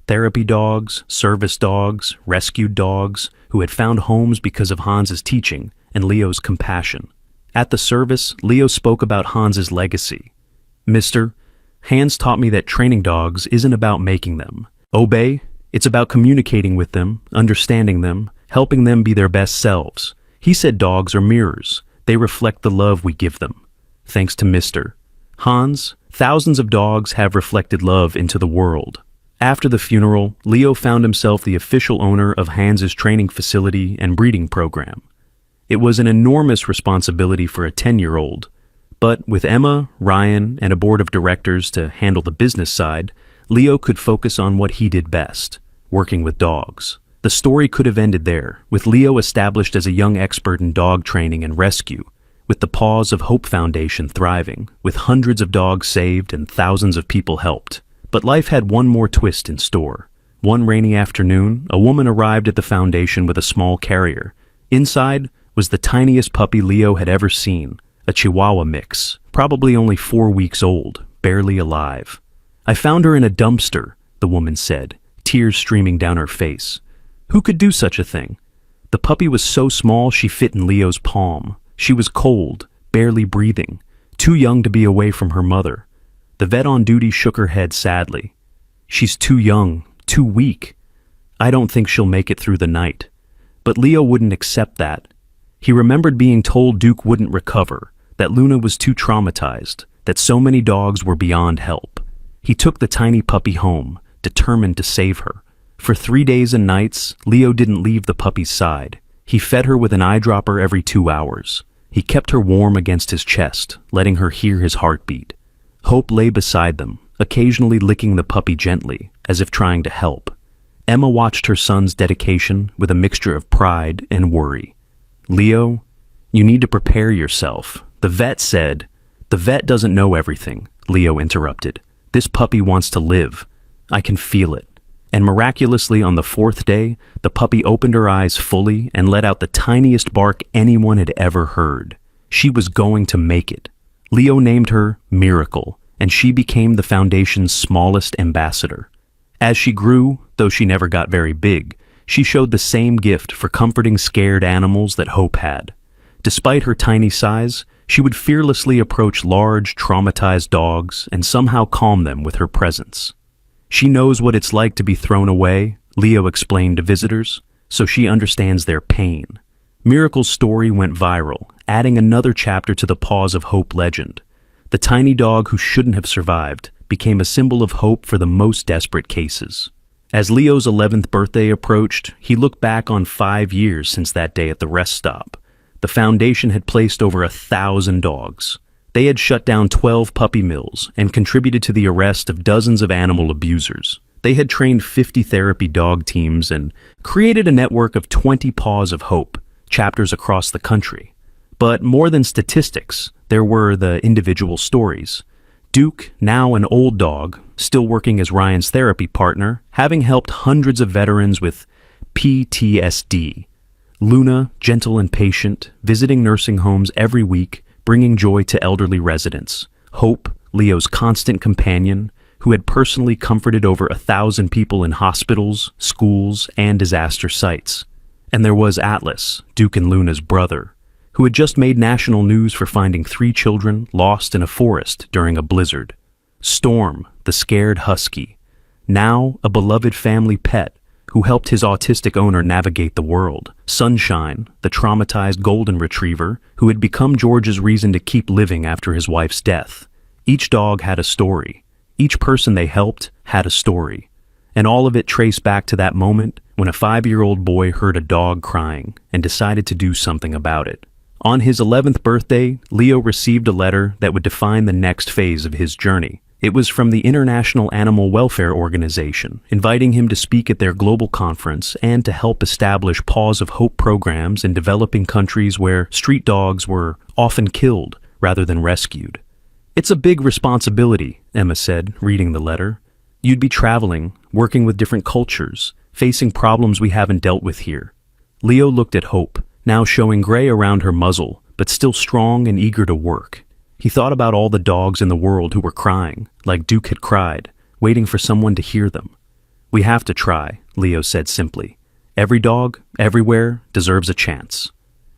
Therapy dogs, service dogs, rescued dogs, who had found homes because of Hans's teaching and Leo's compassion. At the service, Leo spoke about Hans's legacy. "Mister, Hans taught me that training dogs isn't about making them obey. It's about communicating with them, understanding them, helping them be their best selves. He said dogs are mirrors. They reflect the love we give them. Thanks to Mr. Hans, thousands of dogs have reflected love into the world." After the funeral, Leo found himself the official owner of Hans's training facility and breeding program. It was an enormous responsibility for a 10-year-old, but with Emma, Ryan, and a board of directors to handle the business side, Leo could focus on what he did best, working with dogs. The story could have ended there, with Leo established as a young expert in dog training and rescue, with the Paws of Hope Foundation thriving, with hundreds of dogs saved and thousands of people helped. But life had one more twist in store. One rainy afternoon, a woman arrived at the foundation with a small carrier. Inside was the tiniest puppy Leo had ever seen, a Chihuahua mix, probably only 4 weeks old, barely alive. "I found her in a dumpster," the woman said, tears streaming down her face. Who could do such a thing? The puppy was so small she fit in Leo's palm. She was cold, barely breathing, too young to be away from her mother. The vet on duty shook her head sadly. "She's too young, too weak. I don't think she'll make it through the night." But Leo wouldn't accept that. He remembered being told Duke wouldn't recover, that Luna was too traumatized, that so many dogs were beyond help. He took the tiny puppy home, determined to save her. For 3 days and nights, Leo didn't leave the puppy's side. He fed her with an eyedropper every 2 hours. He kept her warm against his chest, letting her hear his heartbeat. Hope lay beside them, occasionally licking the puppy gently, as if trying to help. Emma watched her son's dedication with a mixture of pride and worry. "Leo, you need to prepare yourself. The vet said—" "The vet doesn't know everything," Leo interrupted. "This puppy wants to live. I can feel it." And miraculously on the 4th day, the puppy opened her eyes fully and let out the tiniest bark anyone had ever heard. She was going to make it. Leo named her Miracle, and she became the Foundation's smallest ambassador. As she grew, though she never got very big, she showed the same gift for comforting scared animals that Hope had. Despite her tiny size, she would fearlessly approach large, traumatized dogs and somehow calm them with her presence. She knows what it's like to be thrown away, Leo explained to visitors, so she understands their pain. Miracle's story went viral, adding another chapter to the Paws of Hope legend. The tiny dog who shouldn't have survived became a symbol of hope for the most desperate cases. As Leo's 11th birthday approached, he looked back on 5 years since that day at the rest stop. The foundation had placed over 1,000 dogs. They had shut down 12 puppy mills and contributed to the arrest of dozens of animal abusers. They had trained 50 therapy dog teams and created a network of 20 Paws of Hope, chapters across the country. But more than statistics, there were the individual stories. Duke, now an old dog, still working as Ryan's therapy partner, having helped hundreds of veterans with PTSD. Luna, gentle and patient, visiting nursing homes every week, bringing joy to elderly residents. Hope, Leo's constant companion, who had personally comforted over 1,000 people in hospitals, schools, and disaster sites. And there was Atlas, Duke and Luna's brother, who had just made national news for finding 3 children lost in a forest during a blizzard. Storm, the scared husky, now a beloved family pet who helped his autistic owner navigate the world. Sunshine, the traumatized golden retriever who had become George's reason to keep living after his wife's death. Each dog had a story. Each person they helped had a story. And all of it traced back to that moment when a 5-year-old boy heard a dog crying and decided to do something about it. On his 11th birthday, Leo received a letter that would define the next phase of his journey. It was from the International Animal Welfare Organization, inviting him to speak at their global conference and to help establish Paws of Hope programs in developing countries where street dogs were often killed rather than rescued. "It's a big responsibility," Emma said, reading the letter. "You'd be traveling, working with different cultures, facing problems we haven't dealt with here." Leo looked at Hope, now showing gray around her muzzle, but still strong and eager to work. He thought about all the dogs in the world who were crying, like Duke had cried, waiting for someone to hear them. "We have to try," Leo said simply. "Every dog, everywhere, deserves a chance."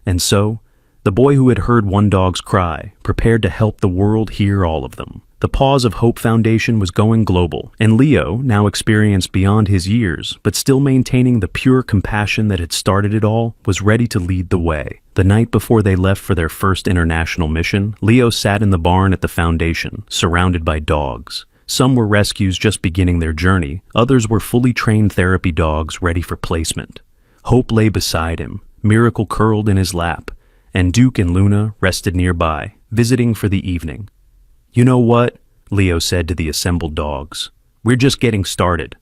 And so, the boy who had heard one dog's cry prepared to help the world hear all of them. The Paws of Hope Foundation was going global, and Leo, now experienced beyond his years, but still maintaining the pure compassion that had started it all, was ready to lead the way. The night before they left for their first international mission, Leo sat in the barn at the foundation, surrounded by dogs. Some were rescues just beginning their journey, others were fully trained therapy dogs ready for placement. Hope lay beside him, Miracle curled in his lap, and Duke and Luna rested nearby, visiting for the evening. "You know what?" Leo said to the assembled dogs. "We're just getting started."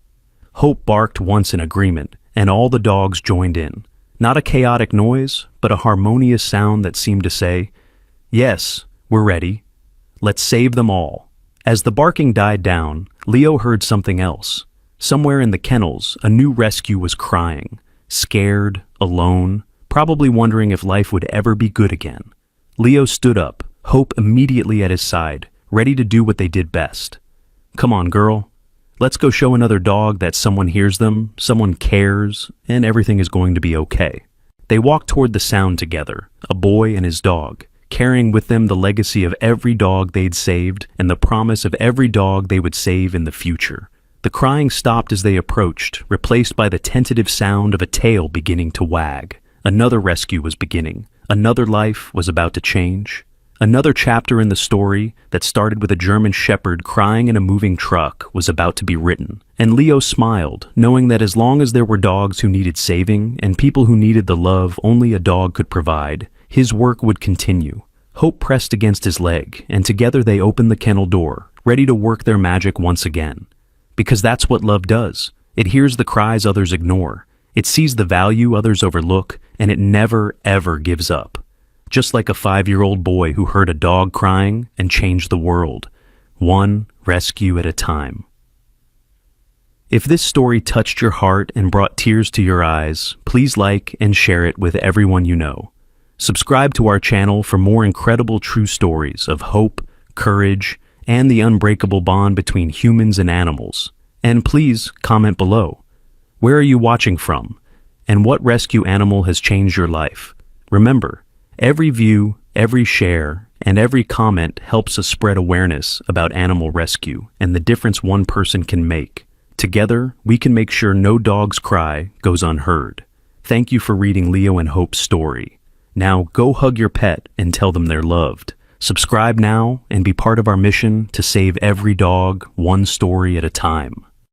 Hope barked once in agreement, and all the dogs joined in. Not a chaotic noise, but a harmonious sound that seemed to say, "Yes, we're ready. Let's save them all." As the barking died down, Leo heard something else. Somewhere in the kennels, a new rescue was crying, scared, alone, probably wondering if life would ever be good again. Leo stood up, Hope immediately at his side, ready to do what they did best. "Come on, girl. Let's go show another dog that someone hears them, someone cares, and everything is going to be okay." They walked toward the sound together, a boy and his dog, carrying with them the legacy of every dog they'd saved and the promise of every dog they would save in the future. The crying stopped as they approached, replaced by the tentative sound of a tail beginning to wag. Another rescue was beginning. Another life was about to change. Another chapter in the story that started with a German shepherd crying in a moving truck was about to be written. And Leo smiled, knowing that as long as there were dogs who needed saving and people who needed the love only a dog could provide, his work would continue. Hope pressed against his leg, and together they opened the kennel door, ready to work their magic once again. Because that's what love does. It hears the cries others ignore. It sees the value others overlook, and it never, ever gives up. Just like a 5-year-old boy who heard a dog crying and changed the world, one rescue at a time. If this story touched your heart and brought tears to your eyes, please like and share it with everyone you know. Subscribe to our channel for more incredible true stories of hope, courage, and the unbreakable bond between humans and animals. And please comment below. Where are you watching from? And what rescue animal has changed your life? Remember, every view, every share, and every comment helps us spread awareness about animal rescue and the difference one person can make. Together, we can make sure no dog's cry goes unheard. Thank you for reading Leo and Hope's story. Now go hug your pet and tell them they're loved. Subscribe now and be part of our mission to save every dog one story at a time.